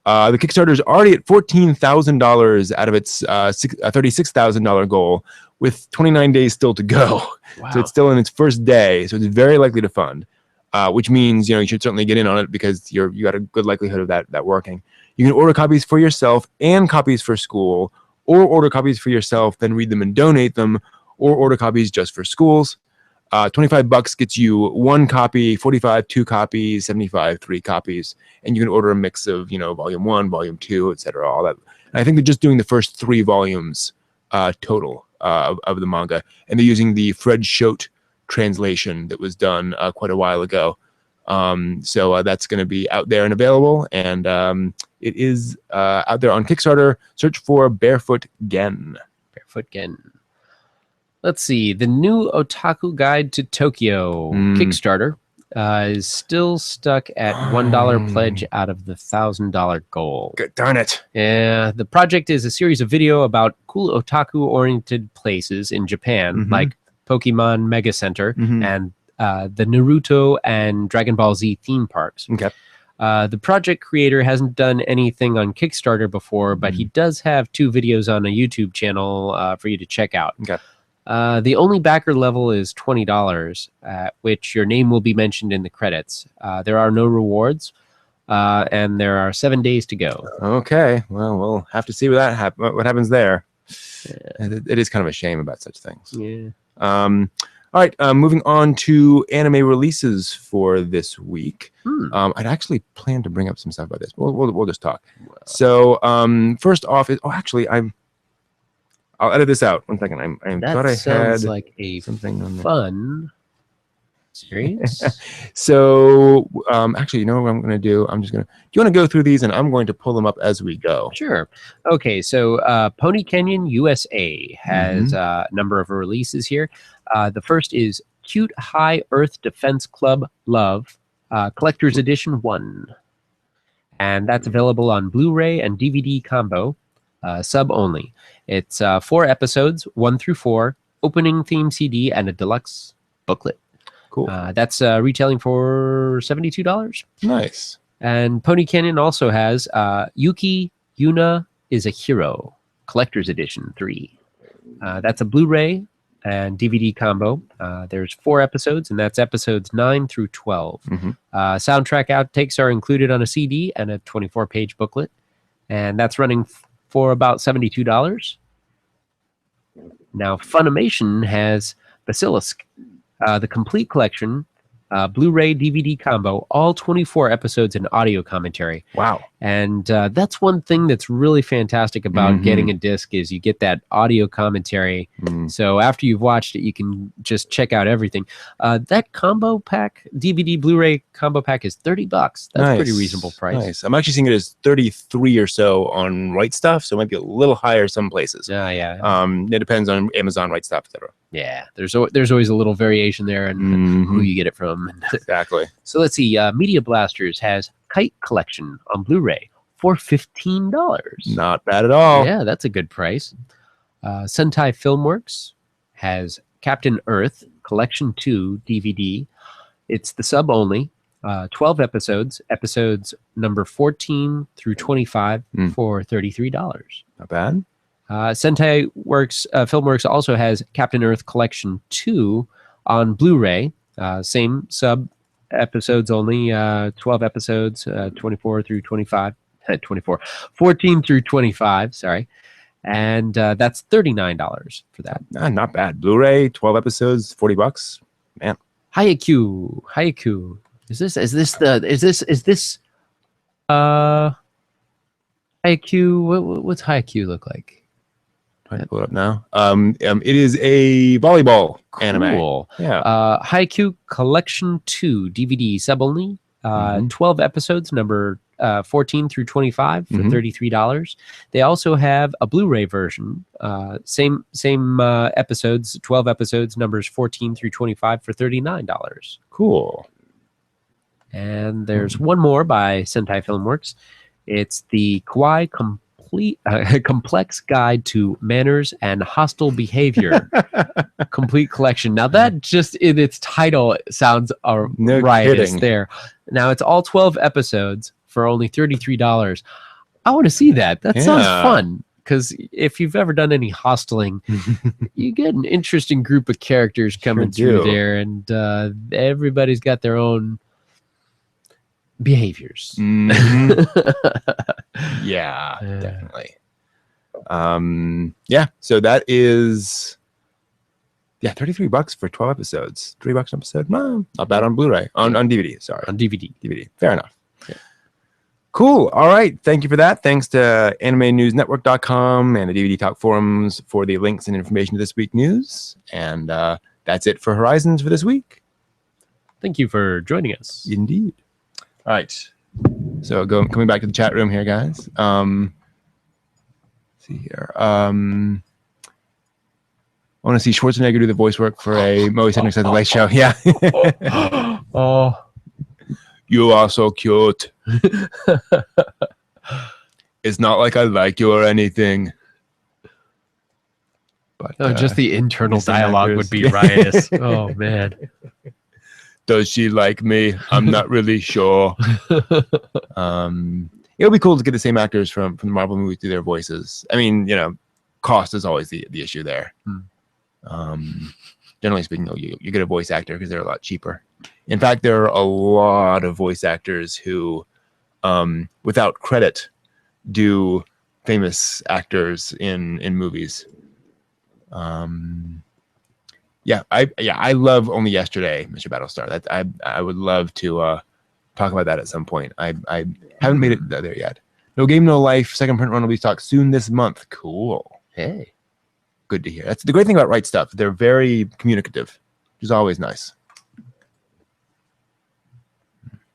The Kickstarter is already at $14,000 out of its $36,000 goal, with 29 days still to go. Wow. So it's still in its first day, so it's very likely to fund, which means you should certainly get in on it because you got a good likelihood of that working. You can order copies for yourself and copies for school, or order copies for yourself, then read them and donate them, or order copies just for schools. $25 gets you 1 copy, 45 2 copies, 75 3 copies, and you can order a mix of volume 1, volume 2, etc. All that. And I think they're just doing the first 3 volumes total of the manga, and they're using the Fred Schote translation that was done quite a while ago. So that's going to be out there and available, and it is out there on Kickstarter. Search for Barefoot Gen. Barefoot Gen. Let's see. The new Otaku Guide to Tokyo Kickstarter is still stuck at $1 pledge out of the $1,000 goal. Good, darn it. Yeah, the project is a series of video about cool otaku-oriented places in Japan, like Pokemon Mega Center and the Naruto and Dragon Ball Z theme parks. Okay. The project creator hasn't done anything on Kickstarter before, but he does have 2 videos on a YouTube channel for you to check out. Okay. The only backer level is $20, which your name will be mentioned in the credits. There are no rewards, and there are 7 days to go. Okay. Well, we'll have to see what happens there. It is kind of a shame about such things. Yeah. All right, moving on to anime releases for this week. I'd actually planned to bring up some stuff about this. We'll just talk. So first off is I'll edit this out. 1 second. I thought I had like a something on fun series. So actually, you know what I'm going to do? Do you want to go through these, and I'm going to pull them up as we go. Sure. Okay, so Pony Canyon USA has a number of releases here. The first is Cute High Earth Defense Club Love Collector's Edition 1. And that's available on Blu-ray and DVD combo, sub only. It's 4 episodes, 1 through 4, opening theme CD, and a deluxe booklet. Cool. That's retailing for $72. Nice. And Pony Canyon also has Yuki Yuna is a Hero, Collector's Edition 3. That's a Blu-ray and DVD combo. There's 4 episodes, and that's episodes 9 through 12. Soundtrack outtakes are included on a CD and a 24-page booklet, and that's running for about $72. Now, Funimation has Basilisk, the complete collection, Blu-ray DVD combo, all 24 episodes and audio commentary. Wow. And that's one thing that's really fantastic about getting a disc is you get that audio commentary. So after you've watched it, you can just check out everything. That combo pack, DVD Blu-ray combo pack, is $30. That's a pretty reasonable price. Nice. I'm actually seeing it as 33 or so on Right Stuff, so it might be a little higher some places. Yeah. It depends on Amazon, Right Stuff, etc. Yeah, there's always a little variation there and who you get it from. Exactly. So let's see. Media Blasters has Kite Collection on Blu-ray for $15. Not bad at all. Yeah, that's a good price. Sentai Filmworks has Captain Earth Collection 2 DVD. It's the sub only. 12 episodes. Episodes number 14 through 25 for $33. Not bad. Sentai Filmworks also has Captain Earth Collection 2 on Blu-ray. Same sub episodes only, 12 episodes, 24 through 25. 14 through 25, sorry. And that's $39 for that. Not bad. Blu-ray, 12 episodes, $40. Man. Haiku. Is this Haiku? What's Haiku look like? Trying to pull it up now. It is a volleyball anime. Cool. Yeah. Haiku Collection 2 DVD sub only. 12 episodes, number 14 through 25 for $33. They also have a Blu-ray version. Same episodes, 12 episodes, numbers 14 through 25 for $39. Cool. And there's one more by Sentai Filmworks. It's the Kawaii Complex Guide to Manners and Hostile Behavior complete collection. Now that just in its title sounds riotous there. Now it's all 12 episodes for only $33. I want to see that. That sounds fun. Because if you've ever done any hosteling, you get an interesting group of characters coming through there, and everybody's got their own behaviors. Yeah, definitely. So that is $33 for 12 episodes. $3 an episode. No, not bad on Blu-ray. On DVD, sorry. On DVD. Fair enough. Yeah. Cool. All right. Thank you for that. Thanks to AnimeNewsNetwork.com and the DVD Talk forums for the links and information to this week's news. And that's it for Horizons for this week. Thank you for joining us. Indeed. All right. So coming back to the chat room here, guys. Let's see here. I want to see Schwarzenegger do the voice work for a Moe Technics at the Late Show. Yeah. You are so cute. It's not like I like you or anything. But just the internal dialogue would be riotous. Oh, man. Does she like me? I'm not really sure. It would be cool to get the same actors from the Marvel movies do their voices. I mean, cost is always the issue there. Generally speaking, you get a voice actor because they're a lot cheaper. In fact, there are a lot of voice actors who, without credit, do famous actors in movies. I love Only Yesterday, Mr. Battlestar. That I would love to talk about that at some point. I haven't made it there yet. No Game, No Life. Second print run will be stocked soon this month. Cool. Hey, good to hear. That's the great thing about Right Stuff. They're very communicative, which is always nice.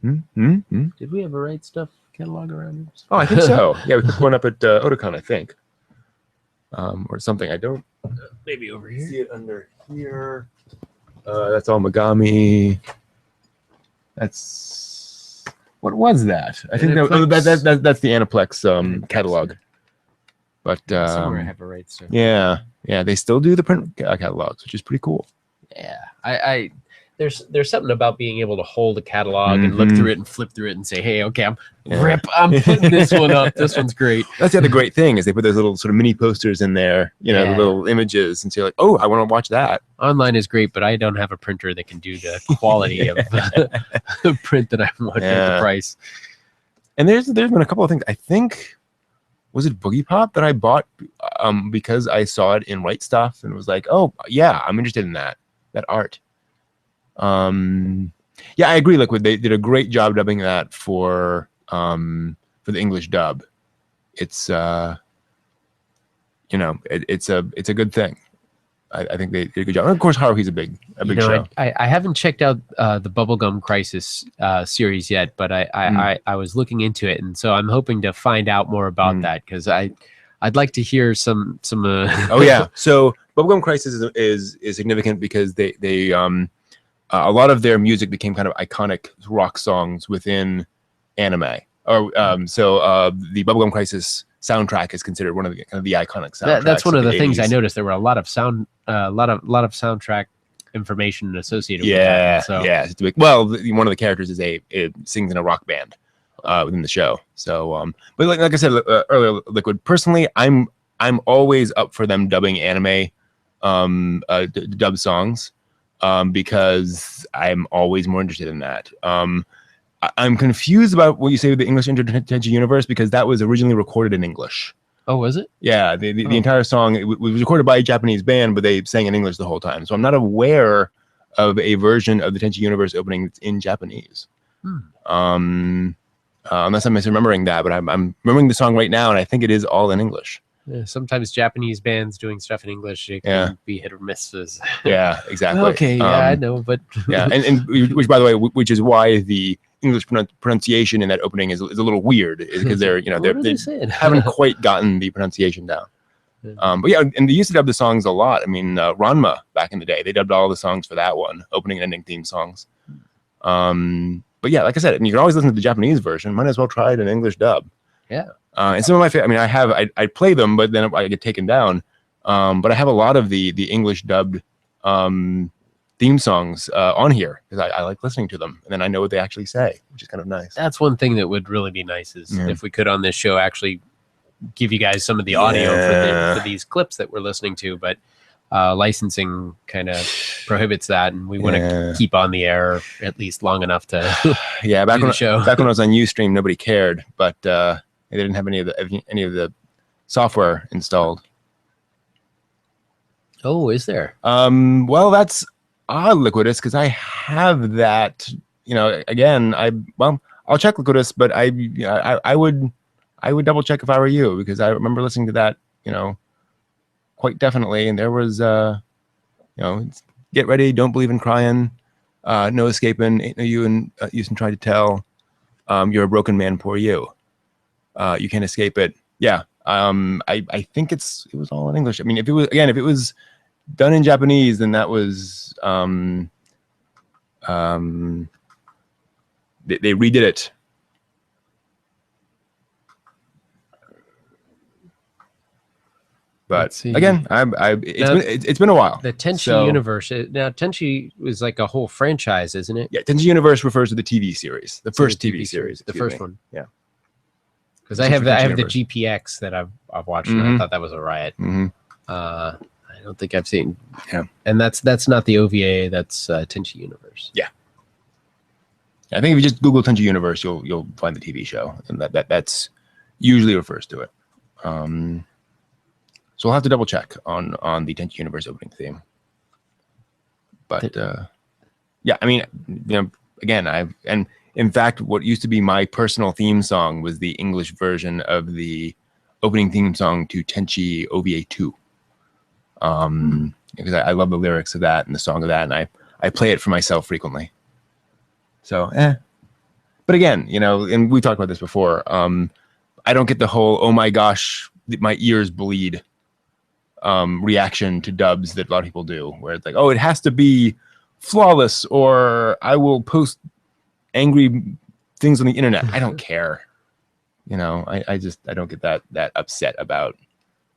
Did we have a Right Stuff catalog around here? Oh, I think so. Yeah, we put one up at Otakon, I think, or something. I don't. Maybe over here. See it under here. That's all Megami. That's what was that? I think that's the Aniplex catalog. But somewhere I have a Right Stuff. Yeah, they still do the print catalogs, which is pretty cool. Yeah, I there's something about being able to hold a catalog and look through it and flip through it and say, hey, okay, I'm putting this one up. This one's great. That's the other great thing is they put those little sort of mini posters in there, the little images, and so you're like, oh, I want to watch that. Online is great, but I don't have a printer that can do the quality of the print that I want at the price. And there's been a couple of things. I think, was it Boogiepop that I bought because I saw it in Right Stuff and was like, oh yeah, I'm interested in that art. Yeah, I agree. Liquid, they did a great job dubbing that for the English dub. It's it's a good thing. I think they did a good job. And of course, Haruhi's a big show. I haven't checked out the Bubblegum Crisis series yet, but I was looking into it, and so I'm hoping to find out more about that, because I'd like to hear some. Oh yeah, so Bubblegum Crisis is significant because they a lot of their music became kind of iconic rock songs within anime. Or the Bubblegum Crisis soundtrack is considered one of the iconic soundtracks. That's one of the 80s. things I noticed. There were a lot of soundtrack information associated with that. So. Yeah. Well, one of the characters it sings in a rock band within the show. So, but like I said earlier, Liquid. Personally, I'm always up for them dubbing anime dub songs because I'm always more interested in that. I'm confused about what you say with the English Tenchi Universe, because that was originally recorded in English. Oh, was it? Yeah, the entire song it was recorded by a Japanese band, but they sang in English the whole time. So I'm not aware of a version of the Tenchi Universe opening that's in Japanese. Unless I'm misremembering that, but I'm remembering the song right now, and I think it is all in English. Yeah, sometimes Japanese bands doing stuff in English, it can be hit or misses. Yeah, exactly. Okay, I know, but yeah, and which, by the way, which is why the English pronunciation in that opening is a little weird, is because they haven't quite gotten the pronunciation down. But yeah, and they used to dub the songs a lot. I mean, Ranma back in the day, they dubbed all the songs for that one, opening and ending theme songs. But yeah, like I said, and you can always listen to the Japanese version. Might as well try it in English dub. Yeah. And some of my favorite, I mean, I play them, but then I get taken down. But I have a lot of the English dubbed theme songs on here because I like listening to them, and then I know what they actually say, which is kind of nice. That's one thing that would really be nice is if we could on this show actually give you guys some of the audio for these clips that we're listening to, but licensing kind of prohibits that, and we want to keep on the air at least long enough to back do the show. Back when I was on Ustream, nobody cared, but they didn't have any of the software installed. Oh, is there? Well, that's odd, Liquidus, because I have that. Again, I'll check Liquidus, but I would double check if I were you, because I remember listening to that, quite definitely, and there was get ready, don't believe in crying, no escaping, ain't no you and using try to tell, you're a broken man, poor you, you can't escape it. Yeah. I think it was all in English. I mean, if it was done in Japanese, then that was they redid it. But again, it's been a while. The Tenchi Universe. Now, Tenchi was like a whole franchise, isn't it? Yeah, Tenchi Universe refers to the TV series, the first TV series. The first one. Yeah. Because I have the GPX that I've watched, and I thought that was a riot. I don't think I've seen. Yeah. And that's not the OVA. That's Tenchi Universe. Yeah. I think if you just Google Tenchi Universe, you'll find the TV show, and that's usually refers to it. So we'll have to double check on the Tenchi Universe opening theme. But yeah, I mean, again, and in fact, what used to be my personal theme song was the English version of the opening theme song to Tenchi OVA 2. Because I love the lyrics of that and the song of that, and I play it for myself frequently. So, but again, and we talked about this before. I don't get the whole "oh my gosh, my ears bleed" reaction to dubs that a lot of people do, where it's like, "Oh, it has to be flawless," or "I will post angry things on the internet." I don't care. I don't get that upset about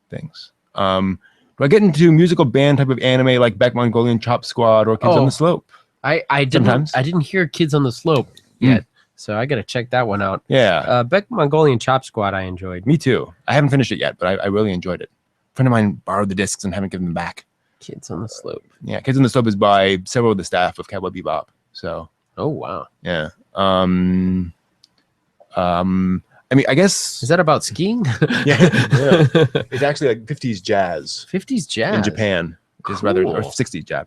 things. Do I get into musical band type of anime like Beck Mongolian Chop Squad or Kids on the Slope? I didn't hear Kids on the Slope yet, so I got to check that one out. Yeah. Beck Mongolian Chop Squad I enjoyed. Me too. I haven't finished it yet, but I really enjoyed it. A friend of mine borrowed the discs and haven't given them back. Kids on the Slope. Yeah, Kids on the Slope is by several of the staff of Cowboy Bebop. So. Oh wow. Yeah. I mean, I guess... Is that about skiing? Yeah. It's actually like 50s jazz. 50s jazz? In Japan. Cool. Or 60s jazz.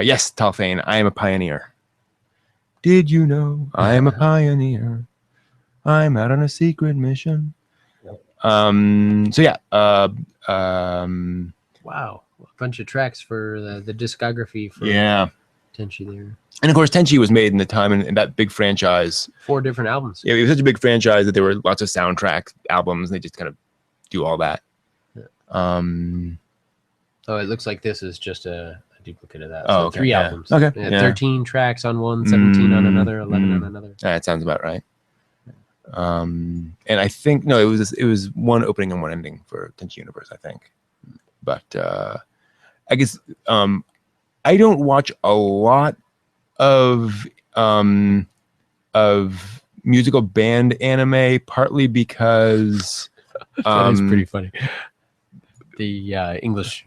Yes, Talfane, I am a pioneer. Did you know I am a pioneer? I'm out on a secret mission. So yeah. Wow, a bunch of tracks for the discography for Tenchi there. And of course, Tenchi was made in the time in that big franchise. 4 different albums. Yeah, it was such a big franchise that there were lots of soundtrack albums. And they just kind of do all that. Yeah. Oh, it looks like this is just a duplicate of that. Oh, So okay, 3 yeah. albums. Okay, Yeah, 13 tracks on one, 17 on another, 11 on another. That sounds about right. And I think it was one opening and one ending for Tenchi Universe, I think. But I guess I don't watch a lot of musical band anime, partly because that is pretty funny. The English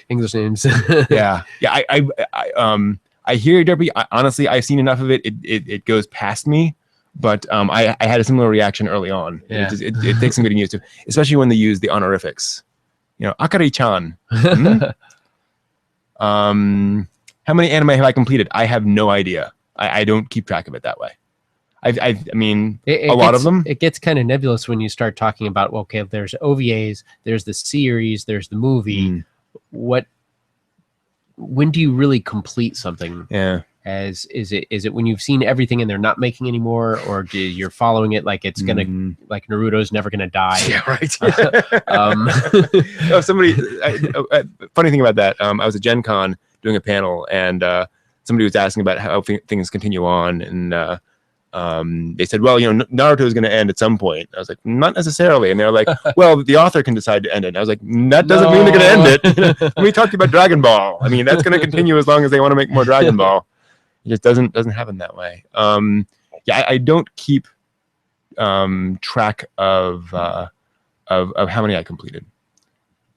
English names. yeah. I hear Derpy. Honestly, I've seen enough of it. It goes past me. But I had a similar reaction early on. Yeah. It takes some getting used to, especially when they use the honorifics. Akari-chan. How many anime have I completed? I have no idea. I don't keep track of it that way. I mean, a lot of them. It gets kind of nebulous when you start talking about, well, okay, there's OVAs, there's the series, there's the movie. When do you really complete something? Yeah. Is it when you've seen everything and they're not making any more, or you're following it like it's gonna like Naruto's never gonna die? Yeah, right. Funny thing about that, I was at Gen Con doing a panel, and somebody was asking about how things continue on, and they said, well, Naruto is going to end at some point. I was like, not necessarily. And they're like, well, the author can decide to end it. And I was like, that doesn't mean they're going to end it. We talked about Dragon Ball. I mean, that's going to continue as long as they want to make more Dragon Ball. It just doesn't happen that way. I don't keep track of how many I completed.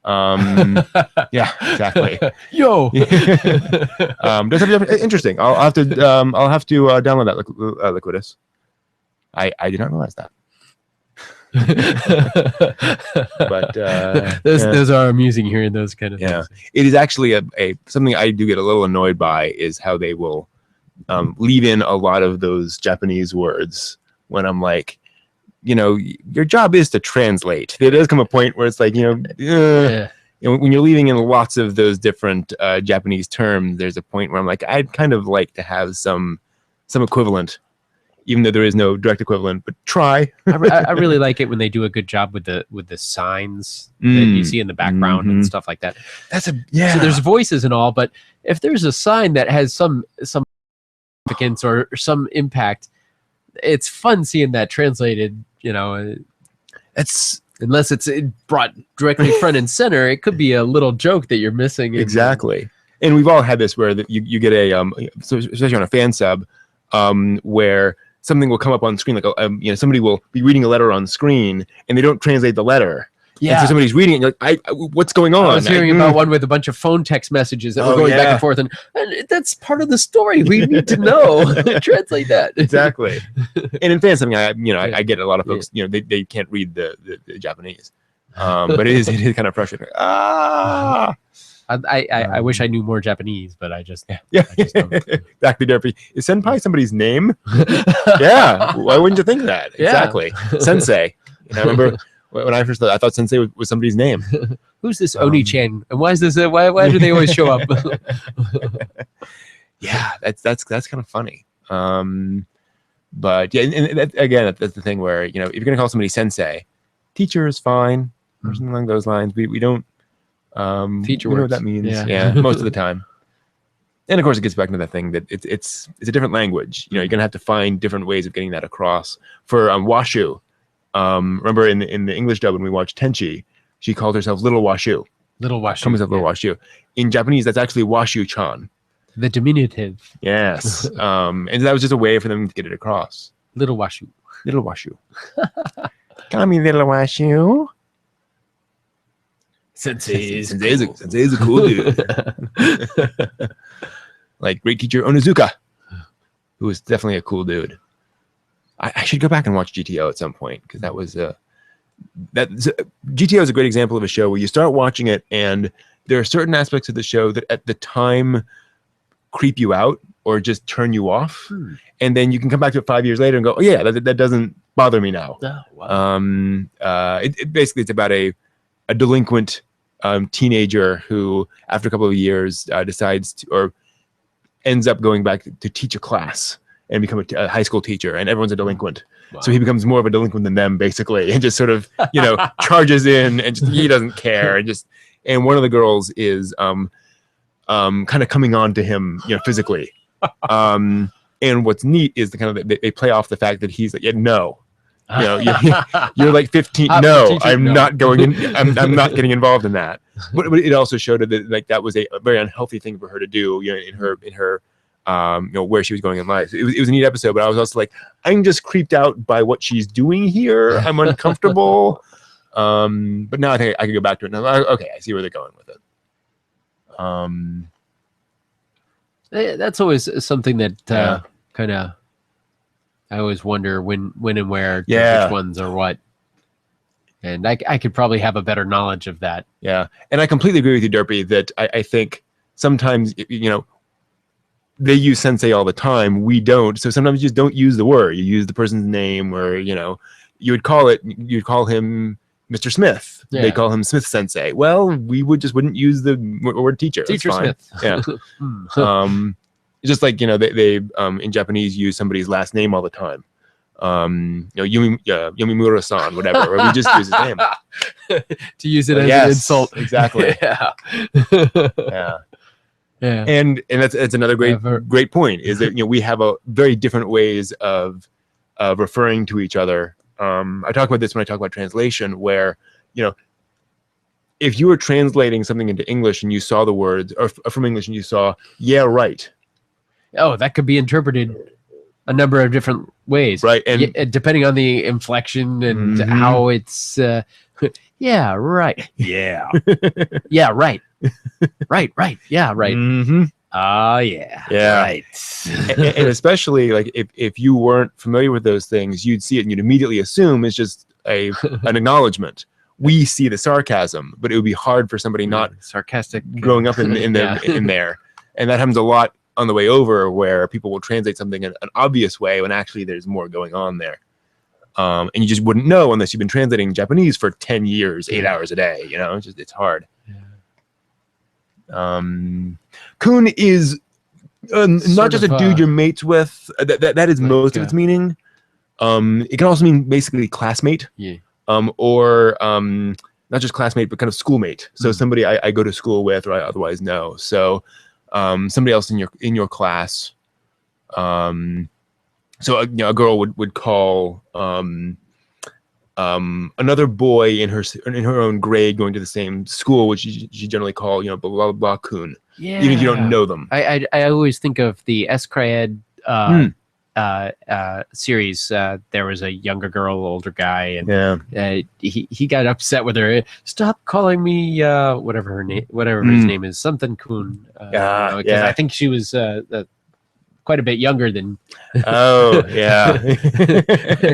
Yeah, exactly. Yo, that's interesting. I'll have to download that Liquidus. I did not realize that. But those are amusing hearing those kind of things. It is actually a something I do get a little annoyed by is how they will leave in a lot of those Japanese words when I'm like, your job is to translate. There does come a point where it's like, when you're leaving in lots of those different Japanese terms, there's a point where I'm like, I'd kind of like to have some equivalent, even though there is no direct equivalent, but try. I really like it when they do a good job with the signs that you see in the background and stuff like that. So there's voices and all, but if there's a sign that has some significance or some impact, it's fun seeing that translated. It's unless it's brought directly front and center, it could be a little joke that you're missing. Exactly. And we've all had this where you get a especially on a fan sub, where something will come up on screen, like somebody will be reading a letter on screen and they don't translate the letter. Yeah. And so somebody's reading it, and you're like, what's going on? I was hearing about one with a bunch of phone text messages that were going back and forth, and that's part of the story. We need to know. Translate that. Exactly. And in fan something, I get a lot of folks, they can't read the Japanese. But it is kind of frustrating. I wish I knew more Japanese, but I just don't. Exactly, Derpy. Is senpai somebody's name? Yeah. Why wouldn't you think that? Yeah. Exactly. Sensei. I remember when I first I thought Sensei was somebody's name. Who's this Oni-chan? And why is this? Why do they always show up? Yeah, that's kind of funny. But yeah, and again, that's the thing where if you're gonna call somebody Sensei, teacher is fine or something along those lines. We don't feature we know words. what that means. Yeah, most of the time. And of course, it gets back to that thing that it's a different language. You're gonna have to find different ways of getting that across. For Washu, remember in the English dub when we watched Tenchi, she called herself Little Washu. Little Washu. Comes up Little Washu. In Japanese, that's actually Washu-chan. The diminutive. Yes. And that was just a way for them to get it across. Little Washu. Little Washu. Call me Little Washu. Sensei's a cool dude. Like great teacher Onizuka, who was definitely a cool dude. I should go back and watch GTO at some point, because that was GTO is a great example of a show where you start watching it and there are certain aspects of the show that at the time creep you out or just turn you off, and then you can come back to it 5 years later and go, oh yeah, that doesn't bother me now. Oh, wow. Basically it's about a delinquent teenager who, after a couple of years, decides to, or ends up going back to teach a class and become a high school teacher, and everyone's a delinquent. Wow. So he becomes more of a delinquent than them, basically, and just sort of, charges in, and he doesn't care, and one of the girls is kind of coming on to him, physically. And what's neat is the kind of they play off the fact that he's like, yeah, no, you're like 15. No, I'm not going in. I'm not getting involved in that. But it also showed that like that was a very unhealthy thing for her to do, in her where she was going in life. It was a neat episode, but I was also like, I'm just creeped out by what she's doing here. I'm uncomfortable. But now I think I can go back to it. And I'm like, okay, I see where they're going with it. That's always something that kind of I always wonder when and where, which ones are what. And I could probably have a better knowledge of that. Yeah. And I completely agree with you, Derpy, that I think sometimes, they use sensei all the time. We don't. So sometimes you just don't use the word. You use the person's name, or, you'd call him Mr. Smith. Yeah. They call him Smith Sensei. Well, we wouldn't use the word teacher. Teacher Smith. Yeah. Just like, they in Japanese use somebody's last name all the time. Yomimura-san, whatever. Or we just use his name. To use it as an insult. Exactly. Yeah. Yeah. Yeah. And that's another great point, is that we have a very different ways of referring to each other. I talk about this when I talk about translation, where if you were translating something into English and you saw the words, or from English and you saw, yeah, right. Oh, that could be interpreted a number of different ways, right? And depending on the inflection and how it's yeah, right. Yeah. Yeah, right. Right. Yeah, right. Yeah. Right. And especially like if you weren't familiar with those things, you'd see it and you'd immediately assume it's just an acknowledgement. We see the sarcasm, but it would be hard for somebody not sarcastic growing up in there. And that happens a lot on the way over, where people will translate something in an obvious way when actually there's more going on there. And you just wouldn't know unless you've been translating Japanese for 10 years, 8 hours a day. It's hard. Yeah. Kun is not just a dude you're mates with. That is most of its meaning. It can also mean basically classmate. Yeah. Or not just classmate, but kind of schoolmate. So somebody I go to school with, or I otherwise know. So somebody else in your class. So a girl would call another boy in her own grade going to the same school, which she generally call blah blah blah kun. Yeah. Even if you don't know them. I always think of the Escryed series. There was a younger girl, older guy, and he got upset with her. Stop calling me whatever his name is, something kun. Because I think she was quite a bit younger than. Oh yeah.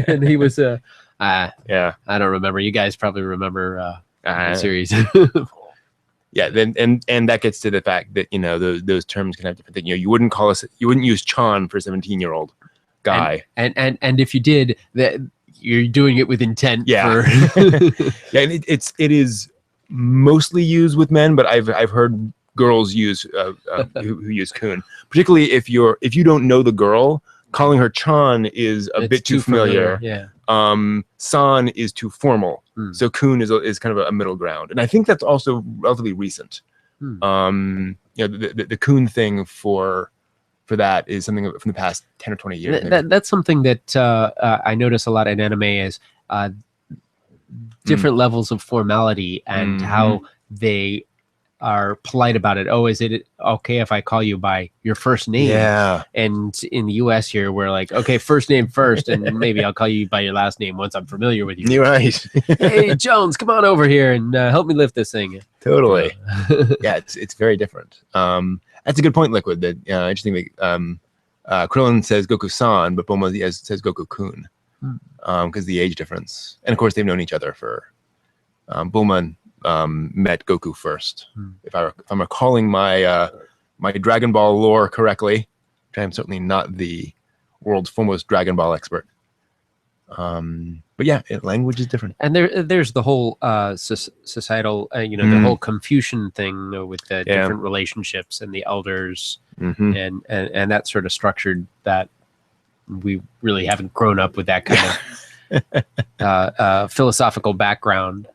And he was I don't remember. You guys probably remember the series. Yeah, and that gets to the fact that those terms can have different things. You wouldn't use Chan for a 17-year-old guy. And if you did, that you're doing it with intent. Yeah. Yeah, and it is mostly used with men, but I've heard girls use who use kun. Particularly if you don't know the girl, calling her Chan is a bit too familiar. Yeah. San is too formal. So kun is kind of a middle ground, and I think that's also relatively recent. The kun thing for that is something from the past 10 or 20 years. That's something that I notice a lot in anime is different levels of formality and how they are polite about it. Oh, is it okay if I call you by your first name? Yeah. And in the US here, we're like, okay, first name first, and maybe I'll call you by your last name once I'm familiar with you. You're right. Hey, Jones, come on over here and help me lift this thing. Totally. Yeah, it's very different. That's a good point, Liquid. That interestingly, Krillin says Goku-san, but Bulma says Goku-kun because the age difference. And of course, they've known each other for Bulma met Goku first. If I'm recalling my my Dragon Ball lore correctly, which I am certainly not the world's foremost Dragon Ball expert. But yeah, language is different. And there's the whole societal, the whole Confucian thing with the different relationships and the elders, and that sort of structured that we really haven't grown up with that kind of philosophical background,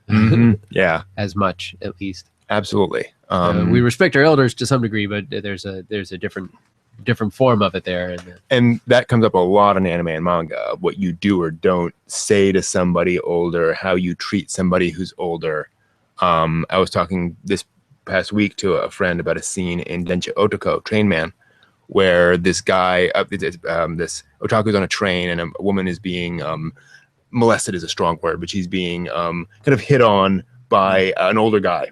as much, at least. Absolutely. We respect our elders to some degree, but there's a different form of it there, and that comes up a lot in anime and manga. What you do or don't say to somebody older, how you treat somebody who's older. I was talking this past week to a friend about a scene in Denchi Otoko, Train Man, where this guy, this otaku's on a train, and a woman is being molested is a strong word, but she's being kind of hit on by an older guy,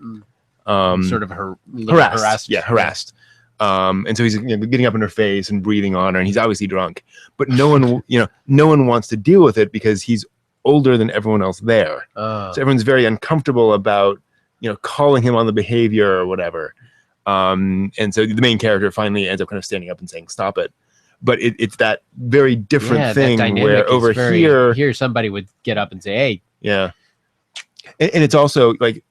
sort of harassed. Yeah, harassed. And so he's getting up in her face and breathing on her, and he's obviously drunk. But no one wants to deal with it because he's older than everyone else there. So everyone's very uncomfortable about calling him on the behavior or whatever. And so the main character finally ends up kind of standing up and saying, "Stop it." But it's that very different thing where over here somebody would get up and say, "Hey." Yeah. And it's also like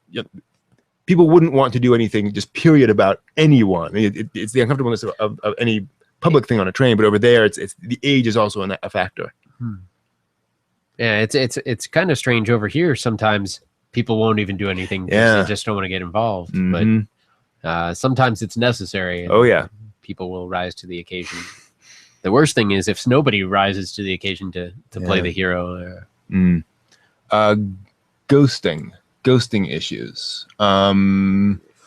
people wouldn't want to do anything just period about anyone. It's the uncomfortableness of any public thing on a train, but over there it's the age is also a factor. Yeah, it's kind of strange over here. Sometimes people won't even do anything because they just don't want to get involved. But sometimes it's necessary. People will rise to the occasion. The worst thing is if nobody rises to the occasion to play the hero. Ghosting issues.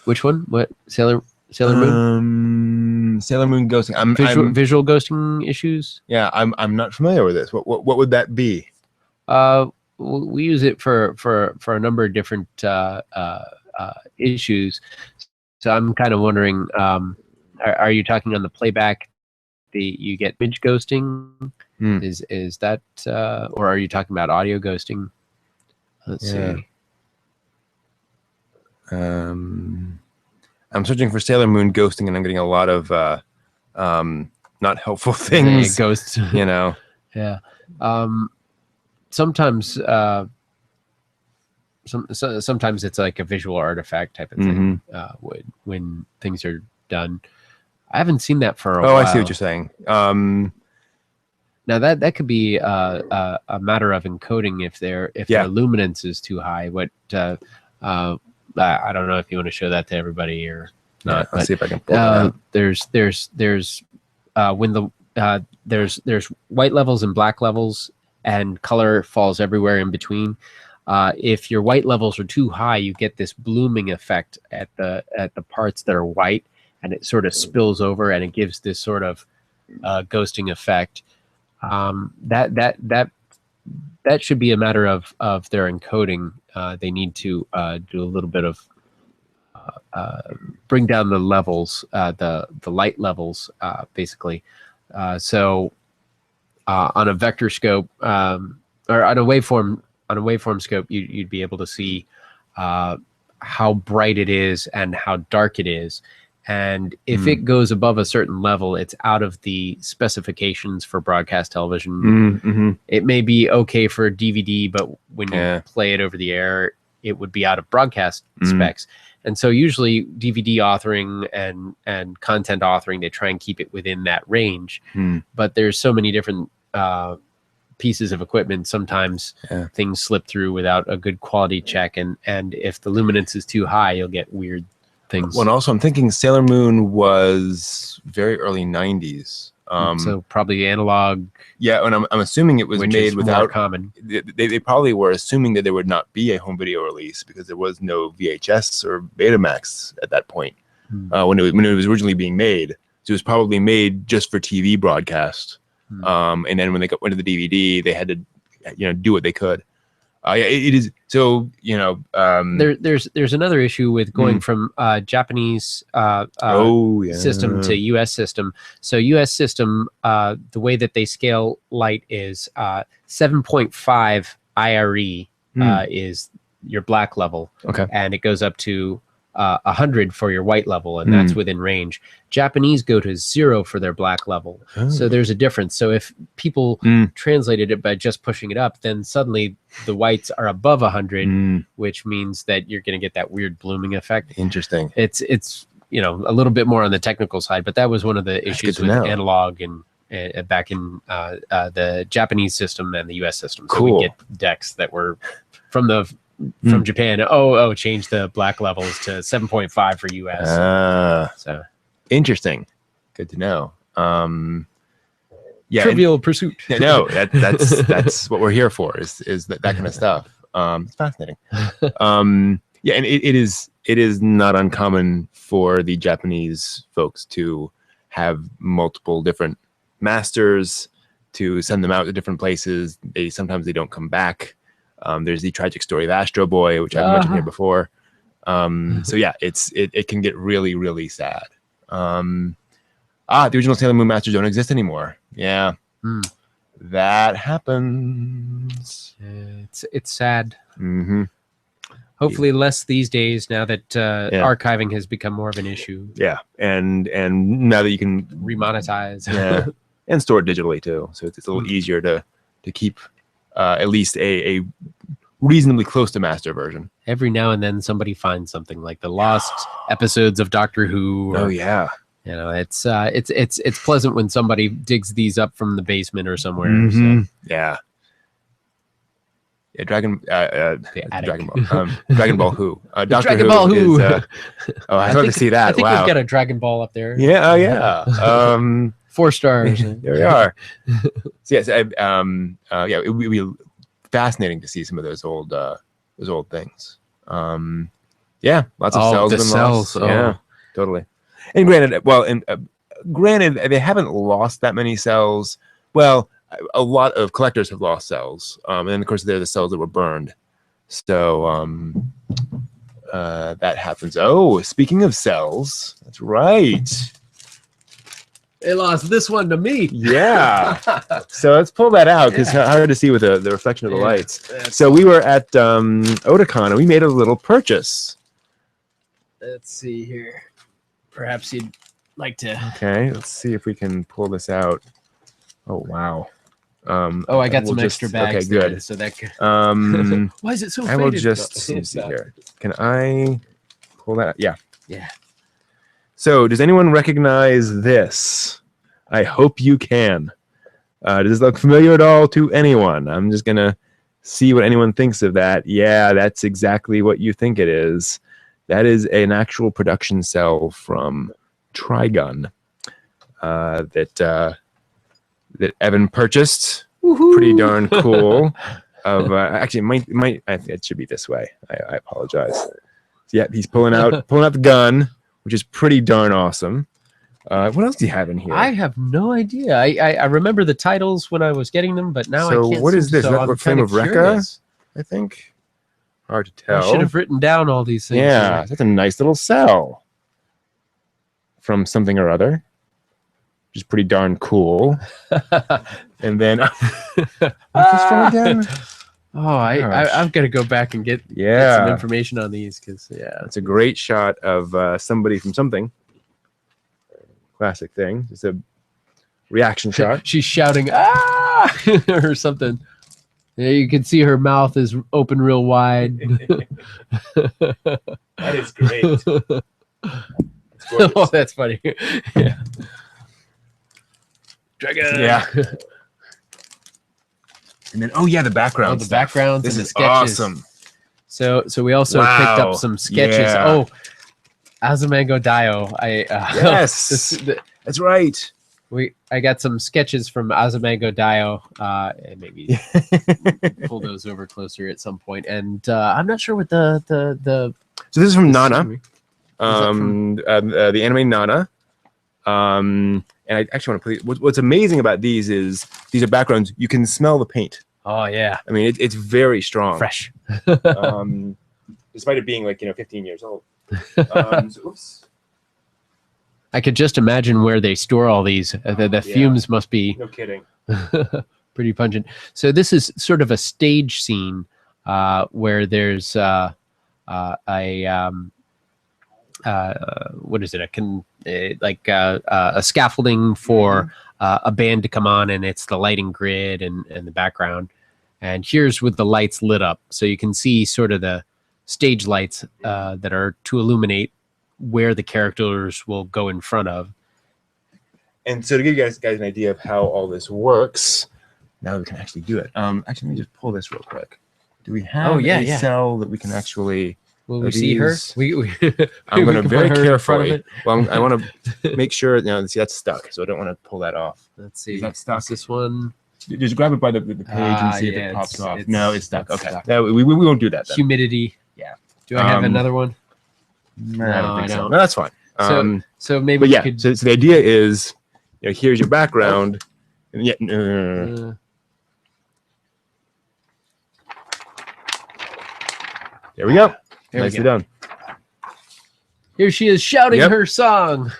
Which one? What? Sailor Moon? Sailor Moon ghosting. Visual ghosting issues? Yeah, I'm not familiar with this. What would that be? We use it for a number of different issues. So I'm kind of wondering, are you talking on the playback? You get image ghosting? Is that, or are you talking about audio ghosting? Let's see. I'm searching for Sailor Moon ghosting, and I'm getting a lot of not helpful things. Ghosts, Yeah. Sometimes, sometimes it's like a visual artifact type of thing. When things are done, I haven't seen that for a while. I see what you're saying. Now that could be a matter of encoding if their luminance is too high. I don't know if you want to show that to everybody or not. Let's see if I can pull that out. There's white levels and black levels, and color falls everywhere in between. If your white levels are too high, you get this blooming effect at the parts that are white, and it sort of spills over, and it gives this sort of ghosting effect. That should be a matter of their encoding. They need to do a little bit of bring down the levels, the light levels, basically. So on a vector scope or on a waveform scope, you'd be able to see how bright it is and how dark it is. And if it goes above a certain level, it's out of the specifications for broadcast television. It may be okay for a DVD, but when you play it over the air, it would be out of broadcast specs. And so usually DVD authoring and content authoring, they try and keep it within that range. But there's so many different pieces of equipment. Sometimes things slip through without a good quality check. And if the luminance is too high, you'll get weird things. Well, and also I'm thinking Sailor Moon was very early 90s. So probably analog. Yeah, and I'm assuming it was made without common. They probably were assuming that there would not be a home video release because there was no VHS or Betamax at that point when it was originally being made. So it was probably made just for TV broadcast. And then when they went to the DVD, they had to do what they could. It is so there's another issue with going from Japanese system to US system. So US system, the way that they scale light is 7.5 IRE is your black level, and it goes up to 100 for your white level, and that's within range. Japanese go to 0 for their black level. So there's a difference. So if people translated it by just pushing it up, then suddenly the whites are above 100, which means that you're going to get that weird blooming effect. Interesting. It's you know, a little bit more on the technical side, but that was one of the issues with analog and back in the Japanese system and the US system. So we get decks that were from Japan. Change the black levels to 7.5 for US. So interesting. Good to know. Yeah, Trivial Pursuit. No, that's what we're here for. Is that kind of stuff. It's fascinating. Yeah, and it is not uncommon for the Japanese folks to have multiple different masters, to send them out to different places. Sometimes they don't come back. There's the tragic story of Astro Boy, which I've mentioned here before. So yeah, it can get really, really sad. The original Sailor Moon masters don't exist anymore. Yeah, that happens. It's sad. Hopefully less these days now that archiving has become more of an issue. Yeah, and now that you can remonetize, and store it digitally too, so it's a little easier to keep at least a reasonably close to master version. Every now and then somebody finds something like the lost episodes of Doctor Who. You know, it's pleasant when somebody digs these up from the basement or somewhere. So. Yeah, Dragon Ball. Dragon Ball Who? Doctor Dragon Ball Who. I'd love to see that. I think we've got a Dragon Ball up there. Yeah. Yeah. 4 stars. There we are. So yes, it would be fascinating to see some of those old things. Yeah, lots of cells. The cells. Yeah, totally. And granted, they haven't lost that many cells. Well, a lot of collectors have lost cells, and then of course they're the cells that were burned. So that happens. Oh, speaking of cells, that's right. They lost this one to me. Yeah. So let's pull that out because hard to see with the reflection of the lights. So we were at Otakon and we made a little purchase. Let's see here. Perhaps you'd like to. Okay, let's see if we can pull this out. Oh wow. I got some extra bags. Okay, good. There, so that. Why is it so? I will just let me see here. Can I pull that? Yeah. Yeah. So, does anyone recognize this? I hope you can. Does this look familiar at all to anyone? I'm just gonna see what anyone thinks of that. Yeah, that's exactly what you think it is. That is an actual production cell from Trigun that Evan purchased. Woo-hoo! Pretty darn cool. Actually, it should be this way. I apologize. So yeah, he's pulling out the gun, which is pretty darn awesome. What else do you have in here? I have no idea. I remember the titles when I was getting them, but now I can't. So what is this? Is that Flame of Rekka? I think. Hard to tell. I should have written down all these things. Yeah, that's a nice little cell from something or other, which is pretty darn cool. And then what's this from again? Oh, I've got to go back and get some information on these because it's a great shot of somebody from something. Classic thing. It's a reaction shot. She's shouting or something. Yeah, you can see her mouth is open real wide. That is great. Oh, that's funny. Yeah. Dragon. Yeah. And then, the background. The backgrounds this and the is sketches. Awesome. So we also picked up some sketches. Yeah. Oh, Azumango Daioh. Yes, that's right. I got some sketches from Azumango Daioh. And maybe pull those over closer at some point. And I'm not sure what the. So this is from Nana, the anime Nana. And I actually want to play. What's amazing about these is these are backgrounds. You can smell the paint. Oh yeah. I mean, it's very strong, fresh. Despite it being 15 years old. Oops. I could just imagine where they store all these. The fumes must be. No kidding. Pretty pungent. So this is sort of a stage scene where there's what is it? A scaffolding for a band to come on, and it's the lighting grid and the background. And here's with the lights lit up, so you can see sort of the stage lights that are to illuminate where the characters will go in front of. And so to give you guys an idea of how all this works, now we can actually do it. Actually, let me just pull this real quick. Do we have a cell that we can actually? Will we see her? I'm going to very carefully. Well, I want to make sure. See, that's stuck, so I don't want to pull that off. Let's see. Is that stuck? Is this one? Just grab it by the page and see if it pops off. No, it's stuck. Okay, stuck. No, we won't do that then. Humidity. Yeah. Do I have another one? No, I don't think so. No, that's fine. So maybe. But yeah, so the idea is, here's your background, and yet. There we go. Nicely done. Here she is shouting her song.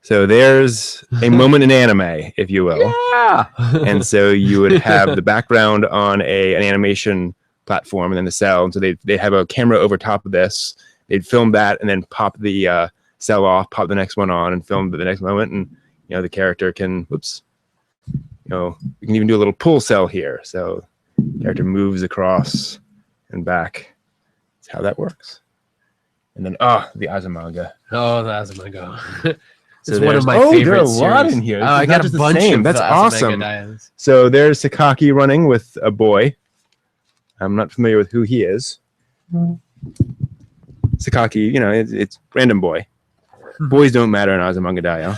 So there's a moment in anime, if you will. Yeah. And so you would have the background on an animation platform and then the cell. And so they'd have a camera over top of this. They'd film that and then pop the cell off, pop the next one on, and film the next moment. And, the character can, we can even do a little pull cell here. So the character moves across and back. That's how that works. And then, the Azumanga. Oh, the Azumanga. So it's one of my favorite there are a lot series. in here. I got a bunch of That's awesome. Dials. So there's Sakaki running with a boy. I'm not familiar with who he is. Sakaki, it's random boy. Boys don't matter in Azumanga Daioh.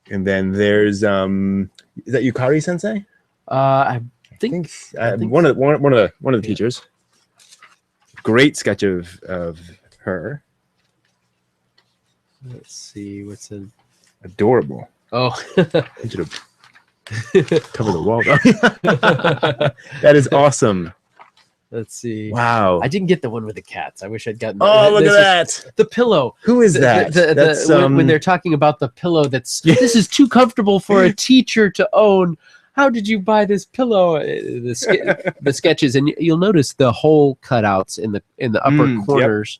And then there's is that Yukari Sensei? I think one of the teachers. Great sketch of her. Let's see what's in. Adorable. Oh, I should have covered the wall. That is awesome. Let's see. Wow. I didn't get the one with the cats. I wish I'd gotten. Look at that. The pillow. Who is that? When they're talking about the pillow, this is too comfortable for a teacher to own. How did you buy this pillow? The sketches, and you'll notice the hole cutouts in the upper corners,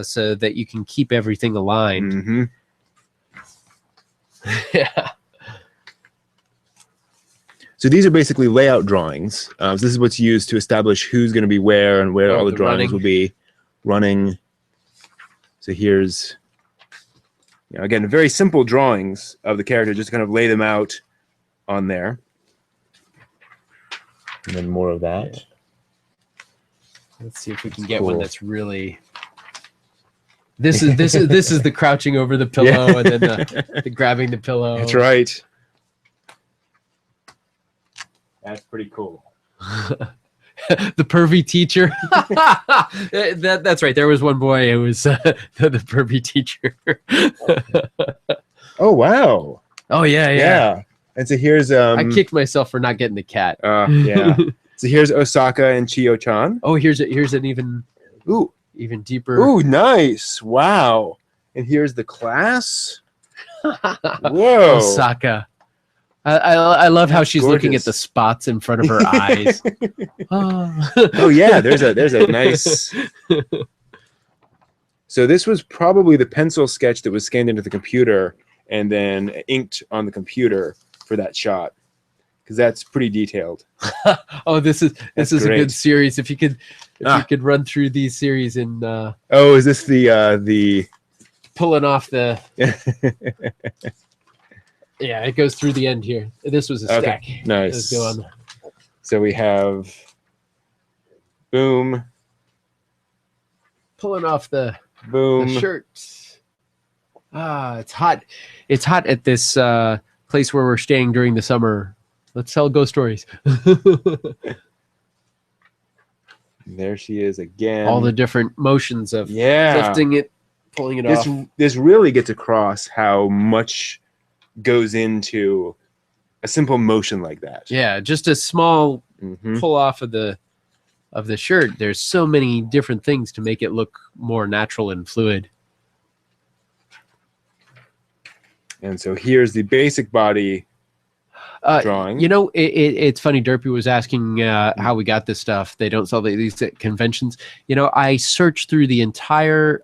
so that you can keep everything aligned. Mm-hmm. Yeah. So these are basically layout drawings. So this is what's used to establish who's going to be where and where all the drawings will be running. So here's, again, very simple drawings of the character, just kind of lay them out on there. And then more of that. Let's see if we can get one that's really. This is the crouching over the pillow and then the grabbing the pillow. That's right. That's pretty cool. The pervy teacher. That's right. There was one boy who was the pervy teacher. Oh wow. Oh yeah. And so here's I kicked myself for not getting the cat. Yeah. So here's Osaka and Chiyo-chan. Oh, here's an even deeper. Ooh, nice. Wow. And here's the class. Whoa. Osaka. I love how she's gorgeous. looking at the spots in front of her eyes. Oh yeah, there's a nice. So this was probably the pencil sketch that was scanned into the computer and then inked on the computer for that shot, because that's pretty detailed. Oh, this is a good series. If you could run through these series in. Oh, is this the pulling off the? Yeah, it goes through the end here. This was a stack. Okay. Nice. Let's go on. So we have boom. Pulling off the shirt. It's hot. It's hot at this place where we're staying during the summer. Let's tell ghost stories. There she is again. All the different motions of lifting it, pulling it off. This really gets across how much goes into a simple motion like that. Yeah, just a small pull off of the shirt. There's so many different things to make it look more natural and fluid. And so here's the basic body drawing. You know, it's funny. Derpy was asking how we got this stuff. They don't sell these at conventions. You know, I searched through the entire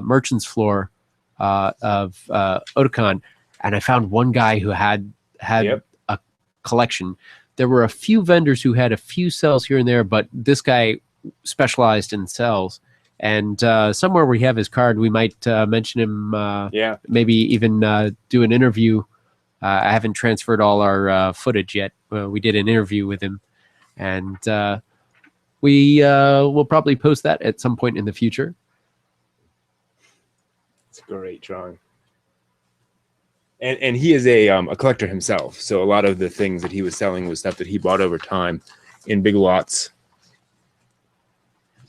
merchant's floor of Otakon, and I found one guy who had Yep. a collection. There were a few vendors who had a few cells here and there, but this guy specialized in cells. And somewhere we have his card, we might mention him. Yeah. Maybe even do an interview. I haven't transferred all our footage yet. We did an interview with him, and we will probably post that at some point in the future. It's a great drawing. And he is a collector himself, so a lot of the things that he was selling was stuff that he bought over time in big lots.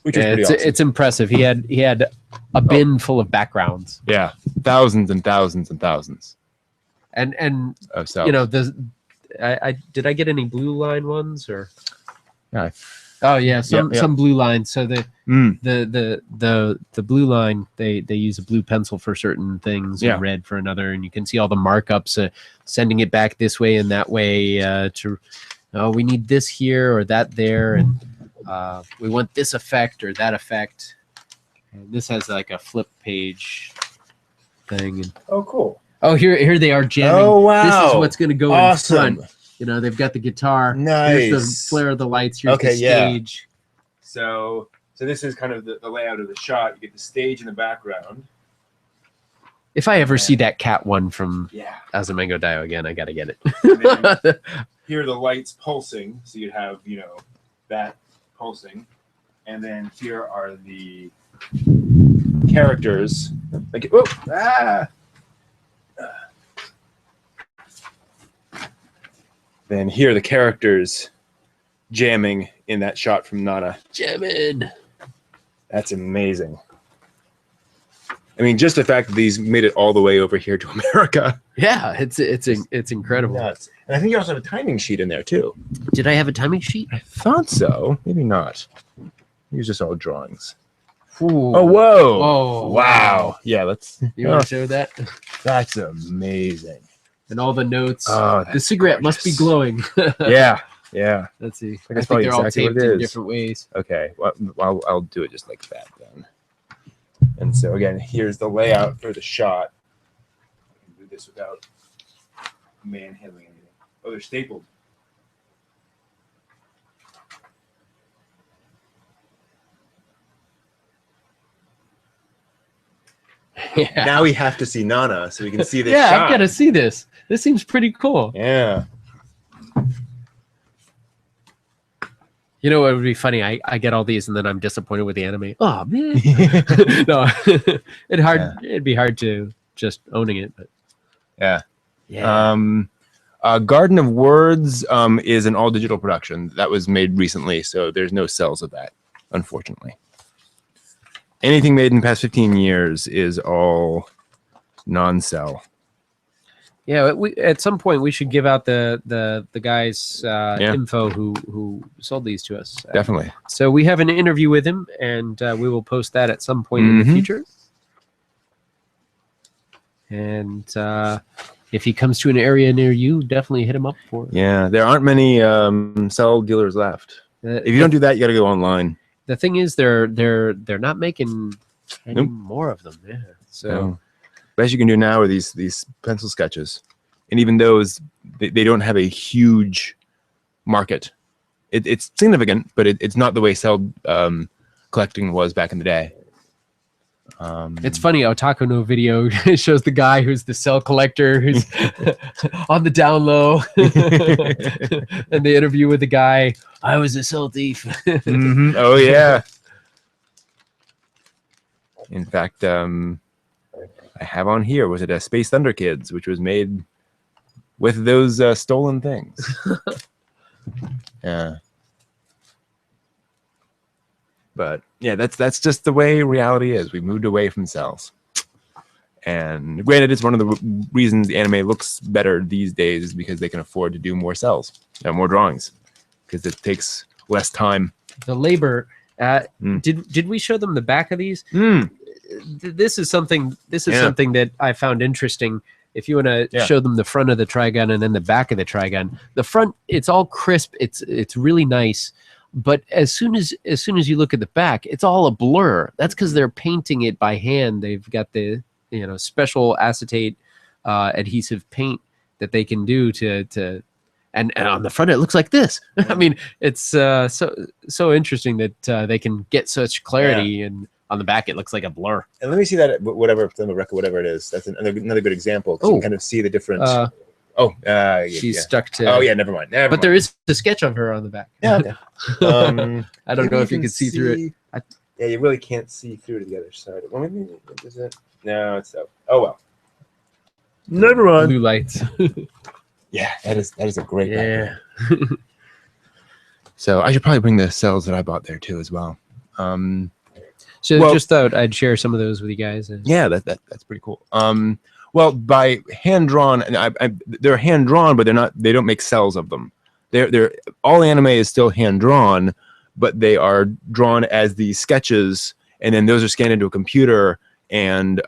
Which is pretty awesome. It's impressive. He had a bin full of backgrounds. Yeah, thousands and thousands and thousands. And Of cells. you know, I did I get any blue line ones or? Yeah. Oh yeah, some blue lines. So the blue line they use a blue pencil for certain things and red for another, and you can see all the markups sending it back this way and that way to we need this here or that there, and we want this effect or that effect. And this has like a flip page thing. And, Oh, cool. oh, here they are jamming. Oh, wow. This is what's going to go Awesome. in front. You know, they've got the guitar. Nice. Here's the flare of the lights. Here's the stage. So this is kind of the layout of the shot. You get the stage in the background. If I ever see that cat one from Yeah. Azumango Daioh again, I got to get it. And then here are the lights pulsing. So you'd have, that pulsing. And then here are the characters. Like, oh, ah! Then here are the characters jamming in that shot from Nana. Jamming. That's amazing. I mean, just the fact that these made it all the way over here to America. Yeah, it's incredible. Nuts. And I think you also have a timing sheet in there too. Did I have a timing sheet? I thought so. Maybe not. These are just all drawings. Ooh. Oh, whoa. Oh, wow. Yeah, let's. You want to show that? That's amazing. And all the notes. Oh, the cigarette must be glowing. Yeah. Yeah. Let's see. I I guess think they're all exactly what taped it in is. different ways. Okay. Well, I'll do it just like that then. And so again, here's the layout for the shot. I can do this without manhandling anything. Oh, they're stapled. Yeah. Now we have to see Nana so we can see this Yeah, shot. I've got to see this. This seems pretty cool. Yeah. You know what would be funny? I get all these and then I'm disappointed with the anime. Oh man. No. It'd be hard to just owning it, but Yeah. yeah. Garden of Words is an all-digital production that was made recently, so there's no cells of that, unfortunately. Anything made in the past 15 years is all non-cell. Yeah, at some point we should give out the guys info who sold these to us. Definitely. So we have an interview with him, and we will post that at some point in the future. And if he comes to an area near you, definitely hit him up for it. Yeah, there aren't many cell dealers left. If you don't do that, you got to go online. The thing is, they're not making any more of them. Yeah. So best you can do now are these pencil sketches, and even those they don't have a huge market. It's significant, but it's not the way cell collecting was back in the day. it's funny. Otaku no video shows the guy who's the cell collector who's on the down low, and the interview with the guy. I was a cell thief. Oh yeah. In fact, I have on here, was it a Space Thunder Kids, which was made with those stolen things. Yeah. But yeah, that's just the way reality is. We moved away from cells. And granted, it's one of the reasons the anime looks better these days is because they can afford to do more cells and more drawings because it takes less time. The labor. Did we show them the back of these? This is something. Something that I found interesting. if you want to show them the front of the Trigun and then the back of the Trigun, the front, it's all crisp. It's really nice. But as soon as you look at the back, it's all a blur. That's because they're painting it by hand. They've got the special acetate adhesive paint that they can do to and on the front it looks like this. I mean, it's so interesting that they can get such clarity, and on the back it looks like a blur. And let me see that whatever film of record, whatever it is. That's another good example. You can kind of see the different. She's stuck to. Oh yeah, never mind. But there is a sketch on her on the back. Yeah. I don't know if you can see through it. Yeah, you really can't see through to the other side. Well, maybe is it? No, it's so. Oh well. Never mind. Blue lights. Yeah, that is a great. Yeah. So I should probably bring the cells that I bought there too as well. Just thought I'd share some of those with you guys. Yeah, that's pretty cool. Well, by hand drawn, and they're hand drawn, but they don't make cells of them. They're all anime is still hand drawn, but they are drawn as these sketches, and then those are scanned into a computer and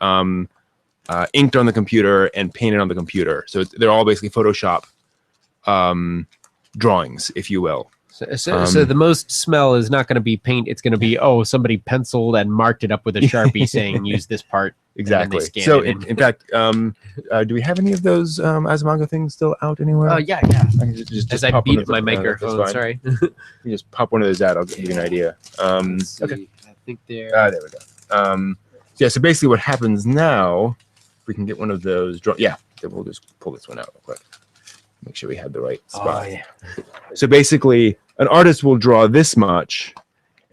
inked on the computer and painted on the computer. So they're all basically Photoshop drawings, if you will. So the most smell is not going to be paint. It's going to be, somebody penciled and marked it up with a Sharpie saying, use this part. Exactly. So in fact, do we have any of those Azumanga things still out anywhere? Yeah. I can just as I beat my microphone, sorry. You just pop one of those out. I'll give you an idea. Okay. I think they're... there we go. Yeah, so basically what happens now, if we can get one of those... then we'll just pull this one out real quick. Make sure we have the right spot. So basically, an artist will draw this much,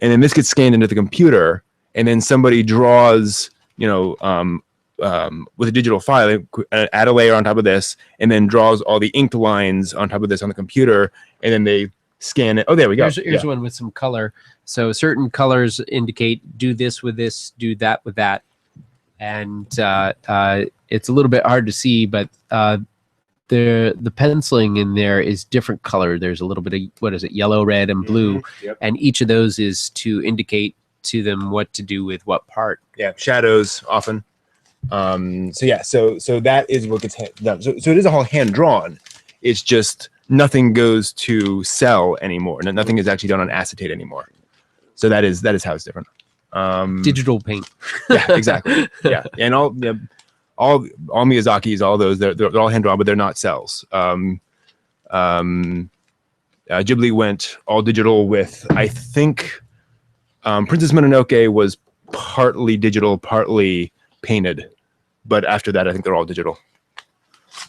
and then this gets scanned into the computer, and then somebody draws, with a digital file, add a layer on top of this, and then draws all the inked lines on top of this on the computer, and then they scan it. Oh, there we go. Here's one with some color. So certain colors indicate do this with this, do that with that, and it's a little bit hard to see, but the penciling in there is different color. There's a little bit of yellow, red, and blue, and each of those is to indicate to them what to do with what part. Yeah, shadows often. So that is what gets done. So it is all hand drawn. It's just nothing goes to cell anymore. Nothing is actually done on acetate anymore. So that is how it's different. Digital paint. Yeah, exactly. Yeah, and all Miyazaki's, all those, they're all hand drawn, but they're not cells. Ghibli went all digital with, I think, Princess Mononoke was partly digital, partly painted, but after that, I think they're all digital.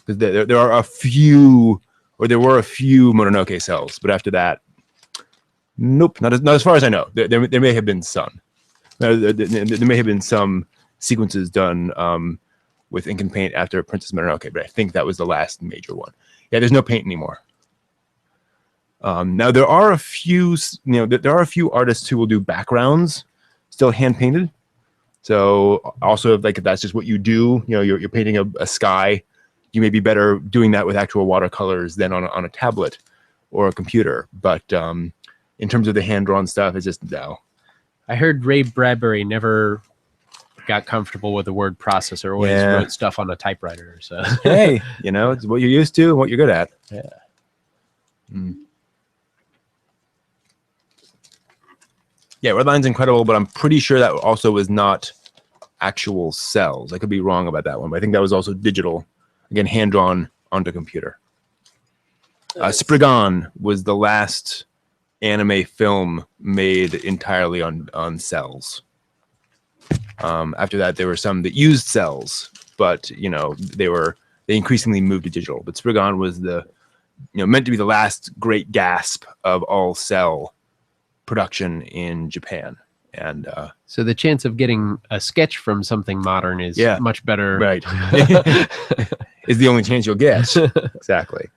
There were a few Mononoke cells, but after that, nope, not as far as I know. There may have been some. There may have been some sequences done with ink and paint after Princess Mononoke, but I think that was the last major one. Yeah, there's no paint anymore. Now there are a few, artists who will do backgrounds, still hand painted. So also, like, if that's just what you do, you're painting a sky, you may be better doing that with actual watercolors than on a tablet or a computer. But in terms of the hand drawn stuff, it's just no. I heard Ray Bradbury never got comfortable with the word processor, always wrote stuff on a typewriter. So hey, it's what you're used to and what you're good at. Yeah. Yeah, Redline's incredible, but I'm pretty sure that also was not actual cells. I could be wrong about that one, but I think that was also digital. Again, hand drawn onto computer. Spriggan was the last anime film made entirely on cells. After that, there were some that used cells, but they increasingly moved to digital. But Spriggan was meant to be the last great gasp of all cell production in Japan. And so the chance of getting a sketch from something modern is much better. Right. Is the only chance you'll get. Exactly.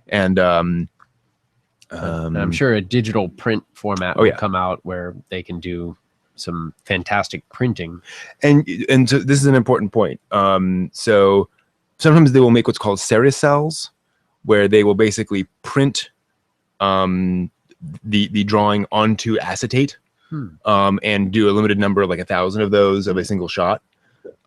And I'm sure a digital print format will come out where they can do some fantastic printing. And so this is an important point. So sometimes they will make what's called sericells, where they will basically print the drawing onto acetate and do a limited number, like 1,000 of those of a single shot.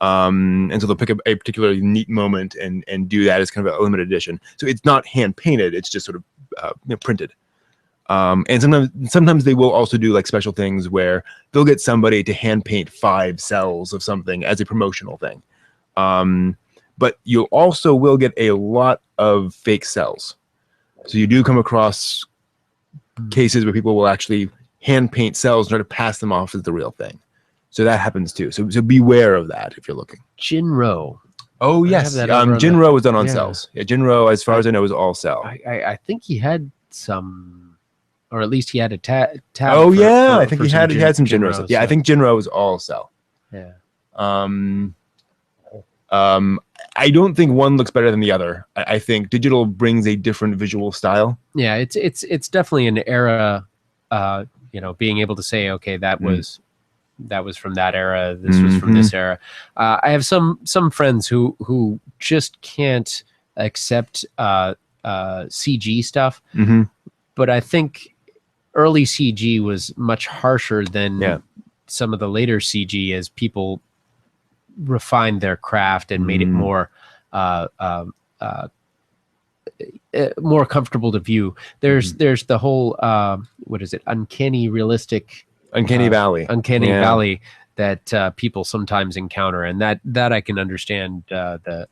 And so they'll pick up a particularly neat moment and do that as kind of a limited edition. So it's not hand painted; it's just sort of printed. And sometimes they will also do like special things where they'll get somebody to hand paint 5 cells of something as a promotional thing. But you also will get a lot of fake cells. So you do come across cases where people will actually hand paint cells and try to pass them off as the real thing. So that happens too. So beware of that if you're looking. Jinro. Oh yes, Jinro was done on cells. Yeah, Jinro, as far as I know, was all cell. I think he had some, or at least he had a tab. Oh yeah, I think he had some Jinro stuff. Yeah, I think Jinro was all cell. Yeah. I don't think one looks better than the other. I think digital brings a different visual style. Yeah, it's definitely an era. Being able to say, okay, that was from that era. This was from this era. I have some friends who just can't accept CG stuff. But I think early CG was much harsher than some of the later CG as people refined their craft and made it more more comfortable to view. There's the whole what is it? Uncanny Valley that people sometimes encounter, and that I can understand that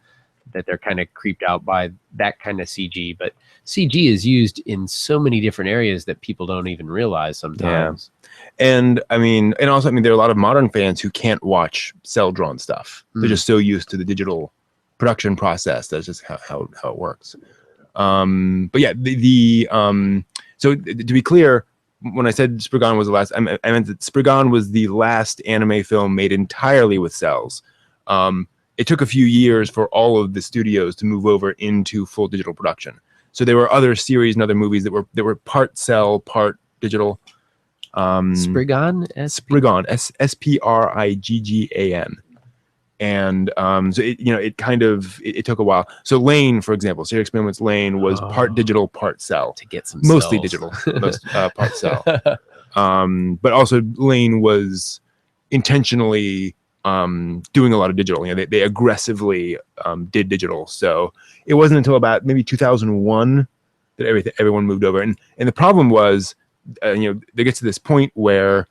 they're kind of creeped out by that kind of CG. But CG is used in so many different areas that people don't even realize sometimes. Yeah. And also there are a lot of modern fans who can't watch cell drawn stuff. They're just so used to the digital production process. That's just how it works. But yeah, so to be clear, when I said Spriggan was the last, I meant that Spriggan was the last anime film made entirely with cells. It took a few years for all of the studios to move over into full digital production. So there were other series and other movies that were part cell, part digital. Spriggan, Spriggan, Spriggan, and so it took a while. So Lane, for example, Serial Experiments Lane was part digital, part cell. To get some mostly cells. Digital, part cell. But also Lane was intentionally doing a lot of digital. They aggressively did digital. So it wasn't until about maybe 2001 that everyone moved over. And the problem was, they get to this point where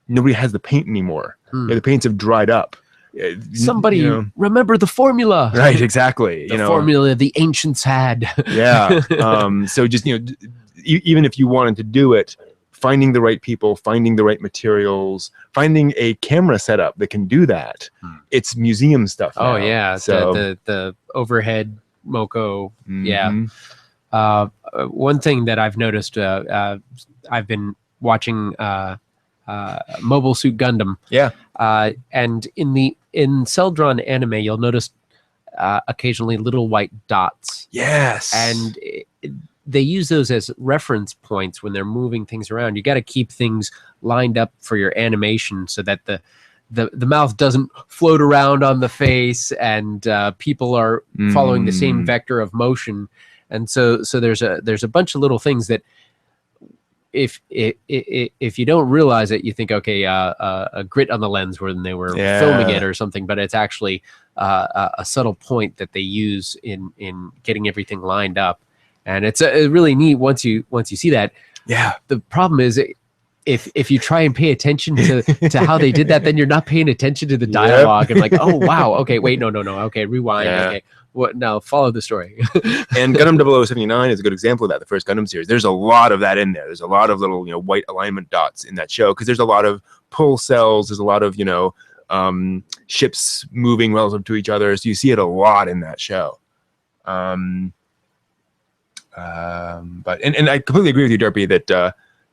nobody has the paint anymore. The paints have dried up. Somebody remember the formula. Right, exactly. The formula the ancients had. Yeah. So just, even if you wanted to do it, finding the right people, finding the right materials, finding a camera setup that can do that. It's museum stuff now. Oh yeah, so the overhead Moco. Yeah. One thing that I've noticed, I've been watching Mobile Suit Gundam. Yeah. And in cell drawn anime, you'll notice occasionally little white dots. Yes. And they use those as reference points when they're moving things around. You got to keep things lined up for your animation so that the mouth doesn't float around on the face, and people are following the same vector of motion. And so there's a bunch of little things that if you don't realize it, you think, okay, a grit on the lens when they were filming it or something, but it's actually a subtle point that they use in getting everything lined up. And it's really neat once you see that. Yeah. The problem is if you try and pay attention to how they did that, then you're not paying attention to the dialogue and like, oh wow, okay, wait, no, okay, rewind, okay. What now? Follow the story. And Gundam 0079 is a good example of that. The first Gundam series. There's a lot of that in there. There's a lot of little white alignment dots in that show because there's a lot of pull cells. There's a lot of ships moving relative to each other. So you see it a lot in that show. But I completely agree with you, Derpy, that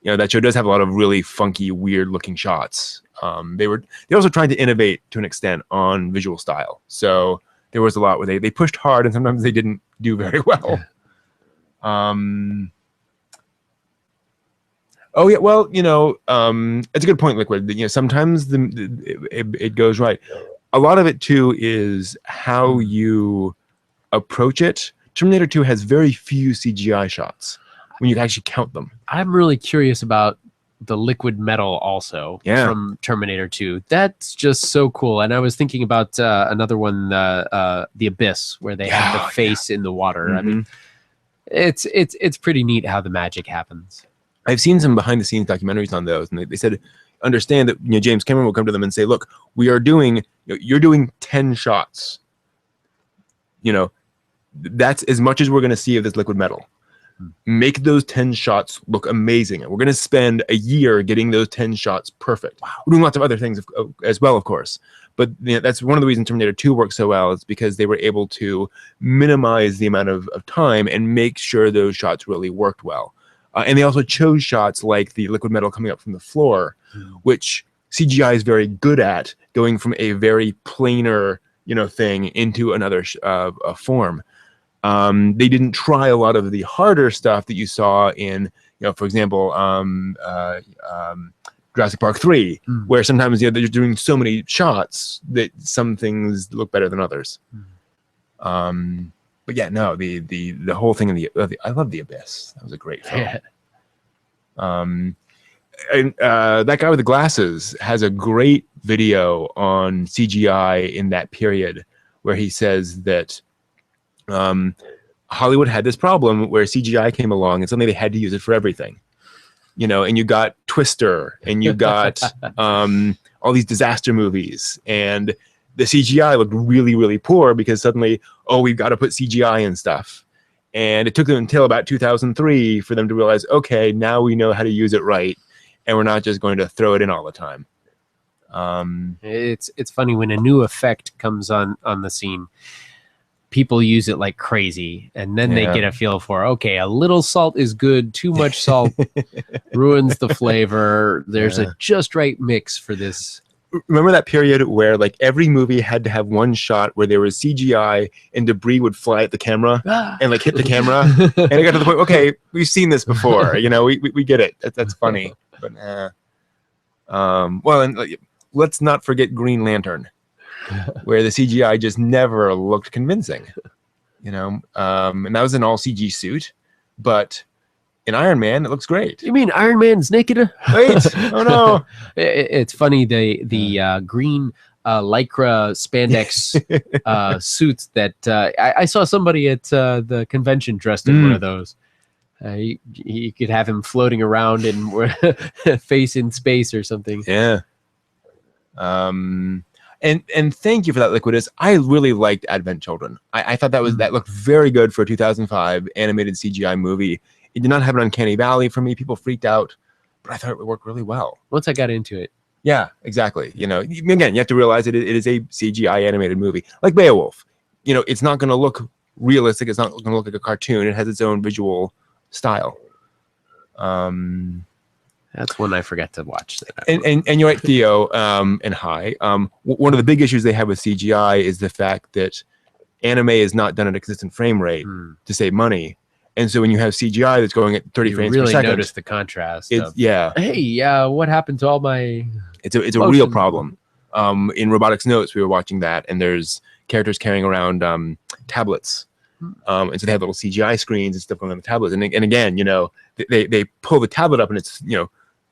that show does have a lot of really funky, weird looking shots. They also tried to innovate to an extent on visual style. So there was a lot where they pushed hard and sometimes they didn't do very well. Oh yeah, well, it's a good point, Liquid. Sometimes it goes right. A lot of it too is how you approach it. Terminator 2 has very few CGI shots when you can actually count them. I'm really curious about the liquid metal also Yeah. from Terminator 2. That's just so cool. And I was thinking about another one, The Abyss, where they have the face in the water. I mean, it's pretty neat how the magic happens. I've seen some behind the scenes documentaries on those, and they said, understand that James Cameron will come to them and say, look, you're doing 10 shots. That's as much as we're going to see of this liquid metal. Make those 10 shots look amazing. And we're going to spend a year getting those 10 shots perfect. Wow. We're doing lots of other things as well, of course. But that's one of the reasons Terminator 2 works so well, is because they were able to minimize the amount of time and make sure those shots really worked well. And they also chose shots like the liquid metal coming up from the floor, which CGI is very good at, going from a very planar, thing into another form. They didn't try a lot of the harder stuff that you saw in, for example, Jurassic Park 3, where sometimes they're doing so many shots that some things look better than others. But yeah, no, the whole thing I love The Abyss. That was a great film. And that guy with the glasses has a great video on CGI in that period where he says that Hollywood had this problem where CGI came along and suddenly they had to use it for everything. And you got Twister, and you got all these disaster movies, and the CGI looked really, really poor because suddenly, we've got to put CGI in stuff. And it took them until about 2003 for them to realize, okay, now we know how to use it right, and we're not just going to throw it in all the time. It's funny when a new effect comes on the scene. People use it like crazy, and then they get a feel for, okay, a little salt is good, too much salt ruins the flavor. There's a just right mix for this. Remember that period where every movie had to have one shot where there was CGI and debris would fly at the camera and hit the camera, and it got to the point, okay, we've seen this before, we get it. That's funny, but well, and let's not forget Green Lantern, where the CGI just never looked convincing, and that was an all CG suit, but in Iron Man it looks great. You mean Iron Man's naked? Wait, oh no! It's funny, the green lycra spandex suits that I saw somebody at the convention dressed in one of those. You could have him floating around in face in space or something. Yeah. And thank you for that, Liquidus. I really liked Advent Children. I thought that looked very good for a 2005 animated CGI movie. It did not have an uncanny valley for me. People freaked out, but I thought it would work really well. Once I got into it. Yeah, exactly. Again, you have to realize it is a CGI animated movie. Like Beowulf. It's not going to look realistic. It's not going to look like a cartoon. It has its own visual style. That's one I forgot to watch. And you're right, Theo, and hi. One of the big issues they have with CGI is the fact that anime is not done at a consistent frame rate to save money. And so when you have CGI that's going at 30 frames per second, really notice the contrast. Yeah. Hey, what happened to all my? It's a real problem. In Robotics Notes, we were watching that, and there's characters carrying around tablets. And so they have little CGI screens and stuff on the tablets. And again, they pull the tablet up, and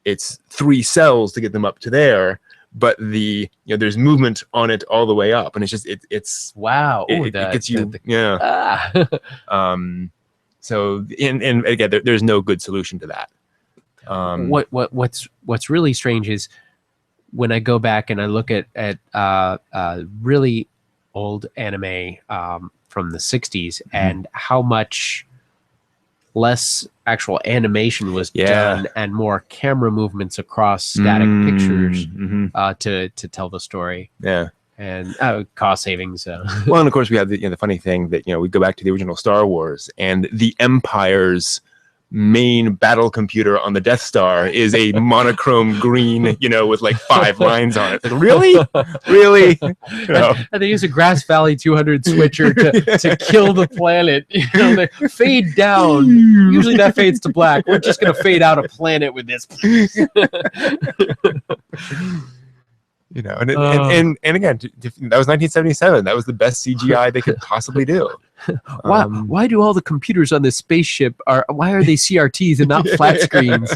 it's 3 cells to get them up to there, but there's movement on it all the way up, and it's just it's wow. It gets you So and again, there's no good solution to that. What's really strange is when I go back and I look at really old anime from the 60s and how much less actual animation was done and more camera movements across static pictures to tell the story. Yeah. And cost savings. Well, and of course we have the funny thing that we go back to the original Star Wars, and the Empire's main battle computer on the Death Star is a monochrome green, with 5 lines on it. Like, really? And they use a Grass Valley 200 switcher to kill the planet. They fade down. Usually that fades to black. We're just gonna fade out a planet with this. You know, and again, that was 1977. That was the best CGI they could possibly do. Why do all the computers on this spaceship why are they CRTs and not flat screens?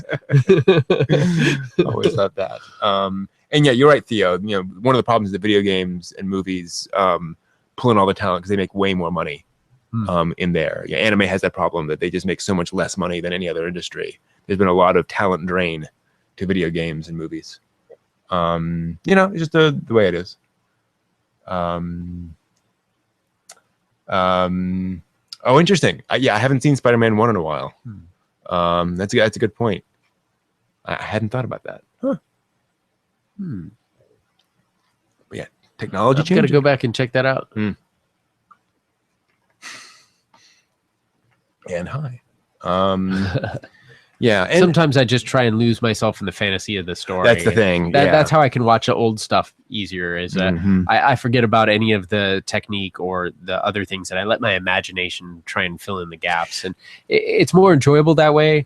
Always thought that. And yeah, you're right, Theo. You know, one of the problems is that video games and movies pull in all the talent because they make way more money in there. Yeah, anime has that problem that they just make so much less money than any other industry. There's been a lot of talent drain to video games and movies. You know, it's just the way it is. Oh, interesting. Yeah, I haven't seen Spider-Man 1 in a while. That's a good point. I hadn't thought about that. Huh. But yeah, technology change. Got to go back and check that out. And hi. Yeah, and sometimes I just try and lose myself in the fantasy of the story. That's the thing. That's how I can watch the old stuff easier. Is I forget about any of the technique or the other things, and I let my imagination try and fill in the gaps, and it's more enjoyable that way.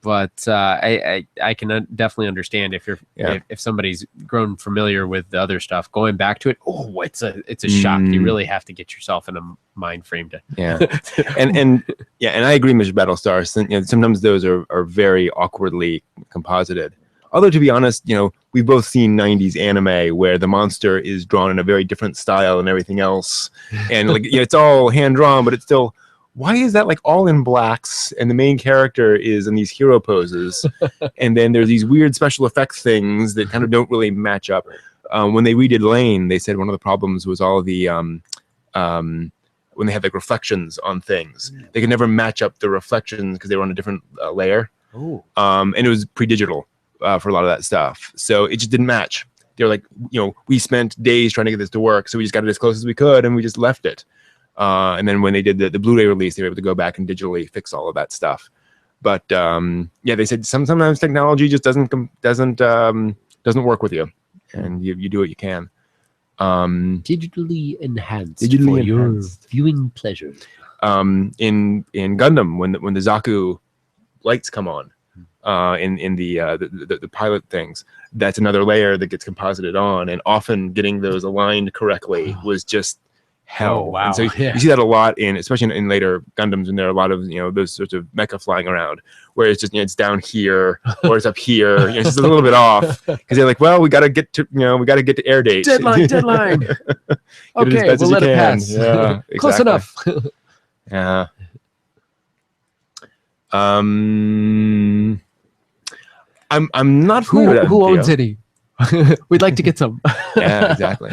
But I can definitely understand if if somebody's grown familiar with the other stuff, going back to it. Oh, it's a shock. You really have to get yourself in a mind frame to. and I agree, Mr. Battlestar. You know, sometimes those are very awkwardly composited. Although, to be honest, you know, we've both seen 90s anime where the monster is drawn in a very different style and everything else, and like, you know, it's all hand drawn, but it's still. Why is that like all in blacks and the main character is in these hero poses, and then there's these weird special effects things that kind of don't really match up. When they redid Lane, they said one of the problems was all of the when they had like reflections on things, they could never match up the reflections because they were on a different layer. And it was pre-digital for a lot of that stuff, so it just didn't match. They were like, you know, we spent days trying to get this to work, so we just got it as close as we could, and we just left it. And then when they did the Blu-ray release, they were able to go back and digitally fix all of that stuff. But yeah, they said sometimes technology just doesn't work with you, and you do what you can. Digitally enhanced for your viewing pleasure. In Gundam, when the Zaku lights come on, in the pilot things, that's another layer that gets composited on, and often getting those aligned correctly was just hell. Oh, wow. And so you see that a lot especially in later Gundams, and there are a lot of, you know, those sorts of mecha flying around where it's just, you know, it's down here or it's up here, you know, it's just a little bit off because they're like, well, we got to get to air date. Deadline. Okay, we'll let it pass. Yeah, exactly. Close enough. Yeah. I'm not familiar with that. Who owns any? We'd like to get some. Yeah, exactly.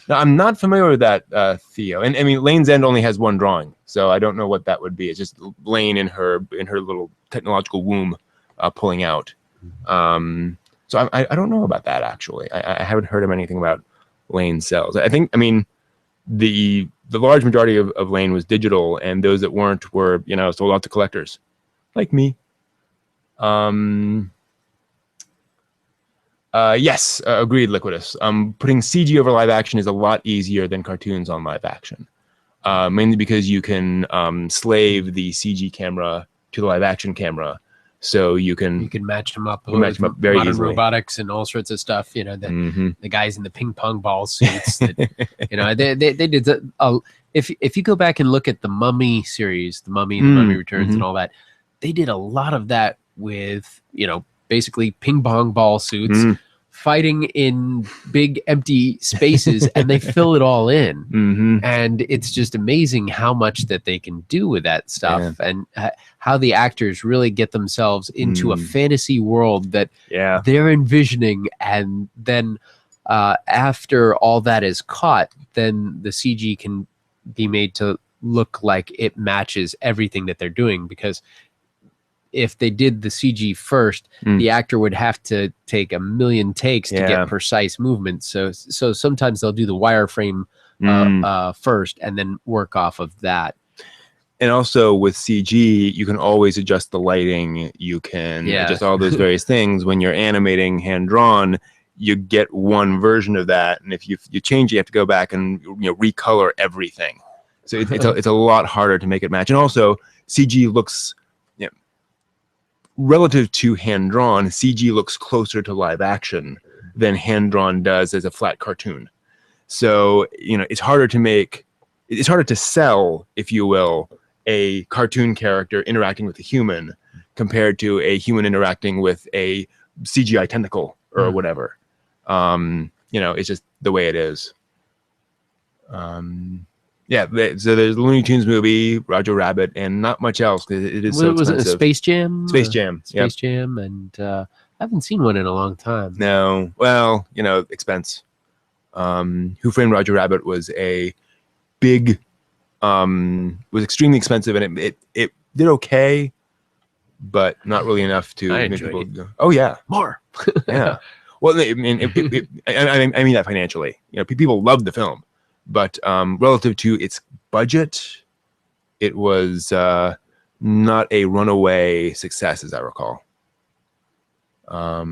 No, I'm not familiar with that, Theo. And I mean, Lane's End only has one drawing, so I don't know what that would be. It's just Lane in her little technological womb pulling out. So I don't know about that, actually. I haven't heard of anything about Lane cells. I mean, the large majority of Lane was digital, and those that weren't were, you know, sold out to collectors, like me. Yes, agreed, Liquidus. Putting CG over live action is a lot easier than cartoons on live action, mainly because you can slave the CG camera to the live action camera, so you can match them up. Very modern easily. Robotics and all sorts of stuff. You know, the guys in the ping pong ball suits. That, you know, they did. If you go back and look at the Mummy series, the Mummy Returns, and all that, they did a lot of that with, you know, basically ping pong ball suits fighting in big empty spaces, and they fill it all in. And it's just amazing how much that they can do with that stuff, and how the actors really get themselves into a fantasy world that they're envisioning. And then after all that is caught, then the CG can be made to look like it matches everything that they're doing, because if they did the CG first, the actor would have to take a million takes to get precise movement. So sometimes they'll do the wireframe first and then work off of that. And also with CG, you can always adjust the lighting. You can adjust all those various things. When you're animating hand-drawn, you get one version of that. And if you change it, you have to go back and, you know, recolor everything. So it's a lot harder to make it match. And also, CG looks... relative to hand-drawn, CG looks closer to live action than hand drawn does as a flat cartoon. So it's harder to sell, if you will, a cartoon character interacting with a human compared to a human interacting with a CGI tentacle or whatever. It's just the way it is. So there's the Looney Tunes movie, Roger Rabbit, and not much else. It is so was expensive. it Space Jam? Space Jam. Space Jam, and I haven't seen one in a long time. No, well, expense. Who Framed Roger Rabbit was a big, was extrememely expensive, and it did okay, but not really enough to I make enjoyed people it. go, oh yeah, More. yeah. Well, I mean, I mean that financially. People loved the film, but relative to its budget, it was not a runaway success, as I recall. Yeah,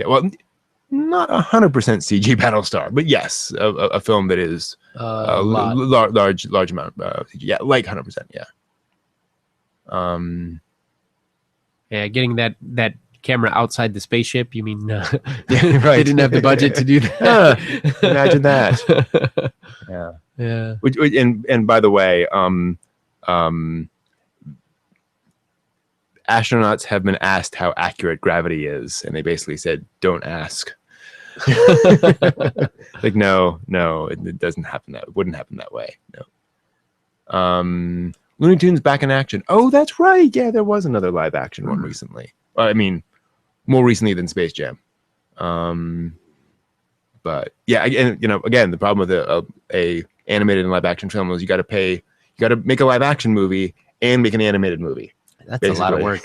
well, not 100% CG Battlestar, but yes, a film that is large amount of CG. Yeah, like 100%. Yeah. Yeah, getting that camera outside the spaceship. You mean right? They didn't have the budget to do that. Imagine that. Yeah. Yeah. And by the way, astronauts have been asked how accurate gravity is, and they basically said, "Don't ask." Like, no, it doesn't happen it wouldn't happen that way. No. Looney Tunes back in action. Oh, that's right. Yeah, there was another live action one recently. I mean, more recently than Space Jam. But yeah, again, the problem with a animated and live action film is you got to make a live action movie and make an animated movie. That's basically. a lot of work.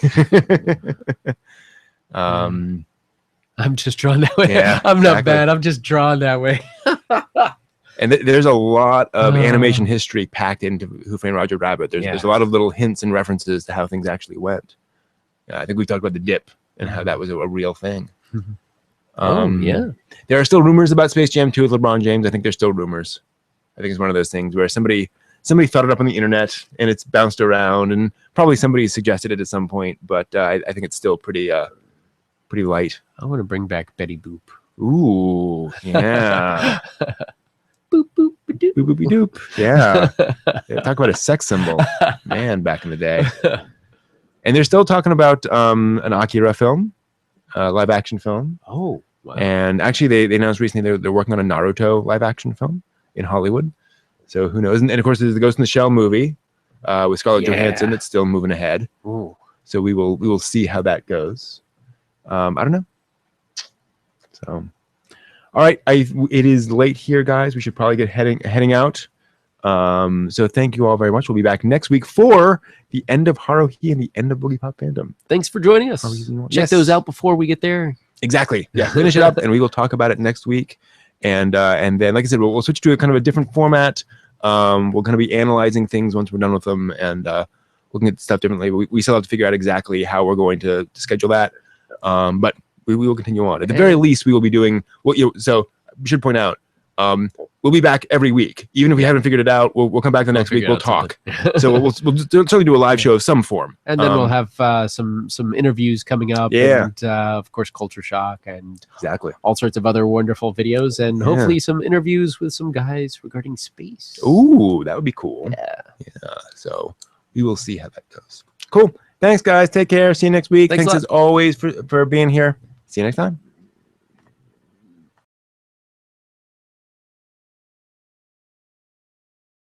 I'm just drawn that way. Yeah, I'm not exactly. bad. I'm just drawn that way. And there's a lot of animation history packed into Who Framed Roger Rabbit. There's a lot of little hints and references to how things actually went. I think we've talked about the dip and how that was a real thing. Yeah. There are still rumors about Space Jam 2 with LeBron James. I think there's still rumors. I think it's one of those things where somebody thought it up on the internet and it's bounced around, and probably somebody suggested it at some point, but I think it's still pretty light. I want to bring back Betty Boop. Ooh, yeah. Boop, boop, ba-doop. Boop, boopy doop. Yeah. Talk about a sex symbol. Man, back in the day. And they're still talking about an Akira film, live action film. Oh, wow. And actually, they announced recently they're working on a Naruto live action film in Hollywood. So who knows? And of course, there's the Ghost in the Shell movie with Scarlett Johansson that's still moving ahead. Ooh. So we will see how that goes. I don't know. So, all right, it is late here, guys. We should probably get heading out. So thank you all very much. We'll be back next week for the end of Haruhi and the end of Boogiepop Phantom. Thanks for joining us. Check those out before we get there. Exactly. Yeah, finish it up, and we will talk about it next week. And then, like I said, we'll switch to a kind of a different format. We're going to be analyzing things once we're done with them and looking at stuff differently. We still have to figure out exactly how we're going to schedule that. But we will continue on. At the very least, we will be doing what you. So we should point out, we'll be back every week, even if we haven't figured it out. We'll come back the next week. We'll talk. So we'll certainly do a live show of some form, and then we'll have some interviews coming up. Yeah. And of course, Culture Shock and exactly all sorts of other wonderful videos, and hopefully some interviews with some guys regarding space. Ooh, that would be cool. Yeah. So we will see how that goes. Cool. Thanks, guys. Take care. See you next week. Thanks as always for being here. See you next time.